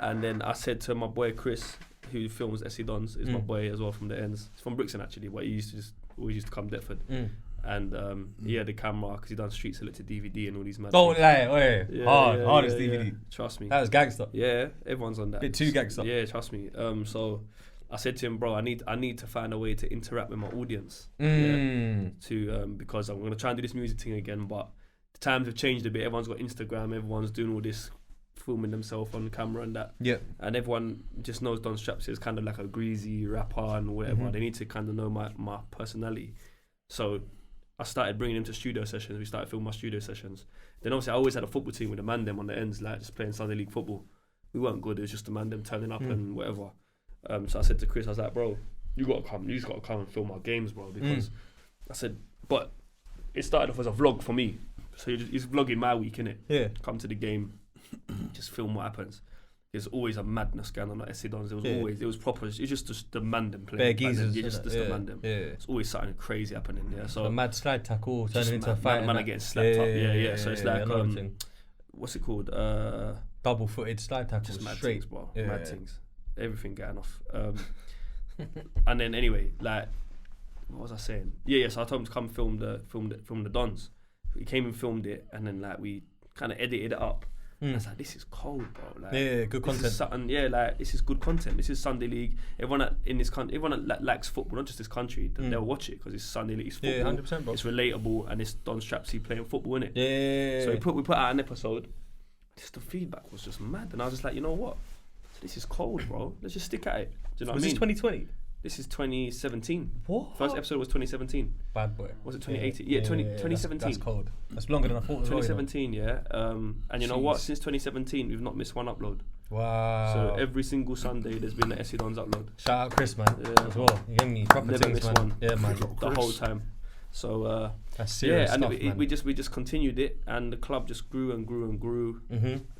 And then I said to my boy Chris, who films SE Dons, is my boy as well from the ends. He's from Brixton actually, but he always used to come Deptford. And he had the camera because he done Street Selected DVD and all these mad Don't things. lie, hard as DVD. Trust me. That was gangster. Yeah, everyone's on that. Bit too gangster. Yeah, trust me. So I said to him, bro, I need to find a way to interact with my audience. Because I'm gonna try and do this music thing again, but the times have changed a bit. Everyone's got Instagram, everyone's doing all this filming themselves on camera and that. Yeah. And everyone just knows Don Strapzy is kind of like a greasy rapper and whatever. They need to kind of know my personality. So I started bringing him to studio sessions. We started filming my studio sessions. Then obviously I always had a football team with the man them on the ends, like just playing Sunday League football. We weren't good. It was just the man them turning up and whatever. So I said to Chris, I was like, bro, you just gotta come and film our games, bro. Because I said, but it started off as a vlog for me. So he's vlogging my week, innit? Yeah. Come to the game, just film what happens. There's always a madness going on at SC Dons. It was proper. It's just the man them playing. Bare geezers. Just the man them. Yeah. It's always something crazy happening. Yeah. So a mad slide tackle turning into a fight. Man are getting slapped up. Yeah. So it's like what's it called? Double-footed slide tackle. Just mad straight, things, bro. Mad things. Everything getting off. And then anyway, like, what was I saying? Yeah. So I told him to come film the Dons. He came and filmed it, and then like we kind of edited it up. I was like, this is cold, bro. Like, good content. Like this is good content. This is Sunday League. Everyone in this country, everyone that likes football, not just this country, they'll watch it because it's Sunday League. It's football. Yeah, 100%, bro. It's relatable, and it's Don Strapzy playing football, innit? Yeah. So we put out an episode. Just the feedback was just mad, and I was just like, you know what? This is cold, bro. Let's just stick at it. Do you know what I mean? Was this 2020? This is 2017. What? First episode was 2017. Bad boy. Was it 2018? Yeah, 2017. That's cold. That's longer than I thought. 2017, yeah. And you know what? Since 2017, we've not missed one upload. Wow. So every single Sunday, there's been an SC Dons upload. Shout out Chris, man. Yeah. As well. You gave me proper Never things, missed man. one. Yeah, man. The whole time. So that's serious stuff, and we just continued it, and the club just grew and grew and grew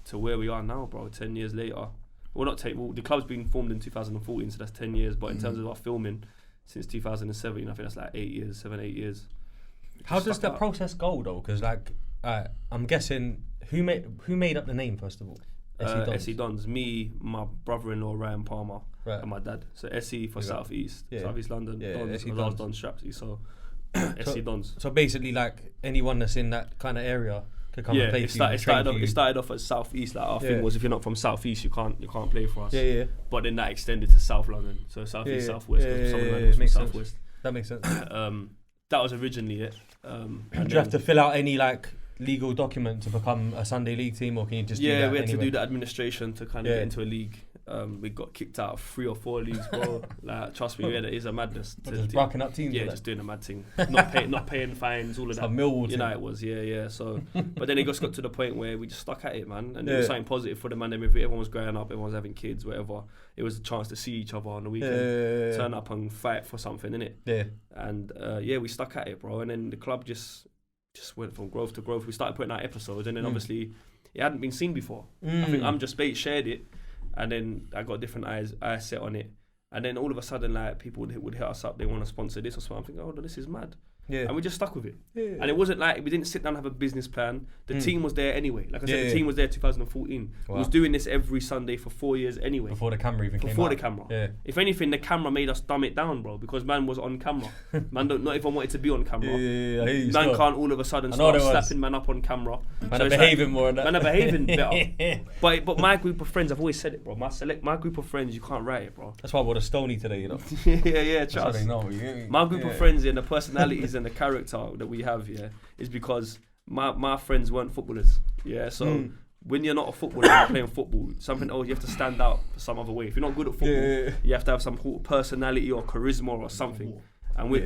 to where we are now, bro. 10 years later. Well, the club's been formed in 2014, so that's 10 years. But in terms of our filming, since 2007, I think that's like 7, 8 years. How does that process go though? Because like, I'm guessing who made up the name first of all? SE Dons. Me, my brother-in-law Ryan Palmer, and my dad. So SE for South East London. Dons. I was Don Strapzy, so SE Dons. So basically, like anyone that's in that kind of area could come and play for you. It started off as South East. Like our thing was, if you're not from South East, you can't play for us. Yeah. But then that extended to South London, so South East, South West. Some of the from South West. That makes sense. That was originally it, Do you have to fill out any like legal document to become a Sunday league team, or can you just do that we had anyway? to do the administration to kind of get into a league. We got kicked out of 3 or 4 leagues, bro. Like, trust me, it is a madness. Just barking up teams. Yeah, just doing a mad thing. Not paying fines, all of that. A Millwall You know team. it was, yeah. So, but then it just got to the point where we just stuck at it, man. And it was something positive for the man. Everyone was growing up, everyone was having kids, whatever. It was a chance to see each other on the weekend, turn up and fight for something, innit? Yeah. And we stuck at it, bro. And then the club just went from growth to growth. We started putting out episodes, and then obviously it hadn't been seen before. I think Just Bait shared it. And then I got different eyes set on it. And then all of a sudden, like, people would hit us up. They want to sponsor this or something. I'm thinking, oh, this is mad. Yeah. And we just stuck with it. Yeah. And it wasn't like we didn't sit down and have a business plan. The team was there anyway. Like I said, the team was there 2014. Wow. We was doing this every Sunday for 4 years anyway. Before the camera even came out. Before the camera. Yeah. If anything, the camera made us dumb it down, bro, because man was on camera. Man not even wanted to be on camera. Yeah, I hear you Man still. can't all of a sudden I know start there was. slapping man up on camera. Man So are it's behaving like, more. Man are behaving better. But my group of friends, I've always said it, bro. My group of friends, you can't write it, bro. That's why I bought a Stony today, you know. yeah, That's how trust. they know. Yeah. My group of friends and the personalities and the character that we have, is because my friends weren't footballers. Yeah, so when you're not a footballer, you're playing football, something else, you have to stand out some other way. If you're not good at football, you have to have some personality or charisma or something. And we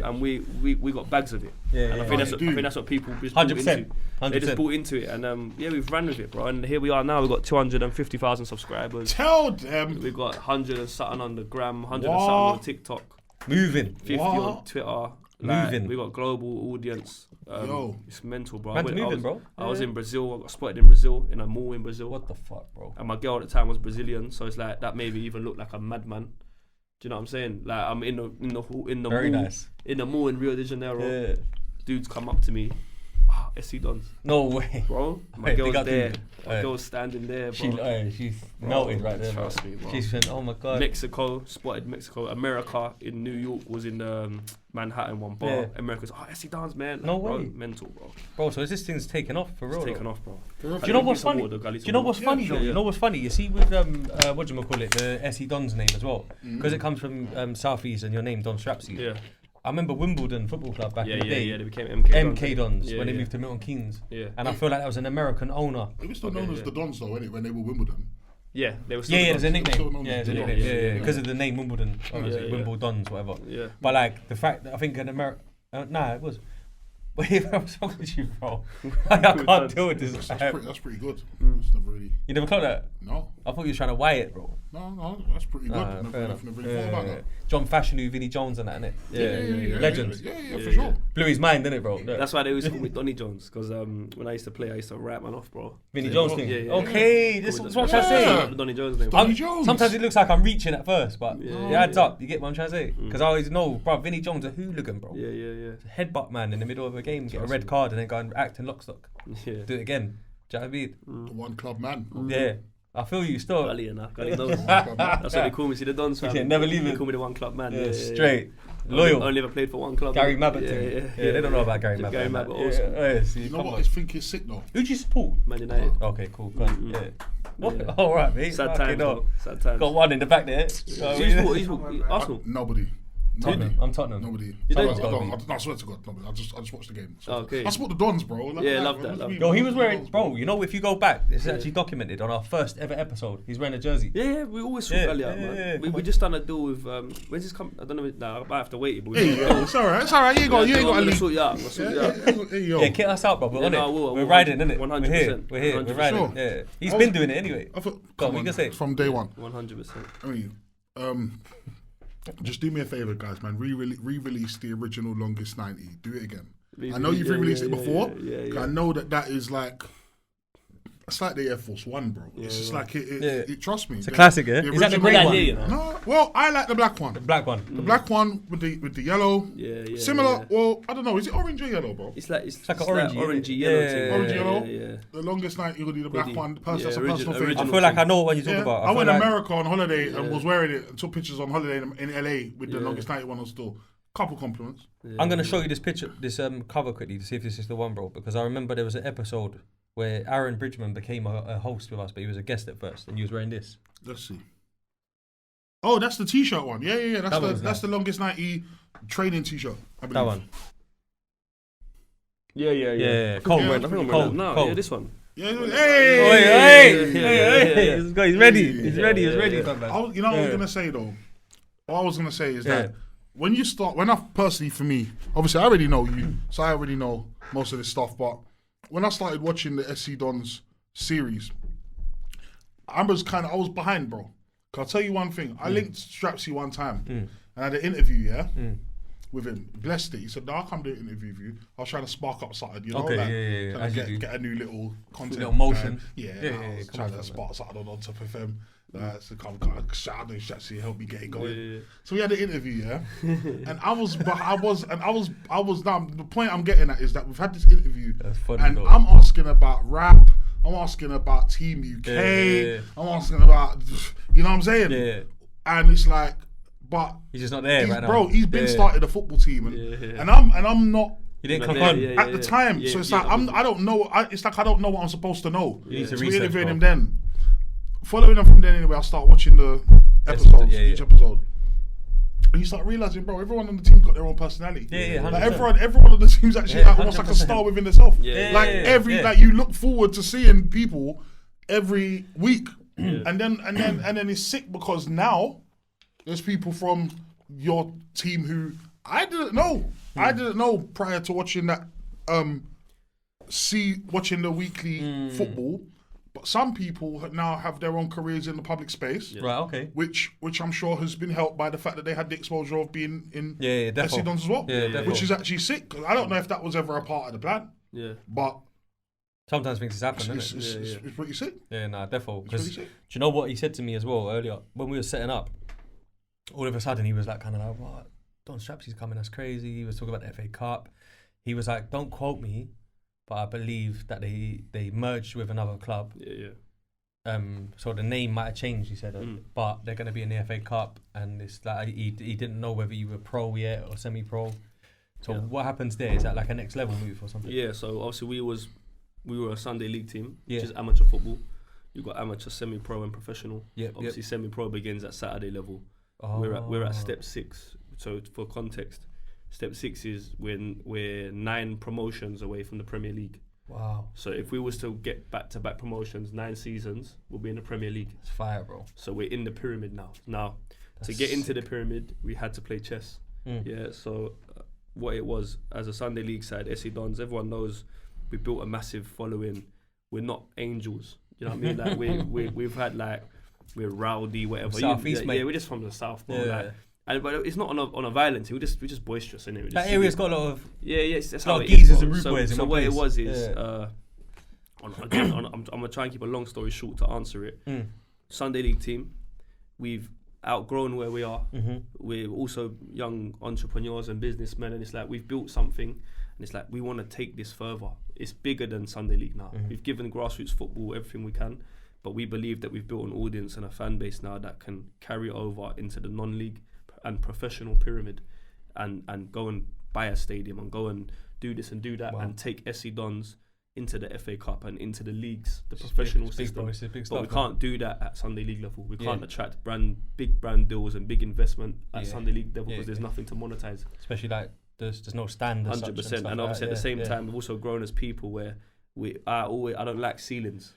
got bags of it. And I think that's what people just bought 100%. into. They just bought into it, and we've ran with it, bro. And here we are now. We've got 250,000 subscribers. Tell them. We've got 100 and something on the gram, 100 and something on TikTok, Moving. 50 on Twitter. Moving. We got global audience. It's mental, bro. Man's moving, bro. I was in Brazil. I got spotted in Brazil, in a mall in Brazil. What the fuck, bro? And my girl at the time was Brazilian, so it's like that made me even look like a madman. Do you know what I'm saying? Like I'm in the Very mall, nice. in the mall in Rio de Janeiro. Yeah. Dudes come up to me. SC Dons, No way. bro. My Hey, girl's big up there. to you. My Hey. girl's standing there, bro. She's melted right there, bro. Trust me, bro. She's saying, oh my god. Mexico, spotted Mexico. America in New York was in the Manhattan one bar. Yeah. America's, SC Dons, man. No bro, way. Mental, bro. Bro, so is this thing's taken off for real? It's taken though? off, bro. Do you know what's funny? Do you know what's funny though? You know what's funny? You see with what do you call it? The SE Don's name as well, because it comes from Southeast and your name Don Strapzy. Yeah. I remember Wimbledon Football Club back in the day. Yeah, they became MK MK Dons Yeah, when they yeah. moved to Milton Keynes. Yeah. And I feel like that was an American owner. They were still known as the Dons though, innit, when they were Wimbledon. Yeah, they were still Yeah, there's a Dons. Still nickname. known Yeah, as there's a the nickname. Dons. Yeah, because of the name Wimbledon, obviously yeah. Wimbledons, whatever. Yeah. But like the fact that I think in America, it was. Wait, what's wrong with you, bro? I can't deal with this. That's pretty good. It's never really. You never caught that? No. I thought you was trying to wire it, bro. No, that's pretty good. Fair Never enough. really thought about that. John Fashion knew Vinnie Jones and that, innit? Yeah. Legends. Yeah, for sure. Blew his mind, didn't it, bro? That's why they always call me Donny Jones, because when I used to play, I used to write man off, bro. Vinnie Jones thing. Yeah. Okay, this is what I'm trying to Yeah. say. Donny Jones name. Donny Jones. Sometimes it looks like I'm reaching at first, but it adds yeah. up. You get what I'm trying to say? Because I always know, bro, Vinnie Jones a hooligan, bro. Yeah. Headbutt man in the middle of a game, get a red card, and then go and act in lockstock. Yeah. Do it again. Do you know what I mean? The one club man. Yeah. I feel you still. Gully and that. Gully knows. That's what they call me. See the Dons fam. Yeah, never leave They it. call me the one club man. Yeah, Yeah. straight. Loyal. Only ever played for one club. Gary Mabbott Yeah, thing. Yeah, they don't know about Gary Mabbott. Gary Mabbott Yeah, also. yeah, see, You know come what on. I think is sick though? Who do you support? Man United. Okay, cool. Go on. Yeah. What? Yeah. All right, mate. Sad Fucking times, hell. though. Sad times. Got one in the back there. He's Arsenal. Nobody. Tottenham. I'm Tottenham. Nobody. You I don't- don't. I swear to God, nobody. I just watched the game. Oh, okay. I support the Dons, bro. Like, Yeah, like, love what that, does love it mean? that. Yo, he was The wearing, Dons, bro, you know, if you go back, this is actually documented on our first ever episode. He's wearing a jersey. Yeah, we always sort Yeah, Gully out, yeah, man. yeah, come We on. just done a deal with when's this come? I don't know. Nah, I might have to wait. But Hey, yo, it's alright. It's alright. You ain't got I'm to gonna leave. sort you out. I'm gonna sort you out. Hey, yo. Yeah, get us out, bro. We're Yeah, on no, I it. will, We're riding, innit? 100%. We're here. We're riding. Sure. Yeah. He's I been was- doing it anyway. I thought, Go on, come we on, can say. from day one. 100%. I mean, just do me a favor, guys, man. Re-release the original Longest 90. Do it again. I know you've re-released it before. Yeah. I know that is like, it's like the Air Force One, bro. It's just like it. Trust me. It's a classic, yeah? Is that the grey one? You know? No, well, I like the black one. The black one. The black one with the yellow. Yeah. Similar. Yeah. Well, I don't know. Is it orange or yellow, bro? It's like like an orangey, orangey yeah. yellow Yeah, thing. Orange yellow. Yeah. The Longest 90 will do the black Hoodie. one. That's Yeah, a personal original- favorite. I feel like I know what you're talking Yeah, about. I feel went to like- America on holiday and was wearing it and took pictures on holiday in LA with the Longest 90 one on store. Couple compliments. I'm gonna show you this picture, this cover quickly to see if this is the one, bro. Because I remember there was an episode where Aaron Bridgman became a host with us, but he was a guest at first, and he was wearing this. Let's see. Oh, that's the t-shirt one. Yeah. That one's That's nice. the Longest 90 training t-shirt. I believe. That one. Yeah. Cole. Yeah, I think I'm Cole. right now. Cole. Yeah, this one. Yeah, Hey. He's ready. He's ready. You know what I was gonna say though? What I was gonna say is that when I personally, for me, obviously I already know you, so I already know most of this stuff. But when I started watching the SC Dons series, I was behind, bro. Cause I'll tell you one thing. I linked Strapzy one time, and I had an interview, with him. Blessed it. He said, "No, I'll come do an interview with you. I was trying to spark up something, you know, trying to get a new little content, little motion. I was trying to spark something on top of him. So come shout out to Strapzy, help me get it going. Yeah. So we had an interview, and I was. Now the point I'm getting at is that we've had this interview, and I'm asking about rap. I'm asking about Team UK. I'm asking about, you know what I'm saying? Yeah. And it's like, but he's just not there right now. Bro, he's been started a football team, and I'm not. He didn't come on at the time, so it's like I don't know. It's like I don't know what I'm supposed to know. You need to so research, interviewing bro. him then, following him from then anyway. I start watching the episodes, each episode, and you start realizing, bro, everyone on the team got their own personality. Like everyone on the team's actually almost like a star within themselves. Like you look forward to seeing people every week, and then it's sick because now there's people from your team who I didn't know. I didn't know prior to watching that, watching the weekly football. But some people now have their own careers in the public space. Right, okay. Which I'm sure has been helped by the fact that they had the exposure of being in SC Dons as well. Which is actually sick. 'Cause I don't know if that was ever a part of the plan. Yeah. But sometimes things happen, isn't it? It's pretty sick. Yeah, nah, defo. It's pretty Because sick. do you know what he said to me as well earlier when we were setting up? All of a sudden he was like, kind of like, "What? Don Strapzy's coming? That's crazy." He was talking about the FA Cup. He was like, "Don't quote me, but I believe that they merged with another club. So the name might have changed." He said, "but they're going to be in the FA Cup, and it's like he didn't know whether you were pro yet or semi-pro." So what happens there? Is that like a next level move or something? Yeah. So obviously we were a Sunday League team, which is amateur football. You got amateur, semi-pro, and professional. Obviously, semi-pro begins at Saturday level. We're at step 6. So for context, step 6 is when we're 9 promotions away from the Premier League. Wow. So if we was to get back-to-back promotions, 9 seasons, we'll be in the Premier League. It's fire, bro. So we're in the pyramid now. To get into the pyramid, we had to play chess. So what it was, as a Sunday League side, SC Dons, everyone knows we built a massive following. We're not angels. You know what I mean? Like we've had like, we're rowdy, whatever. Southeast, mate. Yeah, we're just from the south, bro. But it's not on a violence. We're just boisterous, innit? That area's got a lot of that's a lot how of it geezers is, and rude boys. So what it was is, I'm gonna try and keep a long story short to answer it. Sunday League team, we've outgrown where we are. We're also young entrepreneurs and businessmen, and it's like we've built something, and it's like we want to take this further. It's bigger than Sunday League now. We've given grassroots football everything we can, but we believe that we've built an audience and a fan base now that can carry over into the non-league and professional pyramid, and go and buy a stadium and go and do this and do that, and take SC Dons into the FA Cup and into the leagues, the professional system. But we can't do that at Sunday League level. We can't attract big brand deals and big investment at Sunday League level because there's nothing to monetize. Especially like there's no standard. 100%. And obviously at the same time, we've also grown as people where I don't like ceilings.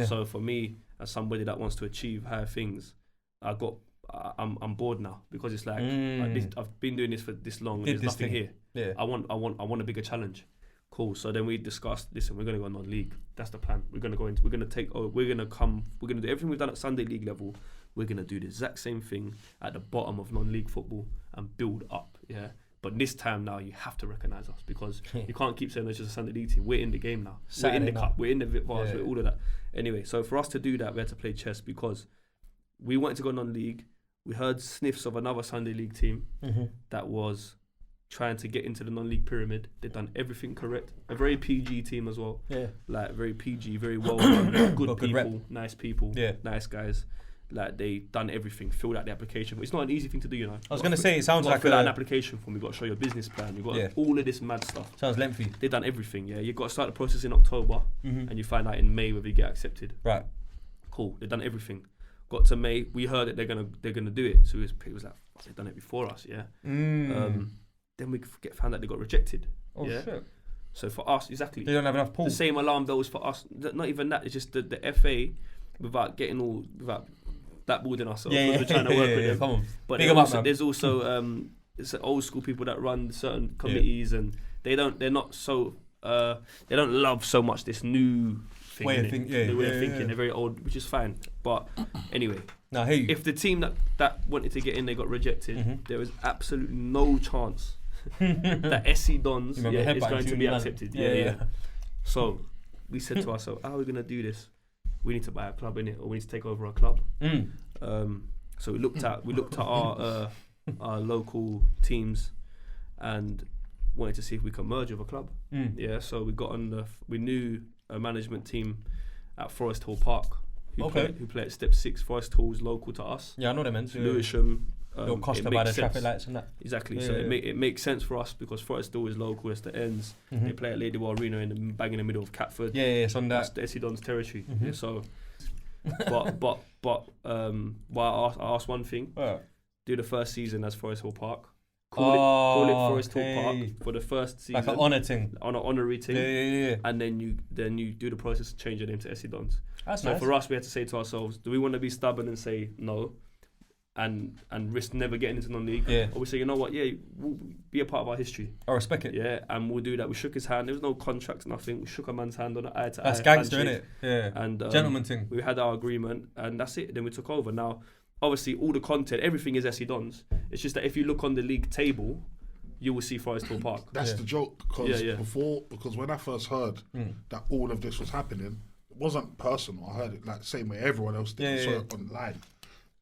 So for me, as somebody that wants to achieve higher things, I'm bored now because it's like I've been doing this for this long. There's nothing here. I want a bigger challenge. Cool. So then we discussed, listen, we're gonna go non-league. That's the plan. We're gonna do everything we've done at Sunday League level. We're gonna do the exact same thing at the bottom of non-league football and build up. But this time now, you have to recognise us because you can't keep saying it's just a Sunday League team. We're in the game now. We're in the cup. We're in the Vipars. We're all of that. Anyway, so for us to do that, we had to play chess because we wanted to go non-league. We heard sniffs of another Sunday League team that was trying to get into the non-league pyramid. They've done everything correct. A very PG team as well. Like very PG, very well run, good people, nice people, nice guys. Like they done everything, filled out the application. It's not an easy thing to do, you know. I was gonna say it sounds like fill out an application form. You got to show your business plan. You got all of this mad stuff. Sounds lengthy. They've done everything. You got to start the process in October, and you find out in May whether you get accepted. Right. Cool. They've done everything. Got to May, we heard that they're gonna do it. So it was like, they've done it before us. Then we found out they got rejected. Oh shit. So for us, exactly. They don't have enough pool. The same alarm bells for us. Not even that. It's just the FA, without blackballing ourselves. We're trying to work with them. Come on. But there's also it's old school people that run certain committees, and they don't love so much this new thing, way of thinking. They're very old, which is fine. But anyway, now, hey, if the team that wanted to get in, they got rejected, there was absolutely no chance that SC Dons is going to be accepted. Yeah. So we said to ourselves, how are we going to do this? We need to buy a club, innit? Or we need to take over a club. So we looked at our local teams and wanted to see if we could merge with a club. Yeah, so we got we knew a management team at Forest Hall Park who play at Step 6. Forest Hall is local to us. Yeah, I know them, man. Lewisham. It'll cost by the traffic lights and that. Exactly. So it makes sense for us because Forest Hall is local. It's the ends. They play at Ladywell Arena bang in the middle of Catford. Yeah, it's on that. That's the SC Dons territory. Yeah, so, but I asked one thing. Do the first season as Forest Hall Park. Call it Forest Hall Park for the first season. Like an honorary thing. Yeah. And then you do the process of changing it into SC Dons. That's so nice. for us, we had to say to ourselves, do we want to be stubborn and say no, and risk never getting into non-league? Yeah. Or we say, you know what? Yeah, we'll be a part of our history. I respect it. Yeah, and we'll do that. We shook his hand. There was no contract, nothing. We shook a man's hand on an eye-to-eye. That's gangster, handshake. innit? Yeah. And gentleman thing. We had our agreement, and that's it. Then we took over. Now, obviously, all the content, everything is SC Dons. It's just that if you look on the league table, you will see Forest Hall Park. That's the joke, because when I first heard that all of this was happening, it wasn't personal. I heard it like the same way everyone else did. I saw it online.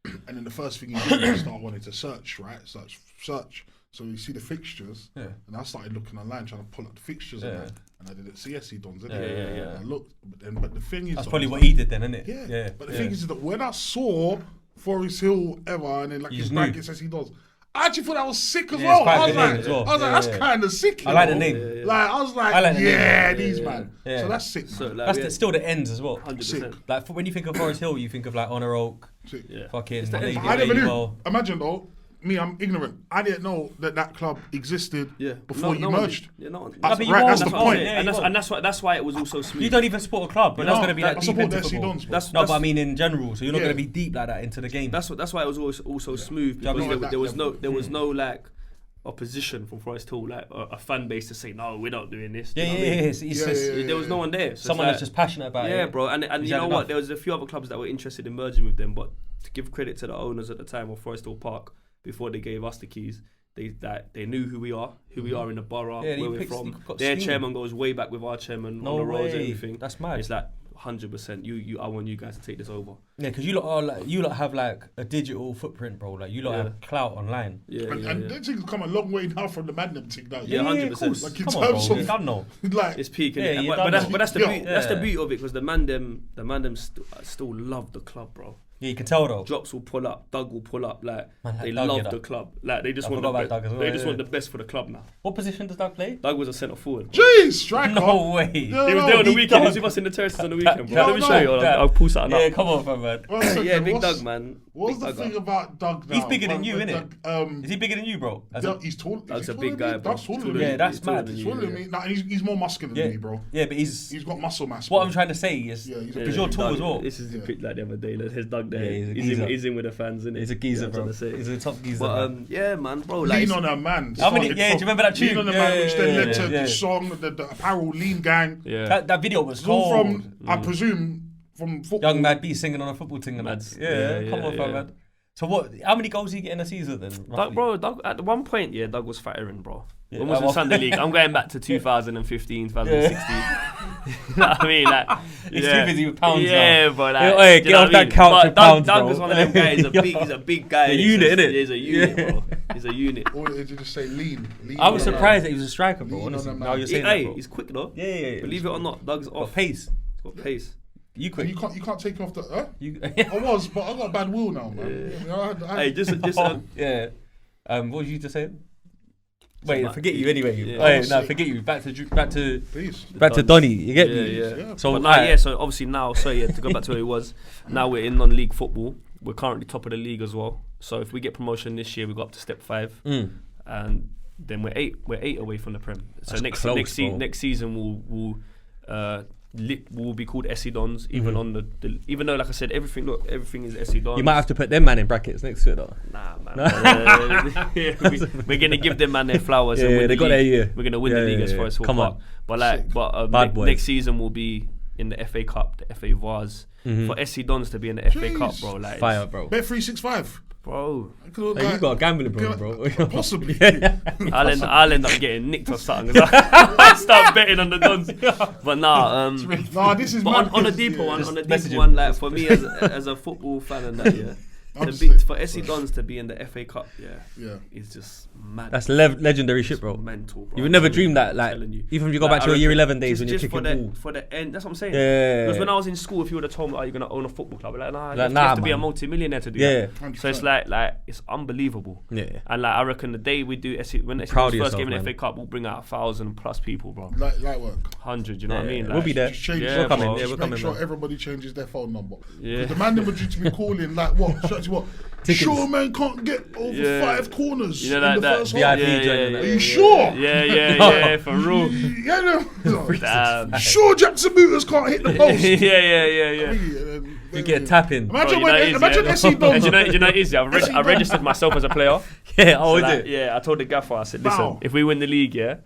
And then the first thing you do is start wanting to search, right? Search. So you see the fixtures, and I started looking online trying to pull up the fixtures and I didn't see SC Dons. Yeah. I looked, but the thing is, that's probably what he did then, isn't it? Yeah. But the thing is that when I saw Forest Hill and then his back against SC Dons, I actually thought that was sick as well. I was like, that's kind of sick. I like the name. Like I was like, these man. So that's sick. So, that's still the ends as well. 100%. Like when you think of Forest Hill, you think of like Honor Oak, fucking. I never knew. Imagine though. Me, I'm ignorant. I didn't know that club existed before you merged. That's the point. And that's why it was also smooth. You don't even support a club, but that's going to be that deep into football. But I mean in general, so you're not going to be deep like that into the game. That's why it was always also smooth, because there was no like opposition from Forest Hall, like a fan base to say no, we're not doing this. There was no one there. So someone that's just passionate about it. Yeah, bro. And you know what? There was a few other clubs that were interested in merging with them, but to give credit to the owners at the time of Forest Hall Park, before they gave us the keys, they knew who we are in the borough, where we're from. Their chairman goes way back with our chairman on the roads and everything. That's mad. It's like 100%. I want you guys to take this over. Yeah, because you lot have like a digital footprint, bro. Like you lot have clout online. And that thing's come a long way now from the Madnam thing now. Yeah, 100%. Like in terms of like it's peaking. But that's the beauty of it, because the Mandem still love the club, bro. Yeah, you can tell though. Drops will pull up, Doug will pull up. Like they love the club. Like they just want the best for the club now. What position does Doug play? Doug was a centre forward. Jeez, striker. No way. He was there on the weekend. He was with us in the terraces on the weekend, bro. Let me show you. I'll pull something up. Yeah, come on, man. Yeah, big Doug, man. What's the thing about Doug now? He's bigger than you, innit? Is he bigger than you, bro? He's tall. Doug's a big guy, bro. Doug's taller than me. Yeah, that's mad. He's taller than me. Nah, he's more muscular than me, bro. Yeah, but he's got muscle mass. What I'm trying to say is, because you're tall as well. This is the pic like the other day. There's Doug there. He's in with the fans, innit? He's a geezer, bro. He's a top geezer. But yeah, man, bro. Lean on a man. How many? Yeah, do you remember that tune? Lean on a man, which then led to the song, the apparel Lean Gang. Yeah, that video was all from, I presume, from football. Young Mad B singing on a football thing. Yeah, come on, man. So what? How many goals did he get in a season then? Doug, at one point, Doug was firing, bro. When was in Sunday League? I'm going back to 2015, 2016. You know what I mean? Like, he's too busy with pounds now. Yeah, but like, get off that couch with pounds, bro. Doug was one of them guys. He's a big guy. A unit, innit? He's a unit, bro. He's a unit. Or did you just say lean? I was surprised that he was a striker, bro. Honestly, now you're saying that, bro. He's quick though. Yeah. Believe it or not, Doug's off. Pace. He's got pace. You can't take him off the. I was, but I got a bad will now, man. Hey, just yeah. What was you just saying? Wait, forget you anyway. Forget you. Back to Donny. You get me? Yeah. So obviously now, to go back to where it was. Now we're in non-league football. We're currently top of the league as well. So if we get promotion this year, we go up to step 5. And then we're eight away from the Prem. So That's close, next season will be called SE Dons, even on the even though, like I said, everything is SE Dons. You might have to put them man in brackets next to it though. Nah, man. We're gonna give them man their flowers. Yeah, they got their year. We're gonna win the league as far as Come on. But next season will be in the FA Cup, the FA Vase. For SE Dons to be in the FA Cup, bro, like Fire, bro. Bet 365. bro. Hey, you got a gambling problem, bro. Possibly. I'll end up getting nicked or something. I start betting on the Dons. But nah, this is but on a deeper one, like for me as a football fan and that, yeah. For SE Dons to be in the FA Cup, yeah, it's just mad. That's legendary shit, bro. Mental, bro. You would never dream that, like, even if you go back to your year 11 days when you're kicking ball. For the end, that's what I'm saying. Yeah. Because when I was in school, if you would have told me, you're gonna own a football club, like, nah, you have to be a multi-millionaire to do that. 100%. So it's like it's unbelievable. Yeah. And like I reckon the day we do SE, when SE Proud of first yourself, game in the man. FA Cup, we'll bring out 1,000+ people, bro. Light work. 100, you know what I mean? We'll be there. Just change Yeah, we're coming. bro. Yeah, we're Just coming. make sure Man. everybody changes their phone number. Yeah. The man never due to be calling like what? What? Tickets. Sure, man, can't get over 5 corners You know in the that first VIP half. joint. Are you sure? Yeah, for real. Yeah, no. Damn. Sure, Jackson Booters can't hit the post. yeah. You get a tap in. Imagine Bro, you know when it is, SE Dons. And you know it is, yeah. I registered myself as a player. Yeah, So is like, it? yeah, I told the gaffer, I said, listen, Wow. if we win the league, yeah,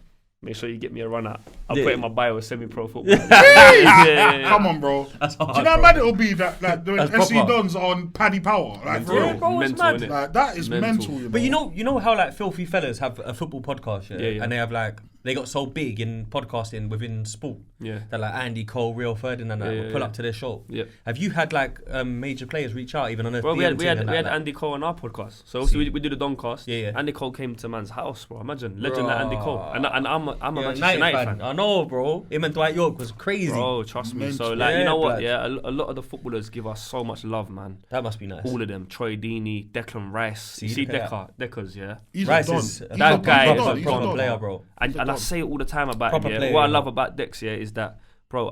make sure you get me a run out. I'll Yeah. put in my bio as semi-pro football. Hey! Come on, bro. That's Do hard, you know how bro. mad it'll be that like the That's SE proper. Dons on Paddy Power? Like, for Yeah, real. bro, it's Mental, mad. innit? Like, that is Mental. mental, you know. But you know how like filthy fellas have a football podcast, Yeah. and they have like they got so big in podcasting within sport. Yeah. That like Andy Cole, Real Ferdinand, and that will pull yeah. up to their show. Yeah. Have you had like major players reach out even on a Bro, we DM had thing and that, like- Andy Cole on our podcast. So obviously we do the Doncast. Yeah. Andy Cole came to man's house, bro. Imagine legend like Andy Cole, Bruh. and I'm a You're Manchester United fan. I know, bro. Him and Dwight York was crazy. Bro, trust me. So Mental. like, you Yeah, know what? blood. Yeah, a lot of the footballers give us so much love, man. That must be nice. All of them, Troy Deeney, Declan Rice. You see look at Deckers, yeah. He's Rice a Don. is He's a that guy Don. is a He's proper Don. player, bro. And I say it all the time about Proper him. Yeah. player, What I yeah. love about Dex, yeah, is that, bro,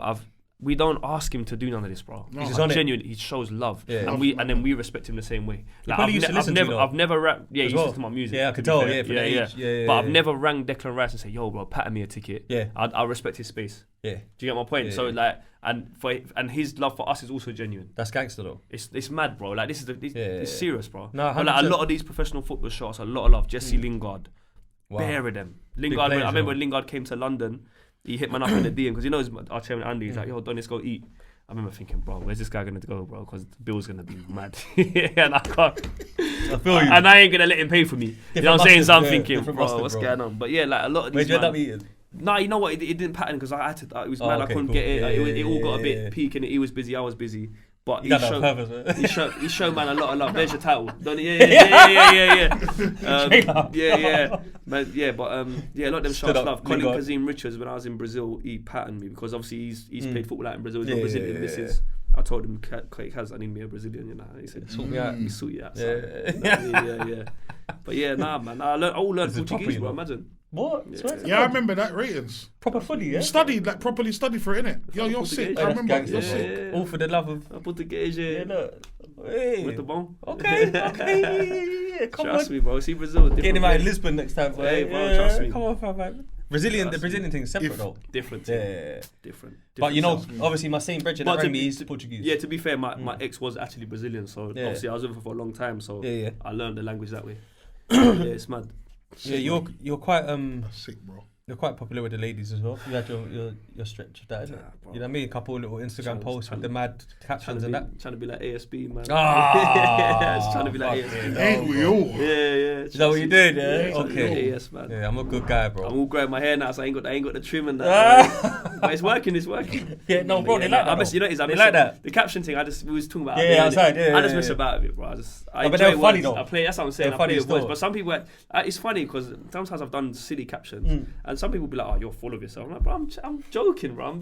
we don't ask him to do none of this, bro. No. He's He's on it. genuine. He shows love, Yeah. and then we respect him the same way. Like, probably used to listen to you, though. I've never rang. Yeah, he As used to well. listen to my music. Yeah, I to could be tell, fair. yeah, for the age. Yeah, But I've yeah. never rang Declan Rice and say, "Yo, bro, pattern me a ticket." Yeah. I respect his space. Yeah. Do you get my point? Yeah, So yeah. like, and his love for us is also genuine. That's gangster though. It's mad, bro. Like this is it's serious, bro. No, But, like, a 100%. lot of these professional football shots, a lot of love. Jesse Lingard, Wow. bare of them. Lingard, players, I remember yo. when Lingard came to London, he hit man up in the DM because he knows our chairman Andy. He's like, "Yo, Don, let's go eat." I remember thinking, bro, where's this guy gonna go, bro? Because the bill's gonna be mad, and I can't. I feel you. And I ain't gonna let him pay for me. You know what I'm saying? So I'm mustard, yeah, thinking, different bro, mustard, what's bro. going on? But yeah, like a lot of Where'd these. you end up eating? Nah, you know what? It didn't pattern because I had to. It was Oh, mad. I okay, couldn't cool. get it. Yeah, It all got a yeah, bit yeah. peak, and he was busy. I was busy. But You got that on purpose, man. he showed man a lot of love. There's your title. Don't it? Yeah. Man, yeah, but yeah, a lot of them Stood shots up, love. Colin Lingard. Kazim Richards, when I was in Brazil, he patterned me because obviously he's played football out in Brazil. He's got Yeah, Brazilian yeah. misses. I told him, Kaz, I need me a Brazilian, you know. He said, Sort me out. "He sort you out." Yeah. son." You know what I mean? Yeah. But yeah, nah, man. I all learned This is Portuguese, proper, bro. you know. Imagine. What? Yeah, I remember that ratings. Proper footy, yeah? Studied, like properly studied for it, innit? Yo, you're sick. I That's remember. gangster, You're bro. sick. All for the love of... Portuguese, Yeah, look. Hey. with the bone. Okay. Come Trust on. me, bro. See Brazil. Get him out in different Lisbon next time, boy. Hey, bro, trust me. Come on, fam. The Brazilian thing's separate, though. different. Yeah. Different. But you know, stuff. obviously my same brethren But that to rang me, be- he's Portuguese. Yeah, to be fair, my ex was actually Brazilian, so Yeah. obviously I was with her for a long time, so Yeah. I learned the language that way. Yeah, it's mad. Yeah, you're quite Sick, bro. you're quite popular with the ladies as well. You had your stretch of that, innit? Nah, bro. You know what I mean? A couple of little Instagram posts with the mad captions and that. Trying to be like ASB, man. Ah, It's trying to be like fuck ASB. it. Ain't we all? Yeah. Is that what you did? Yeah. Yeah, Okay. yes, man. Yeah, I'm a good guy, I'm bro. all growing my hair now, so I ain't got the trim and that. But it's working. Yeah, no, bro, they like that. I miss, you know, I They miss like it. that. The caption thing, we was talking about. Yeah, out there, outside, innit? yeah, I just yeah, mess yeah. about with it, bro. I but enjoy they're funny words. though. I play. That's what I'm saying. They're I play funny with words. still. But some people, it's funny because sometimes I've done silly captions, and some people be like, "Oh, you're full of yourself." I'm like, bro, I'm joking, bro.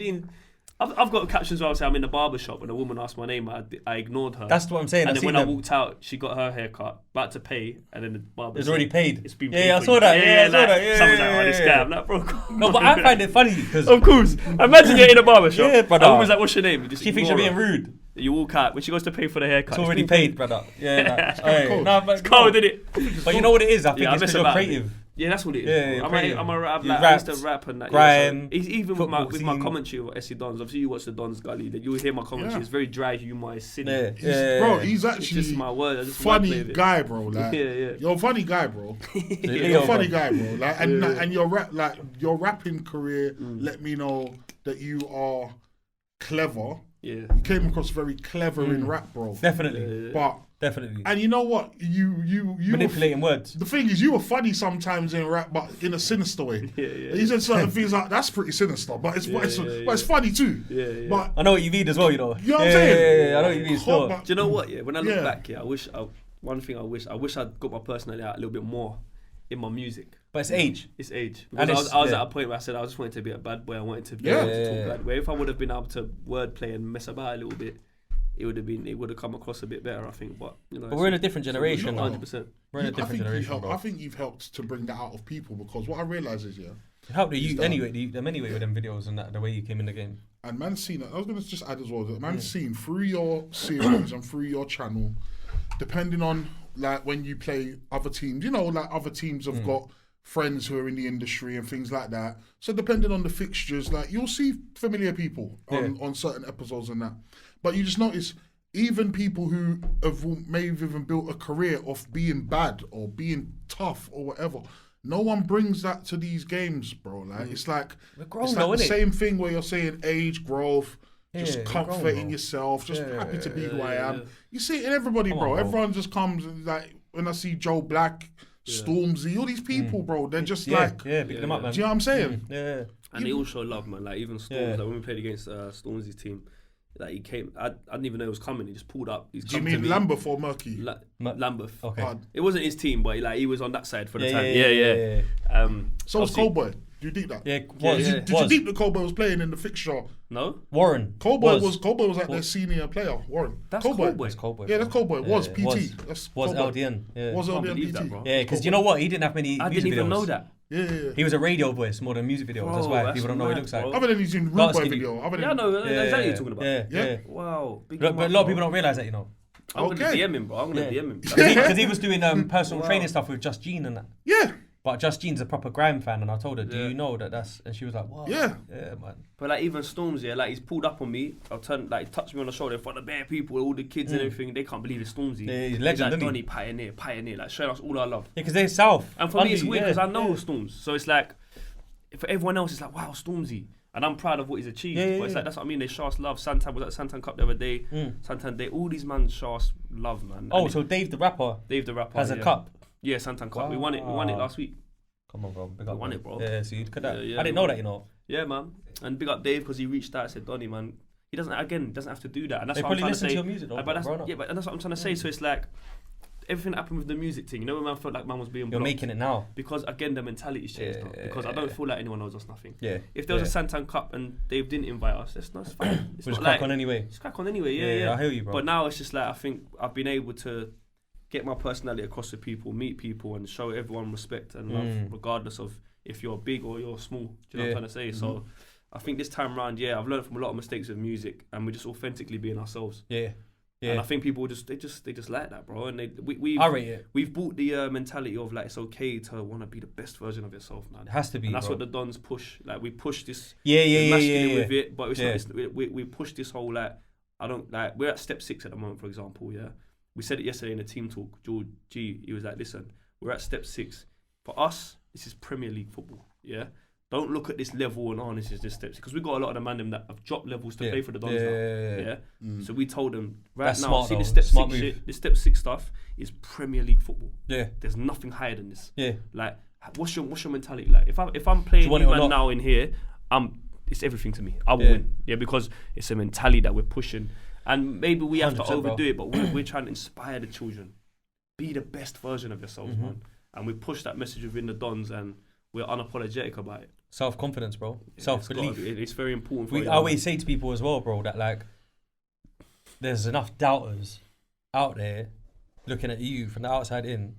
I've got captions where I say I'm in the barber shop and a woman asked my name, I ignored her. That's what I'm saying. And I've then seen when I them. walked out, she got her haircut, about to pay, and then the barber It's said, already paid. It's been Yeah, paid yeah, I for saw you. that. Yeah, I saw like, that. Yeah, someone's yeah, like, "Oh, this yeah, guy." yeah. I'm like, bro, come No, on, but I man. find it funny because Of course. Imagine you're in a barber shop. Yeah, brother. And a woman's like, "What's your name?" You just she thinks you're ignore being her. rude. You walk out when she goes to pay for the haircut. It's already been paid, brother. Yeah, cold. no, but It's cold, isn't it? But you know what it is? I think Yeah, I it's mess because you're about creative. it. Yeah, that's what it is. Yeah, bro. yeah, I'm a rap. you Like, I used to rapped, rap and that. Grime, Yeah, so even with football my scene. commentary of SC Dons, obviously you watch the Dons Gully, that you'll hear my commentary. Yeah. It's very dry humour. It's silly. Yeah. He's It's actually just my word. I just funny wordplay of it. guy, bro. Like, Yeah, yeah. you're a funny guy, bro. Yeah, You're a funny bro. guy, bro. Like, and your rapping career let me know that you are clever. Yeah. You came across very clever in rap, bro. Definitely. But Definitely. and you know what? You Manipulating words. The thing is, you were funny sometimes in rap, but in a sinister way. Yeah. You said certain things like that's pretty sinister, but it's funny too. Yeah. But I know what you mean as well, you know. you know what I'm saying? Yeah, I know what you mean. Still. But- Do you know what? Yeah, when I look Yeah. back, I wish I'd got my personality out a little bit more in my music. But it's age. It's age. And Because it's- I was yeah. at a point where I said I just wanted to be a bad boy. I wanted to be Yeah. able to talk Yeah. bad way. If I would have been able to wordplay and mess about a little bit, it would have come across a bit better, I think. But you know, But we're in a different generation now. 100%. We're in a I different think generation, bro. I think you've helped to bring that out of people because what I realise is, It helped you done. anyway with them videos and that, the way you came in the game. and man's seen it. I was going to just add as well that man's seen through your series and through your channel, depending on like when you play other teams, you know, like other teams have got friends who are in the industry and things like that. So depending on the fixtures, like you'll see familiar people on certain episodes and that. But you just notice even people who may have even built a career off being bad or being tough or whatever. No one brings that to these games, bro. Like it's like grown it's now, like the innit? same thing where you're saying age, growth, just Yeah, comfort grown, in bro. yourself, just happy to be who I am. yeah. You see it in everybody, Come bro. on, bro. Everyone just comes and like when I see Joe Black, Stormzy, all these people, bro. They're just like, pick them up, man. do you know what I'm saying? Yeah. And they all show love, man. Like even Storms, Yeah. like when we played against Stormzy's team, like he came. I didn't even know he was coming. He just pulled up. He's Do you come to mean me. Lambeth or Murky? Lambeth. Okay. Hard. It wasn't his team, but he was on that side for the time. Yeah. So was obviously- Coldboy. Do you deep that? Yeah, Did you deep that Coldboy was playing in the fixture? No, Warren. Coldboy was like their senior player. Warren. that's Coldboy. Coldboy. That's Coldboy. Yeah, that's Coldboy. Was Yeah, PT. That's Was Coldboy. LDN. Yeah. Was Can't LDN believe that, PT. bro. Yeah, because you know what? He didn't have many I music didn't even videos. know that. Yeah. He was a radio voice more than music videos. Bro, that's why that's people don't know what he mad, looks like. bro. Other than he's in Rude Dark Boy skinny. video. Other than, Yeah, I know. Exactly what you're talking about. Yeah. Yeah. Wow. Big But up, a lot of bro. people don't realise that, you know. I'm gonna Okay. DM him, bro. I'm gonna Yeah. DM him. Because he was doing personal Wow. training stuff with Just Jean and that. Yeah. But Just Jean's a proper Grime fan, and I told her, "Do Yeah. you know that that's?" And she was like, "What?" Yeah. Yeah, man. But like even Storms, yeah, like he's pulled up on me. I'll turn, like he touched me on the shoulder in front of bare people, all the kids and everything. They can't believe it's Stormzy. Yeah, he's a legend, like, isn't he? Donny, pioneer, like showing us all our love. Yeah, because they're South. And for me, it's Bundy, weird yeah. because I know Storms, so it's like for everyone else, it's like wow, Stormzy, and I'm proud of what he's achieved. Yeah, but it's yeah. like that's what I mean. They show us love. Santan was at Santan Cup the other day. Santan Day, all these man show us love, man. Oh, And so Dave the rapper Dave the rapper has a yeah. cup. Yeah, Santan Cup. We won it. We won it last week. Come on, bro. Big up, won man. it, bro. Yeah, so you could that. Yeah, I didn't know that, you know. Yeah, man. And big up Dave because he reached out and said, Donny, man, he doesn't have to do that. And that's They what I'm probably trying to listen say. to your music, though, but that's, bro, no? yeah, but that's what I'm trying to say. So it's like everything that happened with the music thing. You know when man felt like man was being You're blocked? making it now. Because again, the mentality's changed now. Because I don't feel like anyone knows us nothing. Yeah. If there was a Santan Cup and Dave didn't invite us, that's fine. It's We'll not just like, crack on anyway. Just crack on anyway. Yeah. I hear you, bro. But now it's just like I think I've been able to get my personality across to people, meet people, and show everyone respect and love, regardless of if you're big or you're small. Do you know what I'm trying to say? So I think this time around, I've learned from a lot of mistakes with music, and we're just authentically being ourselves. Yeah. And I think people just like that, bro. And I rate it. we've bought the mentality of like it's okay to want to be the best version of yourself, man. It has to be, And that's bro. what the Dons push. Like we push this. Yeah. we're masculine with it, but it's Yeah. not, we push this whole like I don't like. We're at step 6 at the moment, for example. Yeah, we said it yesterday in the team talk. George G, he was like, listen, we're at step 6. For us, this is Premier League football. Yeah. Don't look at this level and this is just steps because we got a lot of the man them that have dropped levels to play for the Dons now. Yeah. So we told them That's now. smart, See though. the step Smart 6 move. shit. The step 6 stuff is Premier League football. Yeah. There's nothing higher than this. Yeah. Like, what's your mentality like? If I'm playing want it or man not? now in here, it's everything to me. I will Yeah. win. Yeah, because it's a mentality that we're pushing, and maybe we have to 100%, bro. overdo it, but we're trying to inspire the children. Be the best version of yourselves, man. And we push that message within the Dons, and we're unapologetic about it. Self-confidence, bro. Yeah, Self-belief. It's very important. For We you, always say to people as well, bro, that like there's enough doubters out there looking at you from the outside in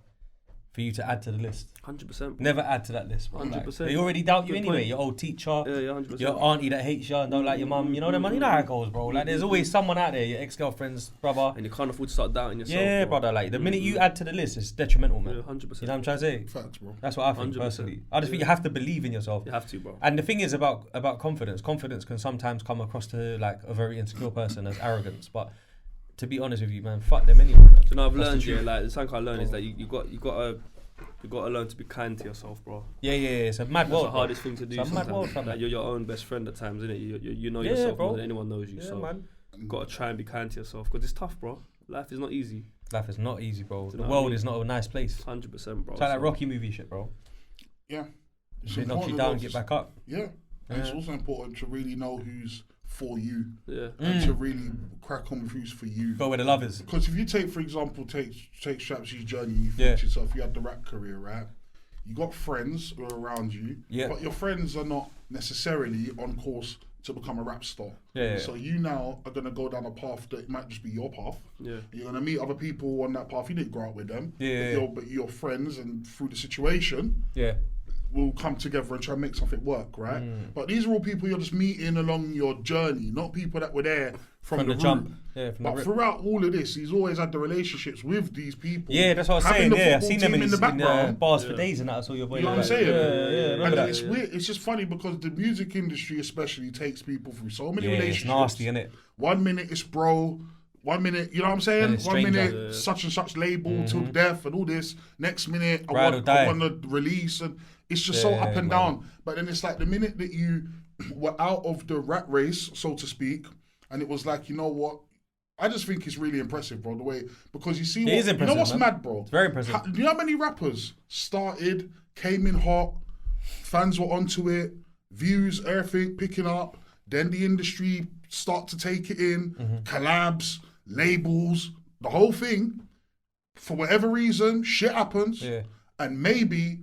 for you to add to the list. 100%. Never add to that list, bro. 100%. They already doubt you Good anyway. point. Your old teacher, Yeah, 100%. your auntie that hates you and don't like your mum. You know them, you know how it goes, bro. Like there's always someone out there, your ex-girlfriend's brother. And you can't afford to start doubting yourself. Yeah, bro. brother. Like the minute you add to the list, it's detrimental, man. Yeah, 100%. You know what I'm trying to say? Facts, bro. That's what I think 100%. personally. I just think you have to believe in yourself. You have to, bro. And the thing is about confidence. Confidence can sometimes come across to like a very insecure person as arrogance, but to be honest with you, man, fuck them anyway. Man. So you know, I've That's learned, the truth. like the something I learned is that you got to learn to be kind to yourself, bro. Yeah. It's a mad That's world. the hardest thing to do. It's a mad sometimes. world, fam. Like, you're your own best friend at times, isn't it? You know Yeah, yourself bro. more than anyone knows you. Yeah, so man. you got to try and be kind to yourself because it's tough, bro. Life is not easy. Life is not easy, bro. Do you The know what I world mean? is not a nice place. 100%, bro. It's like that So- Rocky movie shit, bro. Yeah. It's It knocks you important down, as get well back up. Yeah. And it's Yeah. also important to really know who's for you Yeah. and to really crack on with who's for you. Go where the love is. Because if you take, for example, take Strapzy's journey, you Yeah. think to yourself, you had the rap career, right? You got friends who are around you, Yeah. but your friends are not necessarily on course to become a rap star. Yeah. So you now are going to go down a path that might just be your path. Yeah. You're going to meet other people on that path. You didn't grow up with them, Yeah. but your friends, and through the situation, Yeah. will come together and try and make something work, right? But these are all people you're just meeting along your journey, not people that were there from the jump. root. Yeah, from the But rip. throughout all of this, he's always had the relationships with these people. Yeah, that's what I was having saying. the Yeah, I've football seen them team in the the background. bars for days and that. I saw your boy. You know what I'm like, saying? Yeah, remember And that. it's weird. It's just funny because the music industry, especially, takes people through so many Yeah, it's relationships. nasty, innit? 1 minute it's bro. 1 minute, you know what I'm saying? And it's 1 stranger. minute such and such label till death and all this. Next minute I Ride or die. want to release, and it's just so Yeah, up and man. down. But then it's like the minute that you were out of the rat race, so to speak, and it was like, you know what? I just think it's really impressive, bro. The way, because you see, It is you know impressive, what's man. mad, bro? It's very impressive. Do you know how many rappers started, came in hot, fans were onto it, views, everything picking up, then the industry start to take it in, Mm-hmm. collabs, labels, the whole thing. For whatever reason, shit happens, Yeah. and maybe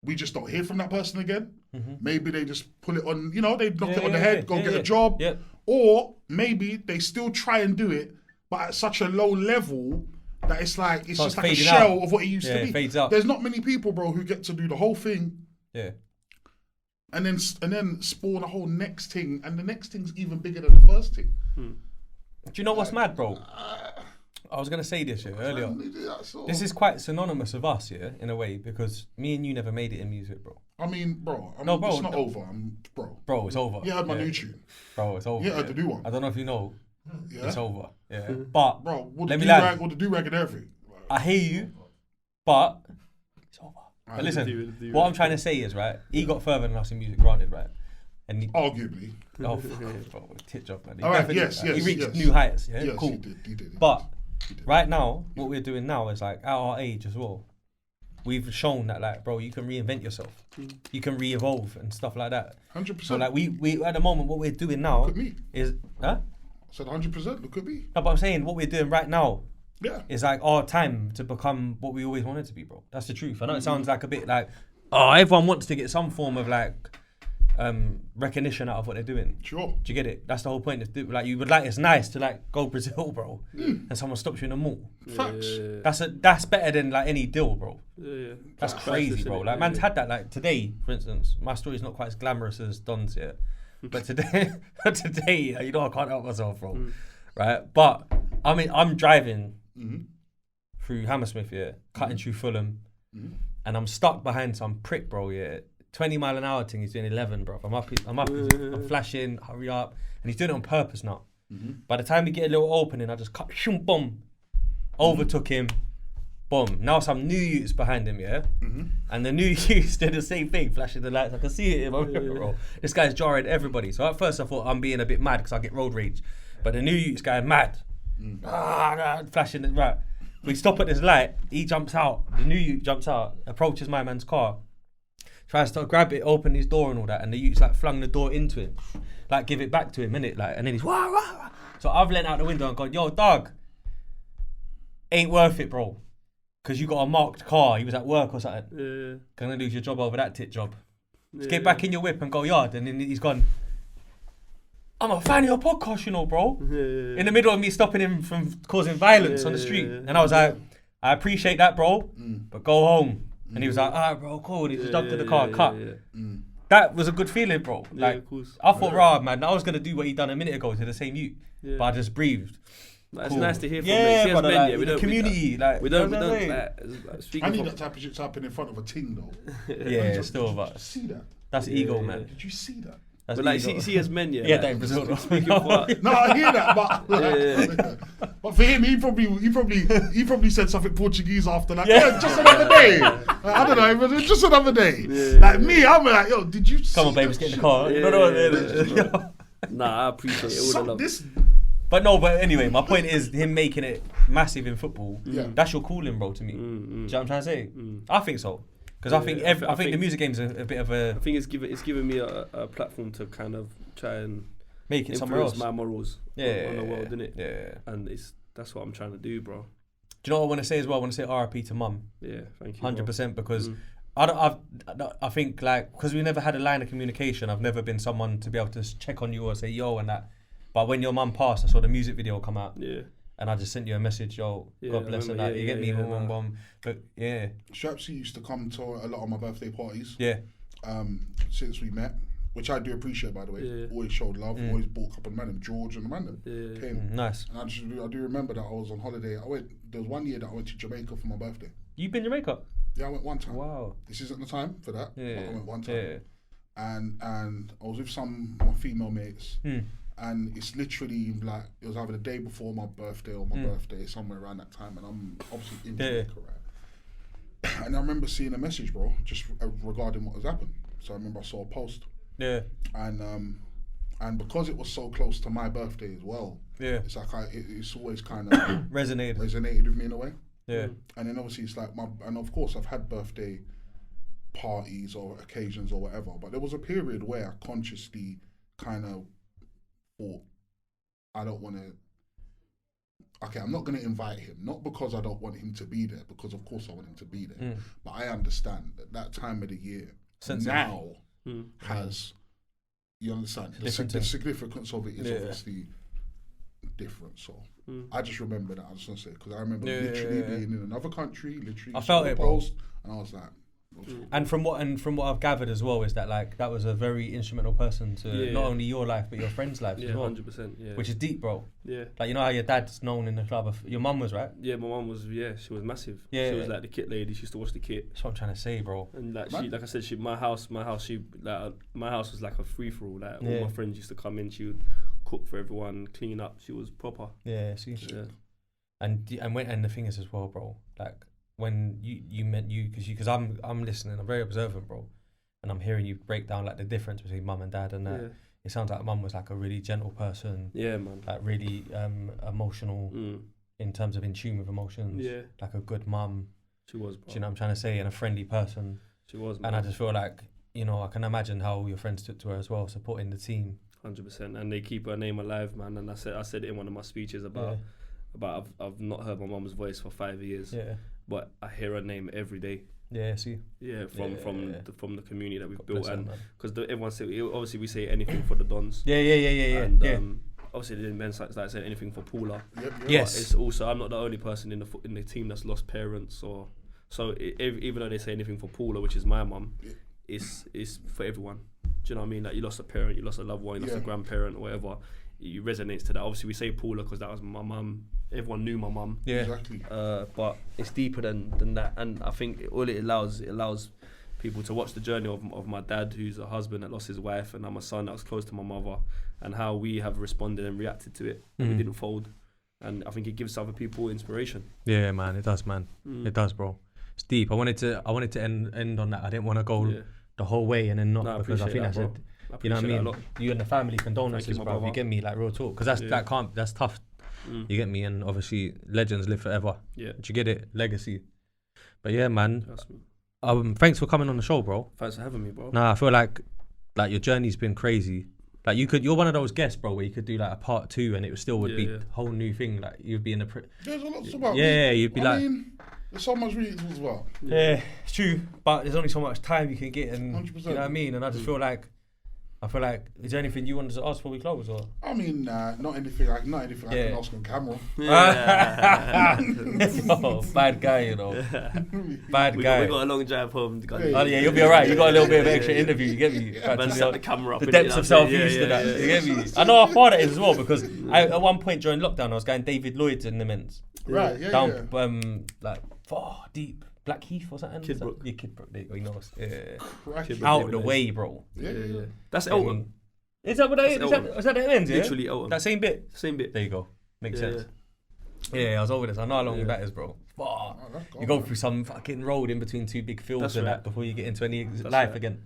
we just don't hear from that person again. Maybe they just pull it on, they knock it on the head, go get a job. Yeah. Or maybe they still try and do it, but at such a low level that it's like, it's So just it's like a fading shell out. of what it used Yeah, to it be. fades out. There's not many people, bro, who get to do the whole thing Yeah. and then spawn a whole next thing, and the next thing's even bigger than the first thing. Do you know what's mad, bro? I was gonna say this earlier. This is quite synonymous of us, yeah, in a way, because me and you never made it in music, bro. I mean, bro, No, bro, it's not no. over. Bro. Bro, it's over. You heard my new tune. Bro, it's over. Yeah, I had the new one. I don't know if you know. Yeah. It's over. Yeah. But Bro, with let the me lie. do-rag, with the do-rag and everything. I hear you, but it's over. But do listen, it. what I'm trying to say is, right, he got further than us in music, granted, right? And he, Arguably. oh, bro, tit job, man. He All right, definitely- yes, he yes, reached yes. new heights, yeah? Yes, Cool. he did. But right now, what we're doing now is like, at our age as well, we've shown that, like, bro, you can reinvent yourself. You can re-evolve and stuff like that. 100%. So, like, we at the moment, what we're doing now Look at me. is, huh? I said 100%, look at me. No, but I'm saying what we're doing right now Yeah. is like our time to become what we always wanted to be, bro. That's the truth. I know it sounds like a bit like, oh, everyone wants to get some form of like recognition out of what they're doing. Sure. Do you get it? That's the whole point. Like you would like, it's nice to like go Brazil, bro, and someone stops you in the mall. Facts. That's better than like any deal, bro. Yeah. That's Facts, crazy, isn't bro. it? Like Yeah, man's yeah. had that. Like today, for instance, my story's not quite as glamorous as Don's yet, but today, you know, I can't help myself, bro. Right? But I mean, I'm driving through Hammersmith, yeah, cutting through Fulham, and I'm stuck behind some prick, bro. Yeah, 20 mile an hour thing. He's doing 11, bro. I'm flashing, hurry up, and he's doing it on purpose now. By the time we get a little opening, I just cut, shoom, boom, overtook him. Boom. Now some new youths behind him, yeah? And the new youths did the same thing, flashing the lights. I can see it in my mirror, bro. This guy's jarring everybody. So at first I thought I'm being a bit mad because I get road rage. But the new youths going mad. Flashing the right. We stop at this light, he jumps out, the new youth jumps out, approaches my man's car, tries to grab it, open his door and all that, and the youth's like flung the door into him. Like give it back to him, innit? Like, and then he's wah, wah, wah. So I've leant out the window and gone, yo, dog, ain't worth it, bro. Because you got a marked car, he was at work or something. Gonna lose your job over that tit job. Just get back in your whip and go yard. And then he's gone, I'm a fan of your podcast, you know, bro. In the middle of me stopping him from causing violence on the street. And I was like, I appreciate that, bro, but go home. And he was like, alright, bro, cool. And he just jumped in the car and cut. That was a good feeling, bro. Like, of course. I thought, rah, man, I was going to do what he done a minute ago to the same you. Yeah. But I just breathed. Like, Cool. It's nice to hear from Yeah, mates. brother, Men, like, we don't, community, we don't I speaking need from, that type of shit to happen in front of a ting though. Yeah, still, Did you but see that? that's ego, man. Did you see that? That's but like, ego. see as men, yeah. Yeah, like, that in Brazil, though. speaking for, No, I hear that, but but for him, he probably said something Portuguese after that. Yeah, just another day. I don't know, it was just another day. Like me, I'm like, yo, did you? Come on, baby, let's get in the car. Nah, I appreciate it. All the love. But anyway, my point is him making it massive in football. Yeah. That's your calling, bro, to me. Do you know what I'm trying to say? I think so. Because I think the music game's a bit of a... I think it's given me a platform to kind of try and make it somewhere else. my morals on the world, innit? Yeah. And that's what I'm trying to do, bro. Do you know what I want to say as well? I want to say RIP to mum. Yeah, thank you. 100%, because I think, like, because we never had a line of communication, I've never been someone to be able to check on you or say yo and that. But when your mum passed, I saw the music video come out. Yeah. And I just sent you a message, yo, God bless and that. You get me, boom. But yeah. Strapzy used to come to a lot of my birthday parties. Yeah. Since we met, which I do appreciate, by the way. Yeah. Always showed love. Always bought a couple of men, George and the man came. Nice. And I do remember that I was on holiday. There was one year that I went to Jamaica for my birthday. You've been to Jamaica? Yeah, I went one time. Wow. This isn't the time for that. Yeah. But I went one time. Yeah. And I was with some of my female mates. And it's literally like, it was either the day before my birthday or my birthday, somewhere around that time. And I'm obviously in Jamaica, right? And I remember seeing a message, bro, just regarding what has happened. So I remember I saw a post. Yeah. And because it was so close to my birthday as well, it's like it's always kind of resonated with me in a way. Yeah. And then obviously it's like and of course I've had birthday parties or occasions or whatever, but there was a period where I consciously kind of thought, I don't want to. Okay, I'm not going to invite him, not because I don't want him to be there, because of course I want him to be there. But I understand that time of the year now has, you understand, the significance of it is obviously different. So I just remember that. I was going to say, because I remember literally being in another country, literally. I felt it, post, and I was like. And from what I've gathered as well is that like that was a very instrumental person to not only your life but your friends' lives as well. 100%. Yeah. Which is deep, bro. Yeah. Like, you know how your dad's known in the club. Your mum was, right? Yeah, my mum was. Yeah, she was massive. Yeah. She was like the kit lady. She used to watch the kit. That's what I'm trying to say, bro. And like I said, my house was like a free for all. Like all my friends used to come in. She would cook for everyone, clean up. She was proper. Yeah. See. Yeah. And the thing is as well, bro. Like. When you meant because I'm listening, I'm very observant, bro, and I'm hearing you break down like the difference between mum and dad, and that it sounds like mum was like a really gentle person, man, like really emotional in terms of in tune with emotions, like a good mum. She was, bro. Do you know what I'm trying to say? And a friendly person. She was, man. And I just feel like, you know, I can imagine how your friends took to her as well, supporting the team. 100%, and they keep her name alive, man. And I said it in one of my speeches about I've not heard my mum's voice for 5 years. Yeah. But I hear her name every day. Yeah, see. Yeah, from the community that we've built, and because everyone say obviously we say anything for the Dons. Yeah. And obviously they didn't like say anything for Paula. Yes. But it's also I'm not the only person in the team that's lost parents or even though they say anything for Paula, which is my mum, it's for everyone. Do you know what I mean? Like you lost a parent, you lost a loved one, you lost a grandparent or whatever. It resonates to that. Obviously, we say Paula because that was my mum. Everyone knew my mum. Yeah, exactly. But it's deeper than that, and I think all it allows people to watch the journey of my dad, who's a husband that lost his wife, and I'm a son that was close to my mother, and how we have responded and reacted to it. And we didn't fold, and I think it gives other people inspiration. Yeah, man, it does, man. It does, bro. It's deep. I wanted to end on that. I didn't want to go the whole way and then not because I think that's it. You know what I mean? You and the family condolences, bro. You get me, like real talk, because that's tough. You get me, and obviously legends live forever. Yeah, but you get it, legacy. But yeah, man. Thanks for coming on the show, bro. Thanks for having me, bro. Nah, I feel like your journey's been crazy. Like you're one of those guests, bro, where you could do like a part 2, and it would be a whole new thing. Like you'd be in the. There's a lot about. Yeah, you'd be I mean, there's so much reading as well. Yeah, it's true, but there's only so much time you can get, and 100%. You know what I mean. And I just feel like. I feel like, is there anything you wanted to ask before we close? Or? I mean, not anything I can ask on camera. Oh, bad guy, you know. Bad guy. We got a long drive home. Oh yeah, you'll be alright. You got a little bit of extra interview. You get me? Man, set the camera up. The depths of Southeast and that. You get me? I know how far that is as well because at one point during lockdown I was going David Lloyd's in the men's. Right. Yeah. Down like far deep. Blackheath or something? Kidbrook. Yeah, Kidbrook. There you go, he knows. Kidbrook. Out the way, bro. Yeah. That's Eltham. Is that what that is? Is that the ends, yeah? Literally Eltham. That same bit? Same bit. There you go. Makes sense. Yeah, I was over this. I know how long that is, bro. Far. You go through some fucking road in between two big fields and that before you get into any life again.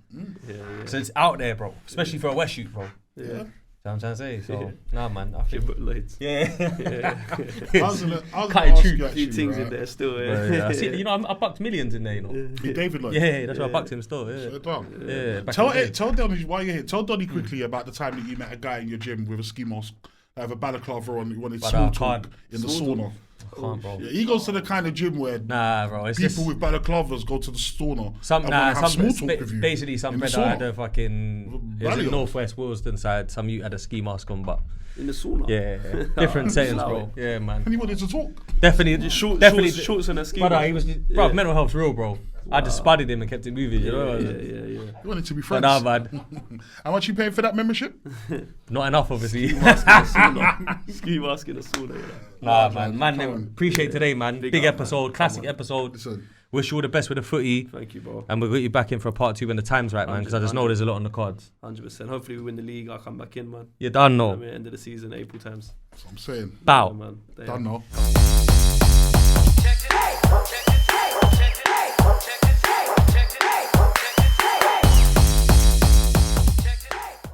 So it's out there, bro. Especially for a West shoot, bro. Yeah. That's what I'm trying to say. So, nah, man. I think. Loads. Yeah. I was gonna Cutting ask truth. you A actually, few things right? in there still. I see, you know, I bucked millions in there, you know. David Lloyd. Yeah, that's why I bucked him still. Yeah. Back in the day. Tell Donny while you're here. Tell Donny quickly about the time that you met a guy in your gym with a ski mask, with a balaclava on. You wanted small talk in the sauna. I can't, bro. Yeah, he goes to the kind of gym where bro, it's people just with balaclavas go to the sauna. some small talk with you. basically some in the brother had sauna. a fucking northwest Wilsden side. Some you had a ski mask on, but In the sauna. yeah, different settings, bro. Yeah, man. And he wanted to talk. Definitely, Shorts and a ski. brother, he was, bro. Mental health's real, bro. I just spotted him and kept it moving. You know. Yeah. He wanted to be But friends. nah, man. How much you paying for that membership? Not enough, obviously. Ski mask in the sauna. Nah, Come man. on. Appreciate today, man. Big up, episode, man. classic episode. Listen, Wish you all the best with the footy. Thank you, bro. And we'll get you back in for a part 2 when the time's right, man, because I just know there's a lot on the cards. 100%. Hopefully we win the league. I'll come back in, man. You're done, I no. mean, end of the season, April times. that's what I'm saying. Bow. Yeah, man. Done now.